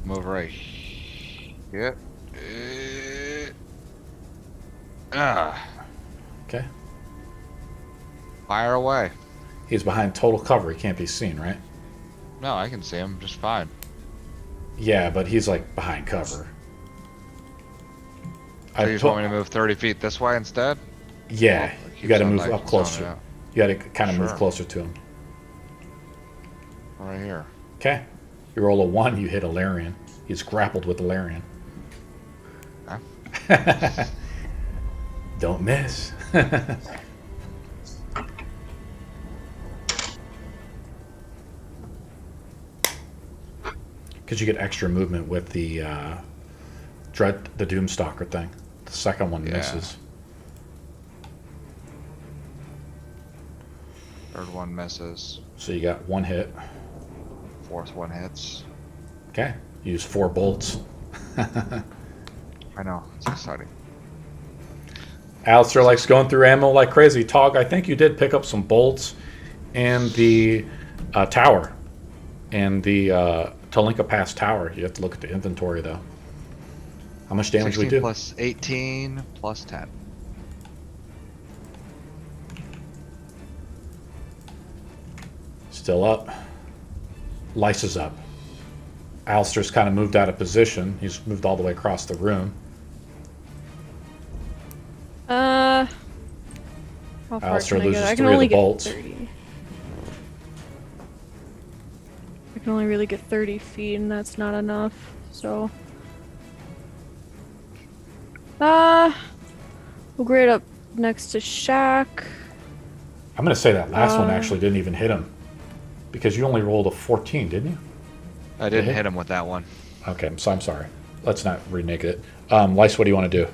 Move right. Yep. Okay. Fire away. He's behind total cover. He can't be seen, right? No, I can see him just fine. Yeah, but he's like behind cover. So you just want me to move 30 feet this way instead? Yeah, Oh, it you got to keeps on, move like, up closer. zoning out. You got to kind of move Sure. closer to him. Right here. Okay. You roll a 1, you hit a Larian. He's grappled with the Larian. Don't miss. Because you get extra movement with the the Doomstalker thing. The second one Yeah. misses. Third one misses. So you got 1 hit. Fourth one hits. Okay. Use 4 bolts. I know. It's exciting. Alistair likes going through ammo like crazy. Tog, I think you did pick up some bolts and the tower. And the Talinka Pass tower. You have to look at the inventory, though. How much damage we 16 do? plus 18 plus 10. Still up. Lice is up. Alistair's kind of moved out of position. He's moved all the way across the room. How far Alistair can I get? loses I can 3 of only the get bolts. 30. I can only really get 30 feet, and that's not enough. So, we'll grade up next to Shack. I'm going to say that last one actually didn't even hit him. Because you only rolled a 14, didn't you? I didn't Mhm. hit him with that one. Okay, so I'm sorry. Let's not renege it. Lice, what do you want to do?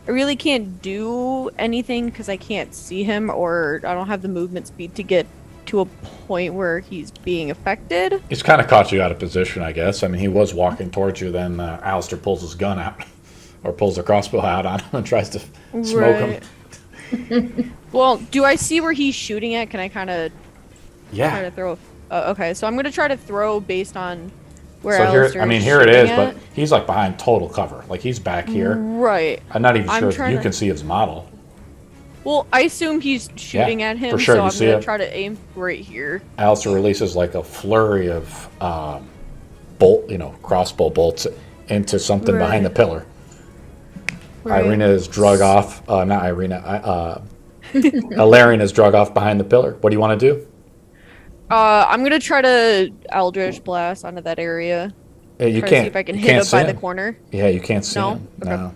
I really can't do anything because I can't see him, or I don't have the movement speed to get to a point where he's being affected. He's kind of caught you out of position, I guess. I mean, he was walking towards you, then Alistair pulls his gun out. Or pulls a crossbow out on him and tries to smoke him. Well, do I see where he's shooting at? Can I kind of Yeah. Try to throw. Okay, so I'm gonna try to throw based on where So Alistair here, is here it is, shooting but at. he's like behind total cover. Like he's back here. Right. I'm not even I'm sure if trying you to- can see his model. Well, I assume he's shooting at him, for sure, so you I'm see gonna it. try to aim right here. Alistair releases like a flurry of crossbow bolts into something behind the Right. pillar. Right. Ireena is drug off. Not Ireena. Ilarion is drug off behind the pillar. What do you want to do? I'm gonna try to Eldritch Blast onto that area. You Try to can't. see if I can you hit can't him see by the him. corner. Yeah, you can't see No? him. Okay. No.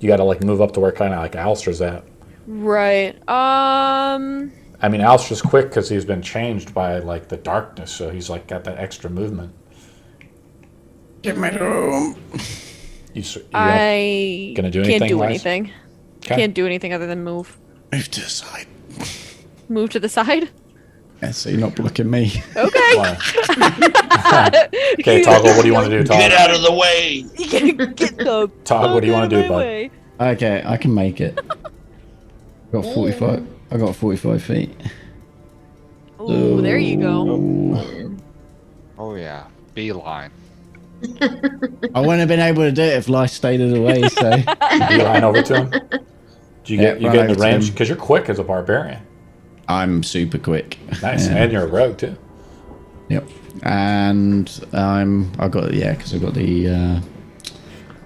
You got to like move up to where kind of like Alistair's at. Right. I mean, Alistair's quick because he's been changed by like the darkness, so he's like got that extra movement. Get my room. I gonna do can't anything, do Wise? anything. Okay. Can't do anything other than move. Move to the side. Move to the side. Yeah, so you're not blocking me. Okay. Why? Okay, Toggle. What do you want to do, Get Toggle? out of the way! Get the Todd, what do you want to do, my bud? way. Okay, I can make it. Got 45. I got 45 feet. Ooh, there you go. Oh yeah, beeline. I wouldn't have been able to do it if life stayed in the way. So You line over to him. Do you Yeah, get you run get in over the to range him. because you're quick as a barbarian. I'm super quick. Nice, Yeah. and you're a rogue too. Yep. And I got because I got the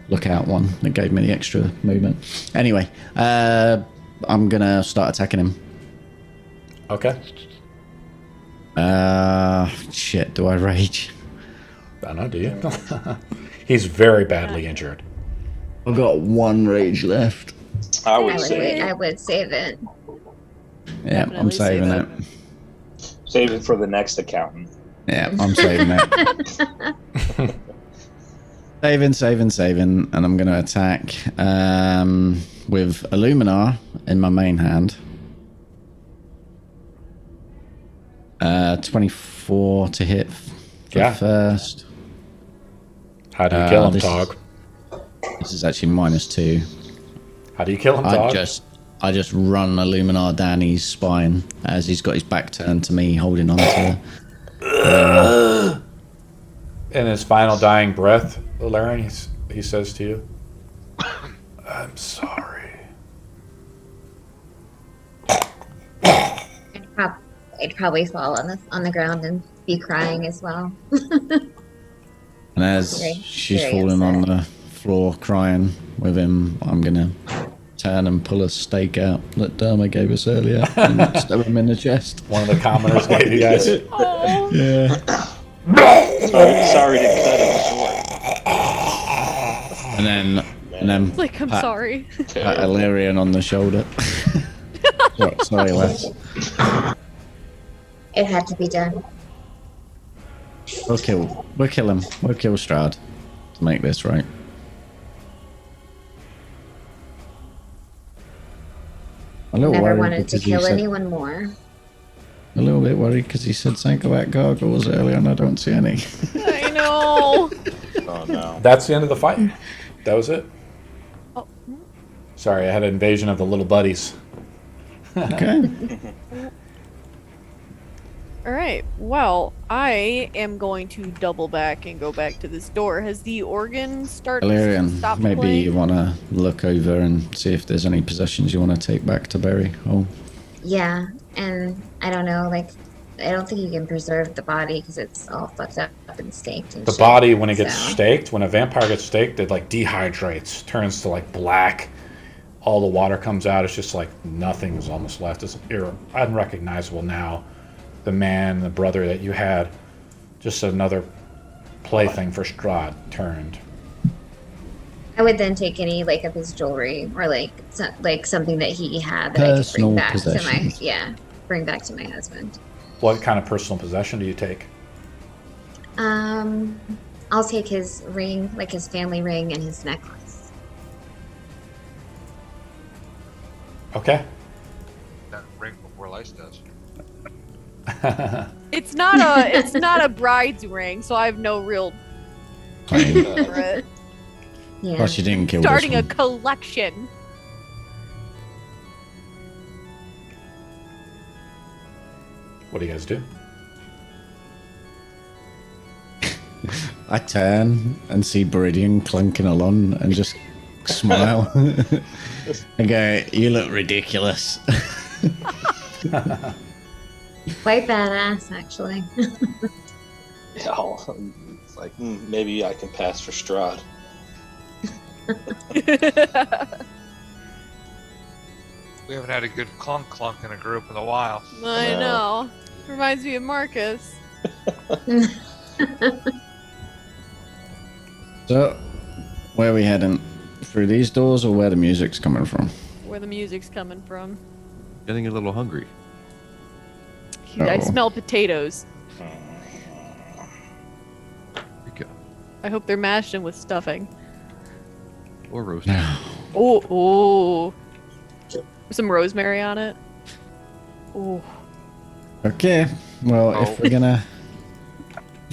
lookout one that gave me the extra movement. Anyway, I'm gonna start attacking him. Okay. Shit. Do I rage? I don't know. Do you? He's very badly injured. I've got one rage left. I would say wait. I would save it. Yeah, I'm Definitely save saving it. it. save it for the next accountant. Yeah, I'm saving it. saving, and I'm going to attack with Illuminar in my main hand. 24 to hit for Yeah. first. How do you kill him, this- Tog? This is actually -2. How do you kill him, Tog? I just run Illuminar down his spine as he's got his back turned to me, holding on to. In his final dying breath, Ilarion, he says to you, "I'm sorry." I'd probably fall on the ground and be crying as well. And as Very- she's very falling on upset. the floor crying with him, I'm gonna turn and pull a stake out that Derma gave us earlier and stab him in the chest. One of the commoners gave you guys. Oh, Yeah. Sorry to cut it short. And then like I'm Pat- sorry. pat Ilarion on the shoulder. Sorry, Les. It had to be done. We'll kill him. We'll kill Strahd to make this right. A little Never worried wanted to because he kill said, anyone more. a little bit worried because he said something about gargoyles earlier and I don't see any. I know. Oh no. That's the end of the fight. That was it. Oh. Sorry, I had an invasion of the little buddies. Okay. All right. Well, I am going to double back and go back to this door. Has the organ started? Ilarion, Stopped maybe playing? you want to look over and see if there's any possessions you want to take back to bury. Oh, Yeah, and I don't know, like, I don't think you can preserve the body because it's all fucked up and staked and The shit, body, when it gets so- staked, when a vampire gets staked, it like dehydrates, turns to like black. All the water comes out. It's just like nothing's almost left. It's unrecognizable now. The man, the brother that you had, just another plaything for Strahd turned. I would then take any like of his jewelry or like something that he had that Personal I could bring back possessions. bring back to my husband. What kind of personal possession do you take? I'll take his ring, like his family ring and his necklace. Okay. That ring before Lice does. It's not a bride's ring, so I have no real claim. for it. Yeah. Plus, you didn't kill Starting this a one. collection. What do you guys do? I turn and see Beridian clunking along and just smile and go, "You look ridiculous." Quite badass, actually. Yeah, it's like maybe I can pass for Strahd. We haven't had a good clunk in a group in a while. I know. Reminds me of Marcus. So, where are we heading? Through these doors or where the music's coming from? Where the music's coming from. Getting a little hungry. I Uh-oh. smell potatoes. Here we go. I hope they're mashed in with stuffing. Or roasted. Oh. Some rosemary on it. Oh. Okay, well, Oh. if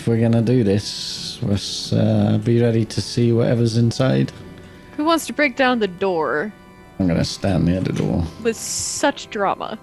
we're gonna do this, let's be ready to see whatever's inside. Who wants to break down the door I'm gonna stand near the door. with such drama?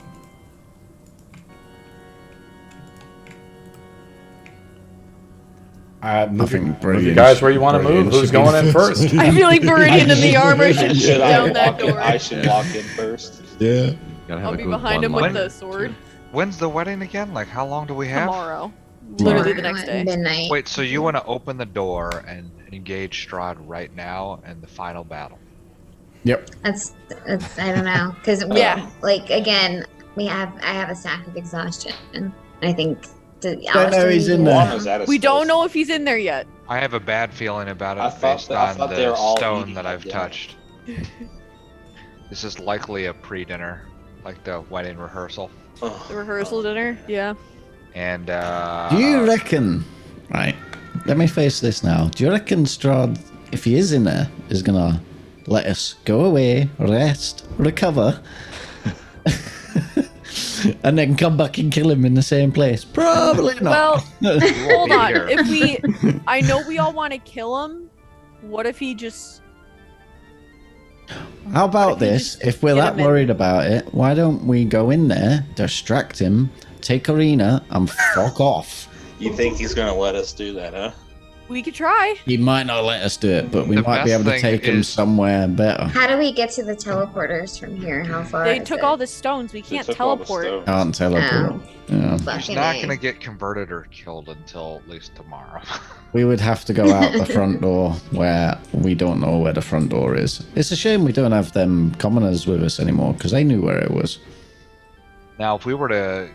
Move you Brilliant. guys where you want to move. Brilliant Who's should be going in the first? I feel like Meridian in the armor should Should break I down that walk in? door. I should walk in first. Yeah. Gotta have I'll a be good behind him one with line. the sword When's the wedding again? Like, how long do we have? tomorrow. Literally the next day. Midnight. Wait, so you want to open the door and engage Strahd right now in the final battle? Yep. That's I don't know, because Yeah. like again, I have a stack of exhaustion. I think Don't know he's in there. Juan was at a We don't spell know if he's in there yet. I have a bad feeling about it I thought based that- I on thought they were the all stone eating that at I've dinner. touched. This is likely a pre-dinner, like the wedding rehearsal. The rehearsal dinner. Yeah. And Do you reckon? Right. Let me face this now. Do you reckon Strahd, if he is in there, is gonna let us go away, rest, recover, and then come back and kill him in the same place? Probably not. Well, hold be on. here. If I know we all want to kill him. What if he just? How about If he this? just If we're get that him in. worried about it, why don't we go in there, distract him, take Ireena, and fuck off? You think he's gonna let us do that, huh? We could try. He might not let us do it, but we The might be best able to thing take him is- somewhere better. How do we get to the teleporters from here? How far? They is took it? all the stones. We can't They took all the teleport. stones. Can't teleport. Yeah. he's Fucking not A. gonna get converted or killed until at least tomorrow. We would have to go out the front door where we don't know where the front door is. It's a shame we don't have them commoners with us anymore because they knew where it was. Now, if we were to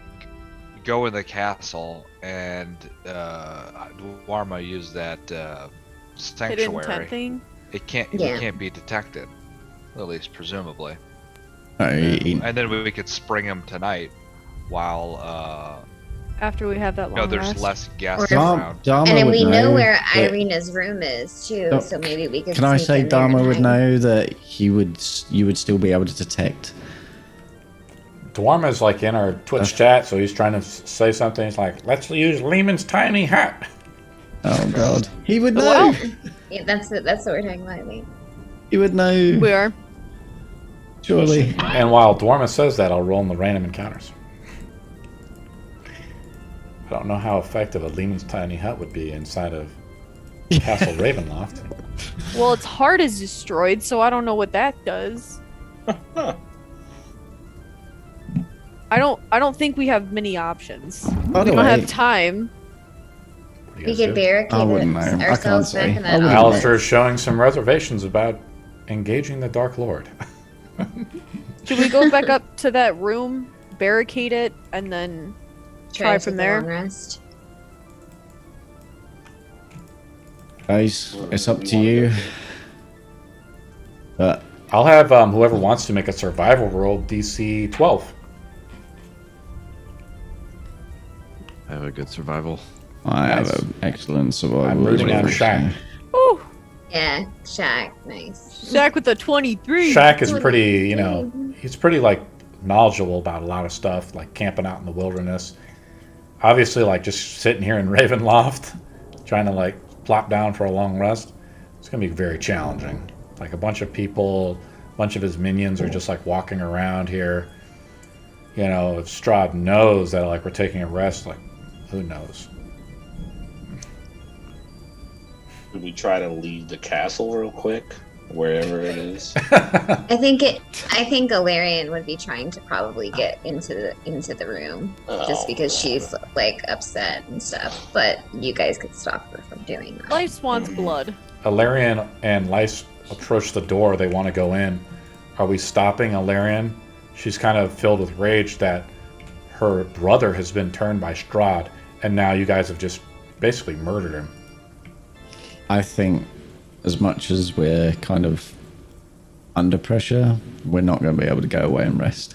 go in the castle and Dwarma use that Hidden sanctuary, tent thing. it can't be detected, at least presumably. And then we could spring him tonight while After we have that long there's rest. less guests Or- around. Dharma And then would we know where that- Irina's room is too, Oh, so maybe we could. Can I sneak say in there Dharma and would hide. know that you would still be able to detect? Dwarma's like in our Twitch chat, so he's trying to say something. He's like, "Let's use Lehman's tiny hat." Oh God, he would know. Well, Yeah, that's what we're talking about. I think. He would know. we are. Surely. And while Dwarma says that, I'll roll in the random encounters. I don't know how effective a Lehman's tiny hut would be inside of Castle Ravenloft. Well, its heart is destroyed, so I don't know what that does. I don't think we have many options. By We the don't way, have time. What do you We guys could do? barricade I wouldn't know. I can't ourselves say. back in I that wouldn't office. Alistair is showing some reservations about engaging the Dark Lord. Should we go back up to that room, barricade it, and then try to from take a there? long rest. guys, it's up to you. But I'll have whoever wants to make a survival roll DC 12. I have a good survival. I have Nice. an excellent survival. I'm rooting on ability. Shaq. Ooh, Yeah, Shaq, nice. Shaq with the 23. Shaq is pretty, he's pretty like knowledgeable about a lot of stuff, like camping out in the wilderness. Obviously, like just sitting here in Ravenloft, trying to like plop down for a long rest. It's gonna be very challenging. Like a bunch of people, a bunch of his minions are just like walking around here. You know, if Strahd knows that like we're taking a rest, like who knows? Should we try to leave the castle real quick, wherever it is? I think Ilarion would be trying to probably get into the room just because she's like upset and stuff. But you guys could stop her from doing that. Life wants blood. Ilarion and Lice approach the door. They want to go in. Are we stopping Ilarion? She's kind of filled with rage that her brother has been turned by Strahd, and now you guys have just basically murdered him. I think as much as we're kind of under pressure, we're not going to be able to go away and rest.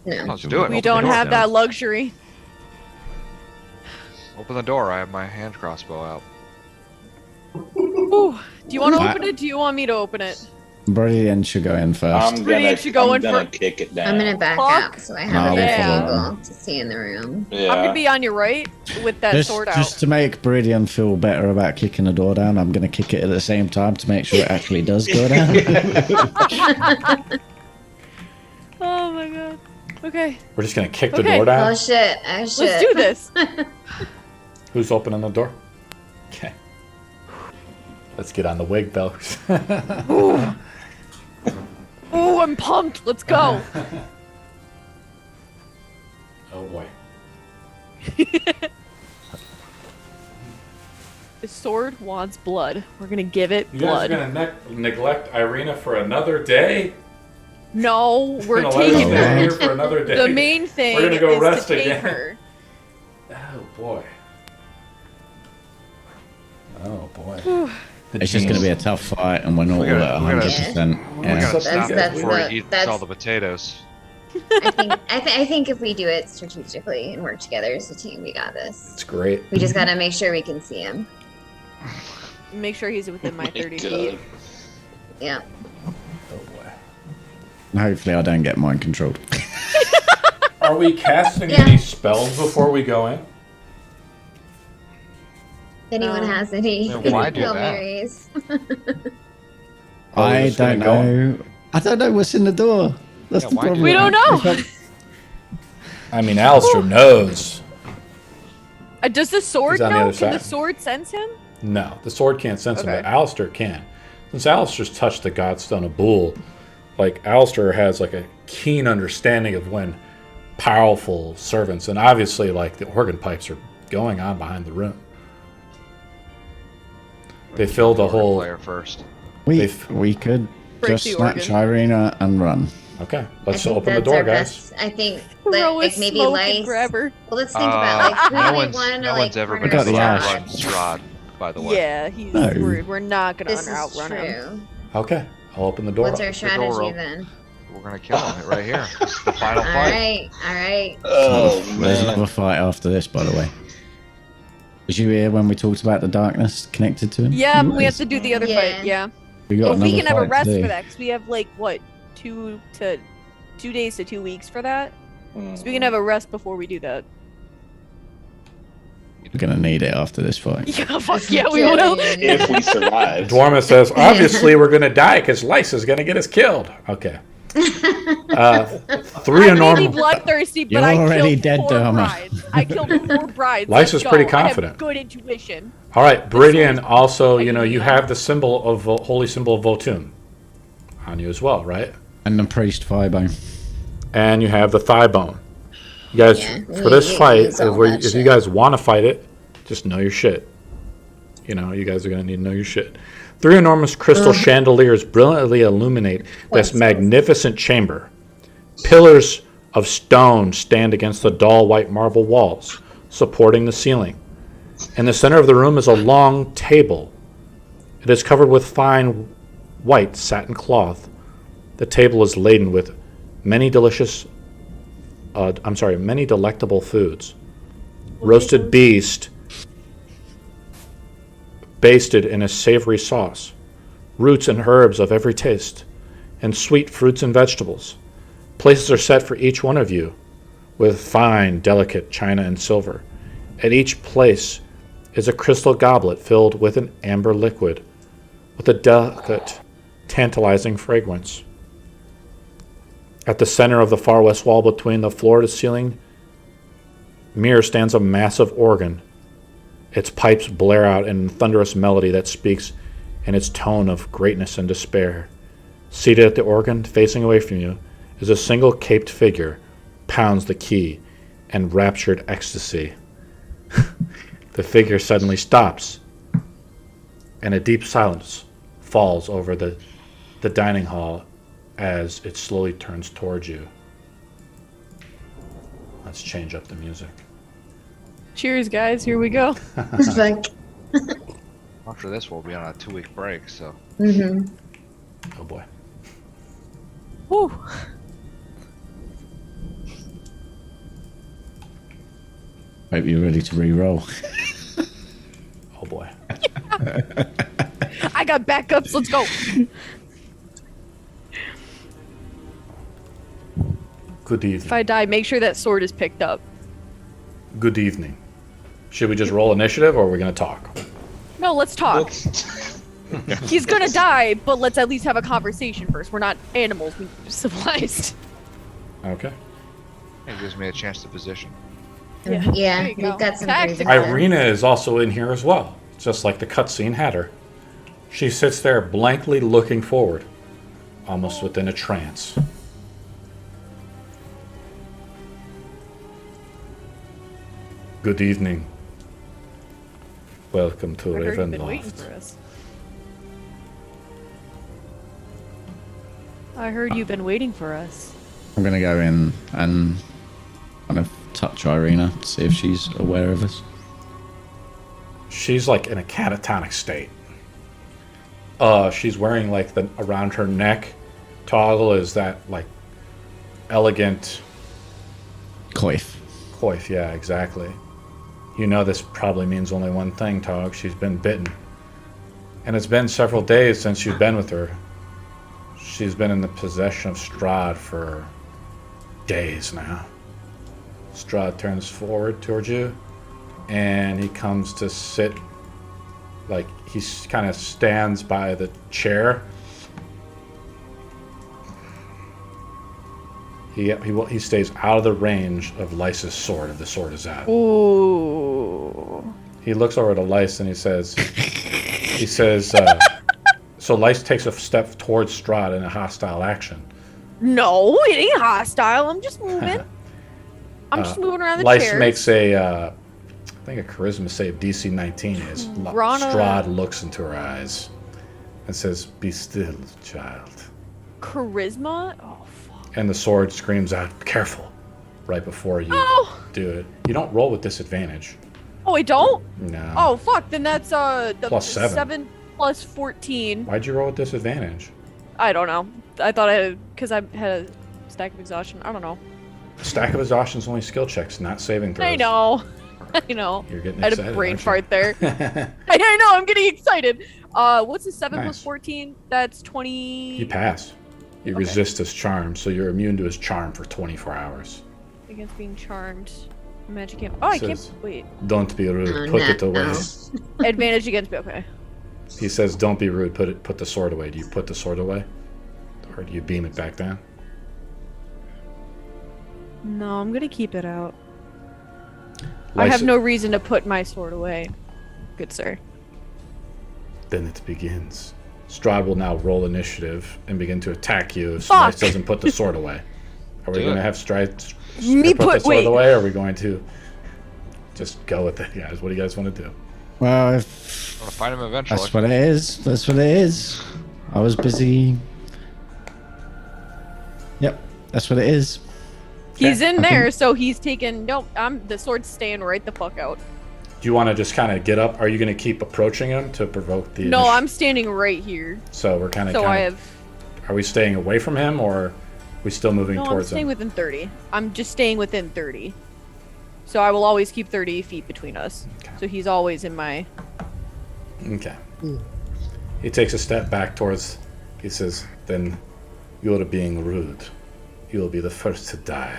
No. Let's do it. We Open don't the door. have that luxury. Open the door. I have my hand crossbow out. Ooh. Do you want to I- open it? Do you want me to open it? Brilliant should go in first. I'm Pretty gonna, should go in I'm gonna for- kick it down. I'm gonna back Fuck. out so I have a No, better yeah. angle to see in the room. Yeah. I'm gonna be on your right with that sword out. Just to make Beridian feel better about kicking the door down, I'm going to kick it at the same time to make sure it actually does go down. Oh my god. Okay, We're just gonna kick the Okay. door Oh down. shit! Oh shit! let's do this. Who's opening the door? Okay. Let's get on the wig, though. Ooh, I'm pumped. Let's go. Oh boy. The sword wants blood. We're gonna give it You guys blood. are gonna neglect Ireena for another day? No, we're Gonna let taking her her. stay here for another day? The main thing We're gonna go is rest to take again. her. Oh boy. Oh boy. It's just going to be a tough fight, and we're not all We gotta- at we gotta- 100%. We Yeah. gotta That's- stop that's- before that's- he eats that's- all the potatoes. I think if we do it strategically and work together as a team, we got this. It's great. We just gotta make sure we can see him. Make sure he's within my 30 God. feet. Yeah. Oh boy. And hopefully I don't get mind controlled. Are we casting Yeah. any spells before we go in? If anyone No. has any Then why do Hail that? Marys. Are we I just gonna don't go know. I don't know what's in the door. That's Yeah, the why do problem. We don't know. I mean, Alistair knows. Does the sword He's on the know? other Can the side. sword sense him? No, the sword can't sense him, Okay. but Alistair can. Since Alistair's touched the Godstone of Bool, like Alistair has like a keen understanding of when powerful servants, and obviously like the organ pipes are going on behind the room. They filled the Organ whole. player first. We could Break just the snatch organ. Ireena and run. Okay, I let's think open the that's door, our guys. best- I think Throw like a maybe smoke and lice. grab her. Well, let's think about like who no do we one's, want to no like one's ever corner got the gonna ash. outrun Strahd, by the way. Yeah, he's No. we're not gonna This is outrun him. true. Okay, I'll open the door. What's our door strategy open. then? We're gonna kill him right here. This is the final All fight. right, all right. Oh There's man. another fight after this, by the way. Was you here when we talked about the darkness connected to him? Yeah, You we have was. to do the other Yeah. fight. Yeah, We got but another we can have a fight rest today. for that because we have like what 2 days to 2 weeks for that. So we can have a rest before we do that. We're gonna need it after this fight. Yeah, fuck yeah, we will. If we survive. Dwarma says, obviously we're going to die because Lice is going to get us killed. Okay. Three I may be enormous. bloodthirsty, but You're I already killed dead, 4 Dharma. brides. I killed 4 brides. Lice Let's is pretty go. I have confident. good intuition. All right, Beridian, also, I you know, can do you that. have the symbol of holy symbol of Votun on you as well, right? And the priest firebone. And you have the thigh bone. You guys, Yeah, for this we fight, use all that if you shit. guys want to fight it, just know your shit. You know, you guys are going to need to know your shit. 3 enormous crystal chandeliers brilliantly illuminate this magnificent chamber. Pillars of stone stand against the dull white marble walls, supporting the ceiling. In the center of the room is a long table. It is covered with fine white satin cloth. The table is laden with many many delectable foods. Roasted beast basted in a savory sauce, roots and herbs of every taste, and sweet fruits and vegetables. Places are set for each one of you with fine, delicate china and silver. At each place is a crystal goblet filled with an amber liquid with a delicate, tantalizing fragrance. At the center of the far west wall between the floor to ceiling mirror stands a massive organ. Its pipes blare out in thunderous melody that speaks in its tone of greatness and despair. Seated at the organ, facing away from you, is a single caped figure, pounds the key in raptured ecstasy. The figure suddenly stops, and a deep silence falls over the dining hall as it slowly turns towards you. Let's change up the music. Cheers, guys. Here we go. It's like, After this, we'll be on a 2-week break, so. Oh boy. Whew. Hope you're ready to re-roll. Oh boy. I got backups. Let's go. Good If evening. I die, make sure that sword is picked up. Good evening. Should we just roll initiative or are we going to talk? No, let's talk. He's gonna die, but let's at least have a conversation first. We're not animals, we're civilized. Okay. It gives me a chance to position. Yeah, yeah, there you go. we've got some Tactical. breathing room. Ireena is also in here as well, just like the cutscene had her. She sits there blankly looking forward, almost within a trance. Good evening. Welcome to I heard you've been waiting Ravenloft. for us. I heard you've been waiting for us. I'm gonna go in and kind of touch Ireena, see if she's aware of us. She's like in a catatonic state. She's wearing like the around her neck toggle is that like elegant Coif. coif. Yeah, exactly. You know this probably means only one thing, Tog. She's been bitten. And it's been several days since you've been with her. She's been in the possession of Strahd for days now. Strahd turns forward towards you, and he comes to sit, like, he kind of stands by the chair. He stays out of the range of Lyce's sword if the sword is out. Ooh. He looks over to Lyce and he says, so Lyce takes a step towards Strahd in a hostile action. No, it ain't hostile. I'm just moving. I'm just moving around the Lyce chair. makes I think a charisma save, DC 19 is. Rana- Strahd looks into her eyes and says, "Be still, child." Charisma? Oh, fuck. And the sword screams out, "Careful," right before you Oh! do it. You don't roll with disadvantage. Oh, I don't? No. Oh, fuck. Then that's the Plus 7. 7 plus 14. Why'd you roll with disadvantage? I don't know. I thought I had, because I had a stack of exhaustion. I don't know. Stack of exhaustion's only skill checks, not saving throws. I know. I know. You're getting I had excited. a brain aren't you? fart there. I know. I'm getting excited. What's the 7 plus Nice. 14? That's 20. You pass. You Okay. resist his charm, so you're immune to his charm for 24 hours. Against being charmed. Magic can't. Oh, I can't. Says- Wait. Don't be rude. Oh, Put no. it away. Advantage against. Okay. He says, "Don't be rude. Put the sword away." Do you put the sword away, or do you beam it back down? No, I'm gonna keep it out. I have Lysa- no reason to put my sword away. Good sir. Then it begins. Strahd will now roll initiative and begin to attack you if Fuck. Slice doesn't put the sword away. Are we Do going to it. have Strahd Me put the put- sword wait. away, or are we going to just go with it, guys? What do you guys want to do? Well, if I'm gonna find him eventually. that's what it is, that's what it is. I was busy. Yep, that's what it is. He's in Okay. there, so he's taken. Nope. The sword's staying right the fuck out. Do you want to just kind of get up? Are you going to keep approaching him to provoke the? No, I'm standing right here. So we're kind of. So I have. Are we staying away from him, or are we still moving No, I'm towards staying him? within 30. I'm just staying within 30. So I will always keep 30 feet between us. Okay. So he's always in my. Okay. He takes a step back towards. He says, "Then you're being rude. You'll be the first to die."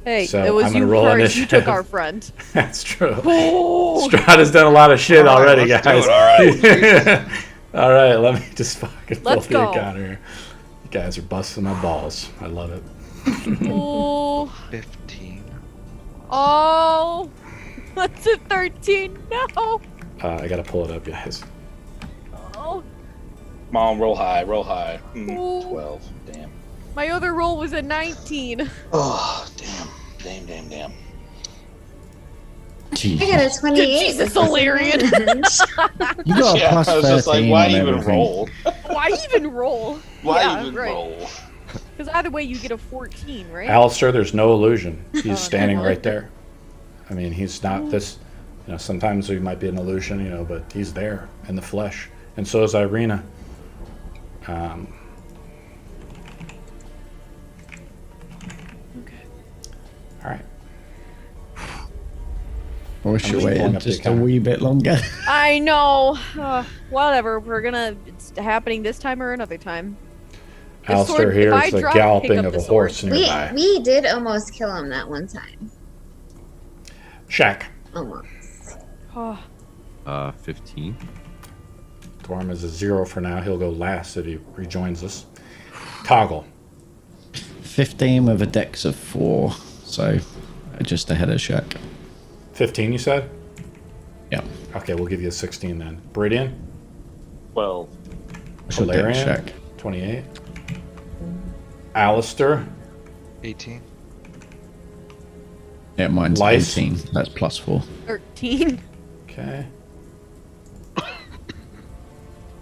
Hey, So it was I'm gonna you roll first. You initiative. took our friend. That's true. Oh! Strahd has done a lot of shit All right, already, let's guys. do it, all right. All right, let me just fucking pull Let's the go. encounter here. Guys are busting my balls. I love it. Oh. 15. Oh. What's a 13? No. I gotta pull it up, guys. Oh. Come on, roll high, roll high. Ooh. 12. Damn. My other roll was a 19. Oh, damn. Damn. I Jesus. got a 28. Jesus, Illyrian. You got a Yeah, plus I was 13 just like, why on even everything. roll? Why even roll? Why Yeah, even right. roll? Because either way, you get a 14, right? Alistair, there's no illusion. He's Oh, standing no. right there. I mean, he's not this. Sometimes he might be an illusion, but he's there in the flesh, and so is Ireena. Okay. All right. I wish I'm you just pulling waited up the just a account. wee bit longer. I know. Whatever. It's happening this time or another time. The Alistair sword- if hears I the drop, pick galloping up of the a sword. horse We nearby. did almost kill him that one time. Shack. Almost. Oh, 15. Dwarm is a 0 for now. He'll go last if he rejoins us. Toggle. 15 with a dex of 4, so just ahead of Shack. 15, you said? Yeah. Okay, we'll give you a 16 then. Bridian. 12. What's your dex, Valerian. Shack? 28. Alistair. 18. Yeah, mine's Lice. 18. That's plus 4. 13. Okay.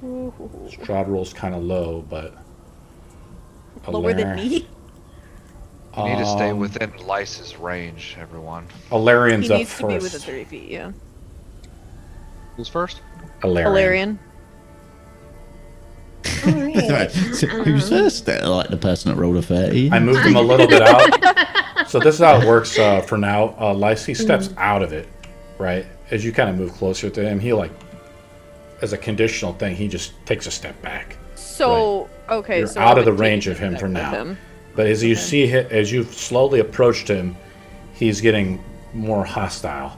Ooh. Strahd rolls kind of low, but Lower than me. You need to stay within Lyce's range, everyone. Alarian's He up needs to be within first. 30 feet, yeah. Who's first? Alarian. Valerian. All right. Who's first? Like the person that rolled a 30? I moved him a little bit out. So this is how it works for now. Lyce, he steps out of it, right? As you kind of move closer to him, he as a conditional thing, he just takes a step back. So, okay, You're so out I of the would take range a of him step for with now. him. But as you see, as you've slowly approached him, he's getting more hostile.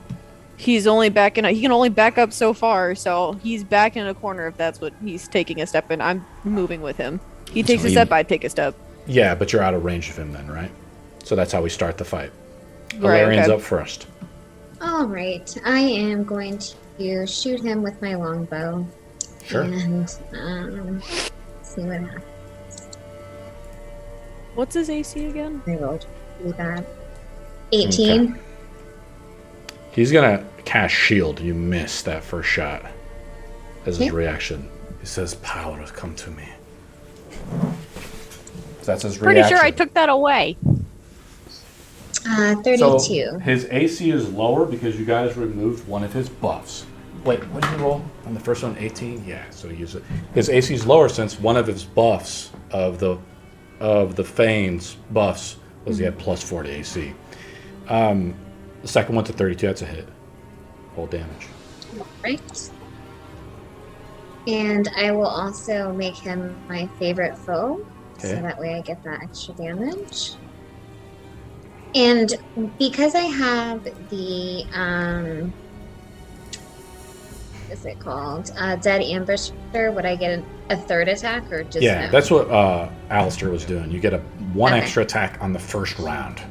He's only backing up. He can only back up so far, so he's back in a corner if that's what he's taking a step in. I'm moving with him. He takes So a step, I take a step. Yeah, but you're out of range of him then, right? So that's how we start the fight. Right, Alarian's okay. up first. All right. I am going to shoot him with my longbow. Sure. And see what happens. What's his AC again? I rolled really bad. 18. Okay. He's gonna cast shield. You miss that first shot. As his Okay. reaction, he says, "Power has come to me." That's his Pretty reaction. sure I took that away. 32. So his AC is lower because you guys removed one of his buffs. Wait, what did he roll on the first one? 18. Yeah, so he used it. His AC is lower since one of his buffs of the Fane's buffs was he had plus 4 to AC. The second one to 32. That's a hit. Roll damage. Right. And I will also make him my favorite foe. So Okay. that way I get that extra damage. And because I have the what is it called? Dead Ambusher, would I get a third attack or just Yeah, no? that's what Alistair was doing. You get one Okay. extra attack on the first round.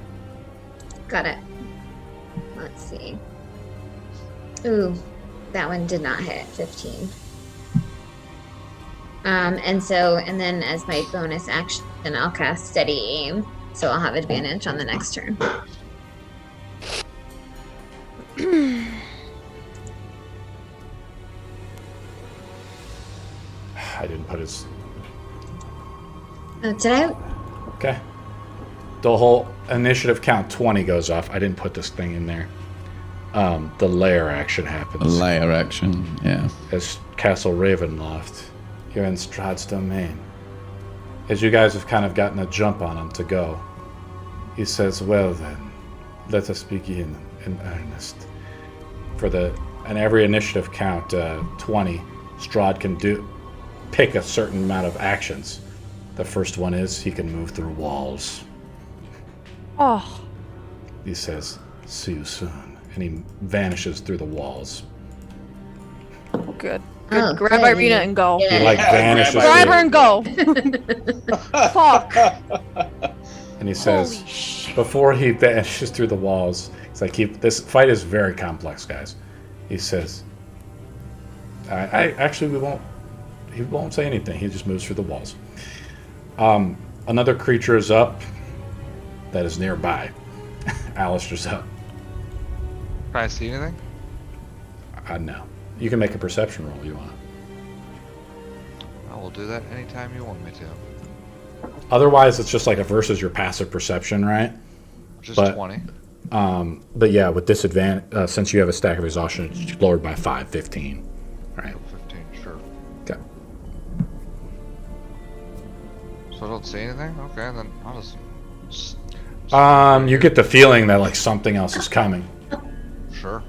Got it. Let's see. Ooh, that one did not hit 15. And then as my bonus action, I'll cast Steady Aim, so I'll have advantage on the next turn. I didn't put his. Did I? Okay. The whole initiative count 20 goes off. I didn't put this thing in there. The lair action A happens. layer action, yeah. As Castle Ravenloft, you're in Strahd's domain. As you guys have kind of gotten a jump on him to go, he says, "Well then, let us begin in earnest." And every initiative count 20, Strahd can pick a certain amount of actions. The first one is he can move through walls. Oh, He says, "See you soon," and he vanishes through the walls. good. Oh, Grab yeah, Ireena and go. yeah. He like vanishes. Grab her through- and go. Fuck. And he says, Holy shit. before he vanishes through the walls, he's like, this fight is very complex, guys. He says, I actually, he won't say anything. He just moves through the walls. Another creature is up that is nearby. Alistair's up. Can I see anything? No. You can make a perception roll you want. I will do that anytime you want me to. Otherwise, it's just like a versus your passive perception, right? Just But- 20. But yeah, with disadvantage, since you have a stack of exhaustion, it's lowered by 5, 15. Right. 15, sure. Okay. So I don't see anything? Okay, then I'll just... You get the feeling that like something else is coming. Sure.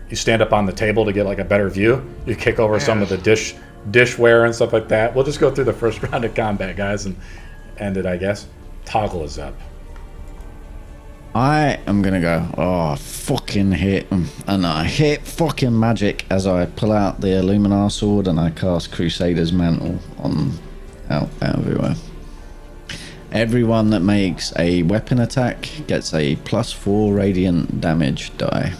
You stand up on the table to get like a better view. You kick over some of the dishware and stuff like that. We'll just go through the first round of combat, guys, and end it, I guess. Toggle is up. I am gonna go, oh, fucking hit him. And I hit fucking magic as I pull out the Illuminar sword and I cast Crusader's Mantle on out everywhere. Everyone that makes a weapon attack gets a +4 radiant damage die.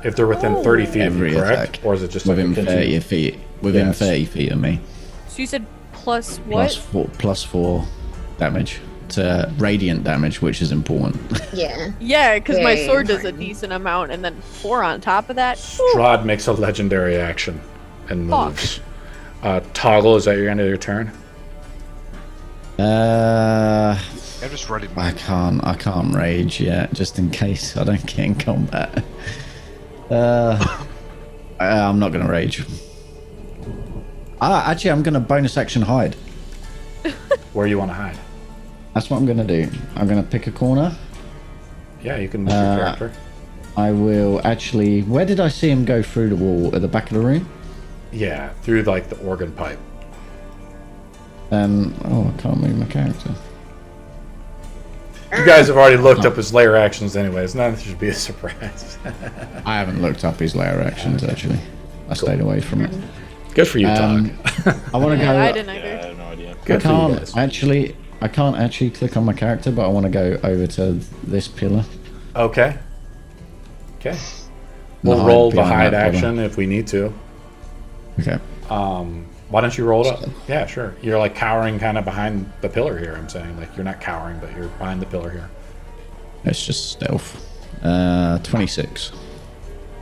If they're within 30 feet of Every you, correct? attack. Or is it just Within like a 30 continue? feet. Within Yes. 30 feet of me. So you said plus what? +4 damage to radiant damage, which is important. Yeah. Yeah, because my Very sword does a important. decent amount, and then 4 on top of that. Strahd makes a legendary action and Fuck. moves. Toggle, is that your end of your turn? I'm just ready to... I can't rage yet, just in case I don't get in combat. I'm not gonna rage. Actually, I'm gonna bonus action hide. Where you want to hide? That's what I'm gonna do. I'm gonna pick a corner. Yeah, you can move your character. I will actually. Where did I see him go through the wall? At the back of the room? Yeah, through like the organ pipe. Oh, I can't move my character. You guys have already looked up his layer actions anyways. None should be a surprise. I haven't looked up his layer actions actually. I stayed away from it. Good for you, Tog. I want to go. I didn't Yeah, I either. have no idea. Good for you guys. I can't actually click on my character, but I want to go over to this pillar. Okay. Okay. We'll No, roll I'd be the on hide that action if we need to. Okay. Why don't you roll it up? Yeah, sure. You're like cowering kind of behind the pillar here, I'm saying. Like you're not cowering, but you're behind the pillar here. It's just stealth. 26.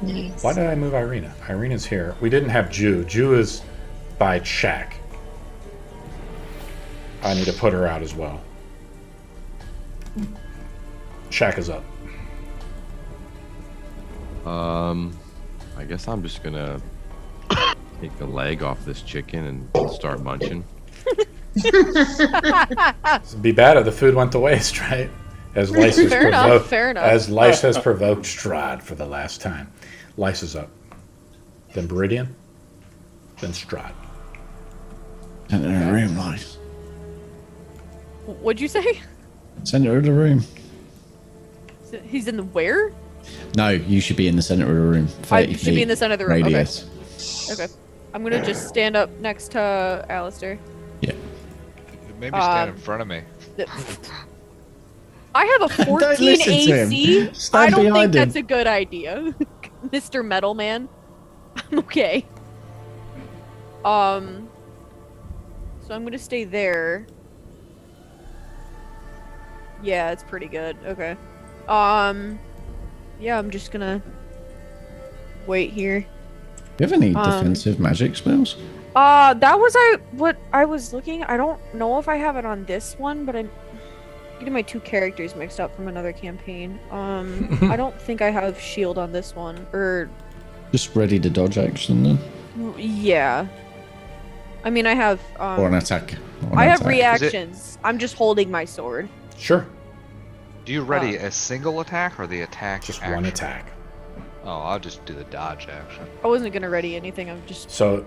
Nice. Why did I move Ireena? Ireena's here. We didn't have Jew. Jew is by Shaq. I need to put her out as well. Shaq is up. I guess I'm just gonna take the leg off this chicken and start munching. It'd be bad if the food went to waste, right? As Lice has Fair enough, provoked, fair enough. As Lice has provoked Strahd for the last time. Lice is up. Then Beridian. Then Strahd. Send her to the room, nice. What'd you say? Send her to the room. He's in the where? No, you should be in the center of the room. I 30 should be in the feet center of the room. Radius. Okay. I'm gonna just stand up next to Alistair. Yeah. Maybe stand in front of me. I have a 14 listen to him. AC. Stand I don't think behind him. that's a good idea, Mr. Metal Man. I'm okay. So I'm gonna stay there. Yeah, it's pretty good. Okay. Yeah, I'm just gonna wait here. Do you have any defensive magic spells? That was what I was looking. I don't know if I have it on this one, but I'm getting my two characters mixed up from another campaign. I don't think I have shield on this one, or Just ready to dodge action then? yeah. I mean, I have Or an attack? Or an I have attack. reactions. I'm just holding my sword. Sure. Do you ready a single attack or the attack Just action? one attack. Oh, I'll just do the dodge action. I wasn't gonna ready anything. I'm just So,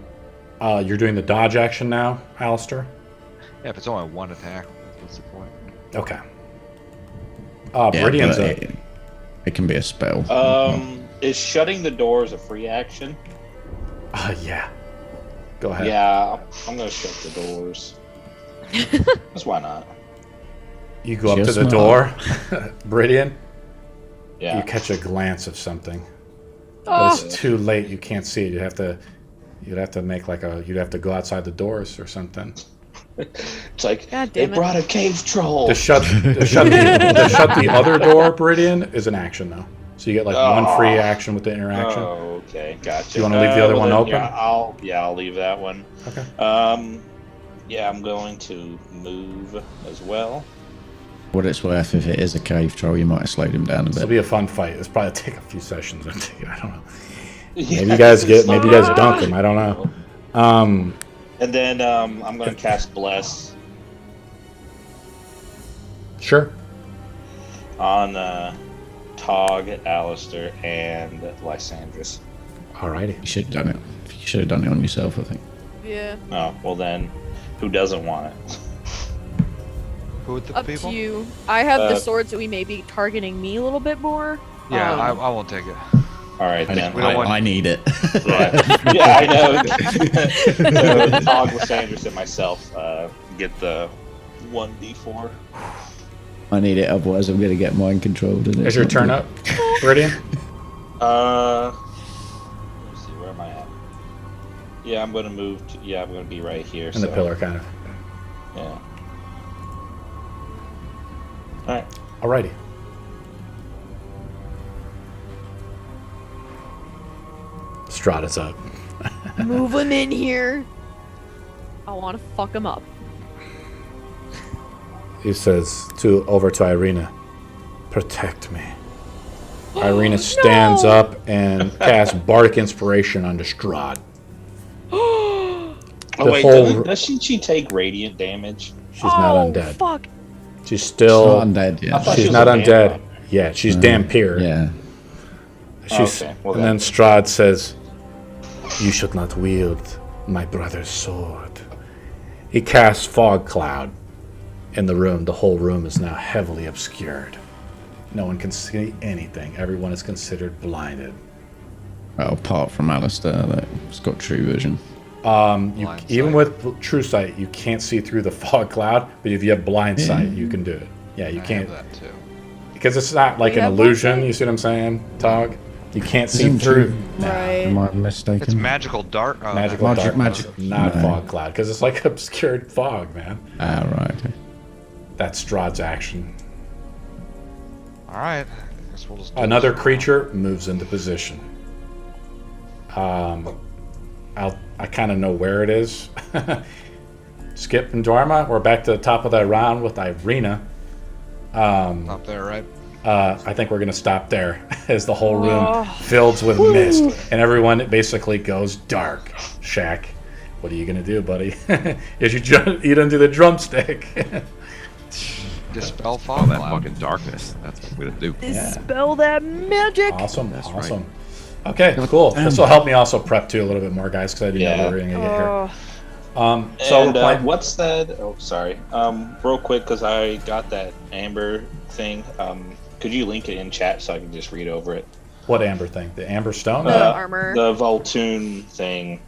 you're doing the dodge action now, Alistair? Yeah, if it's only one attack, what's the point? Okay. Yeah, Beridian's but up. it can be a spell. Is shutting the doors a free action? Yeah. Go ahead. Yeah, I'm gonna shut the doors. That's why not. You go up to Just the not. door, Bridian. Yeah. You catch a glance of something, but Oh, it's too late. You can't see it. You'd have to make you'd have to go outside the doors or something. It's like God they damn it. brought a cave troll. To shut the other door, Bridian, is an action though. So you get like one free action with the interaction. Oh, okay, gotcha. Do you wanna leave the other one then, open? Yeah, I'll leave that one. Okay. Yeah, I'm going to move as well. What it's worth, if it is a cave troll, you might have slowed him down a This will bit. be a fun fight. It's probably take a few sessions. I don't know. Yeah, Maybe you guys dunk him. I don't know. And then I'm going to cast Bless Sure. on Tog, Alistair, and Lysandris. Alrighty. You should have done it. You should have done it on yourself, I think. yeah. Oh, well then, who doesn't want it? Who with the Up people? to you. I have the Uh, swords that we may be targeting me a little bit more. Yeah, Um, I won't take it. All right, then. we don't want- I need it. Right. Yeah, I know. So, Tog, Lysandris, and myself get the 1d4. I need it, otherwise I'm going to get mind controlled. and Is it's your not turn good. up, Bridian? Let's see, where am I at? Yeah, I'm gonna move. I'm gonna be right here. In the pillar, kind of. Yeah. All right. Alrighty. Strahd is up. Move him in here. I want to fuck him up. He says over to Ireena, "Protect me." Ireena stands up and casts Bardic Inspiration onto Strahd. Oh The wait, whole- doesn't she take radiant damage? She's not Oh, undead. Fuck. She's still. It's not undead, yeah. I thought She's she was not a undead vampire. yet. She's Dampier. Yeah. She's, Okay, well and then Strahd says, "You should not wield my brother's sword." He casts Fog Cloud in the room. The whole room is now heavily obscured. No one can see anything. Everyone is considered blinded. Well, apart from Alistair, that's got true vision. Blind Even sight. with True Sight, you can't see through the fog cloud, but if you have Blind Yeah. Sight, you can do it. Yeah, you I can't. have that too. Because it's not like We an have Blind illusion, Sight? you see what I'm saying, Tog? You can't see Isn't through. true. Right. Am I mistaken? It's magical dark. Oh, Magical Magic, darkness, magic. not No. fog cloud, because it's like obscured fog, man. Ah, right. That's Strahd's action. All right. I guess we'll just do Another this. creature moves into position. I kind of know where it is. Skip and Dharma, we're back to the top of that round with Ireena. Up there, right? I think we're going to stop there as the whole room Oh. fills with mist and everyone basically goes dark. Shaq, what are you going to do, buddy? Is you don't do the drumstick. Dispel Oh, fog that cloud. fucking darkness. That's what we're gonna do. Dispel that magic. Awesome, That's right. awesome. Okay, cool. This will help me also prep too a little bit more, guys, because I didn't know Yeah. we were going to get here. Oh, So And we're playing. what's that? Oh, sorry. Real quick, because I got that amber thing. Could you link it in chat so I can just read over it? What amber thing? The amber stone? The armor. The Voltune thing.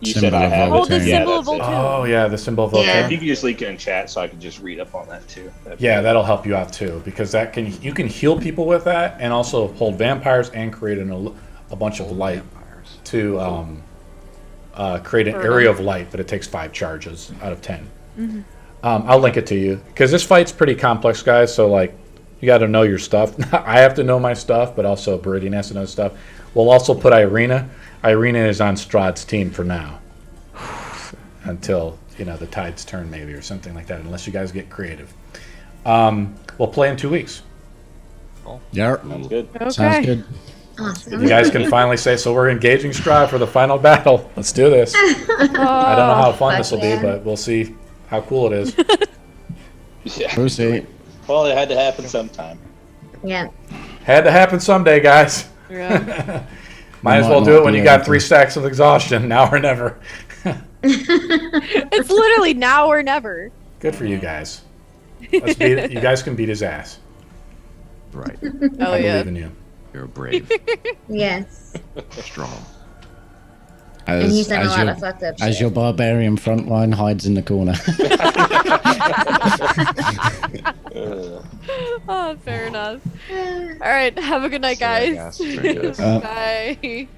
You Symbol said I of have Oh, it. the Voltune. symbol of that's it. Voltune. Oh yeah, the symbol of Yeah. Voltune. If you could just link it in chat so I could just read up on that too. That'd be Yeah, great. that'll help you out too, because you can heal people with that, and also hold vampires and create a bunch of light Vampires. to create an Burn area them. of light, but it takes 5 charges out of 10. I'll link it to you because this fight's pretty complex, guys. So like, you got to know your stuff. I have to know my stuff, but also Beridian has to know stuff. We'll also put Ireena. Ireena is on Strahd's team for now, until the tides turn maybe or something like that. Unless you guys get creative. We'll play in 2 weeks. Yeah. Sounds good. Okay. Sounds good. Awesome. You guys can finally say, so we're engaging Strahd for the final battle. Let's do this. I don't know how fun fuck this will be, yeah. but we'll see how cool it is. Yeah. We'll see. Well, it had to happen sometime. Yeah. Had to happen someday, guys. Yeah. Might as Might well not do it when be you got able 3 to. stacks of exhaustion. Now or never. It's literally now or never. Good for you guys. Let's beat it. You guys can beat his ass. Right. Oh I yeah. believe in you. You're brave, Yes. strong. And he's done a lot of fucked up as shit. your barbarian frontline hides in the corner. Oh, fair enough. All right, have a good night, Yeah, guys. very good. Bye.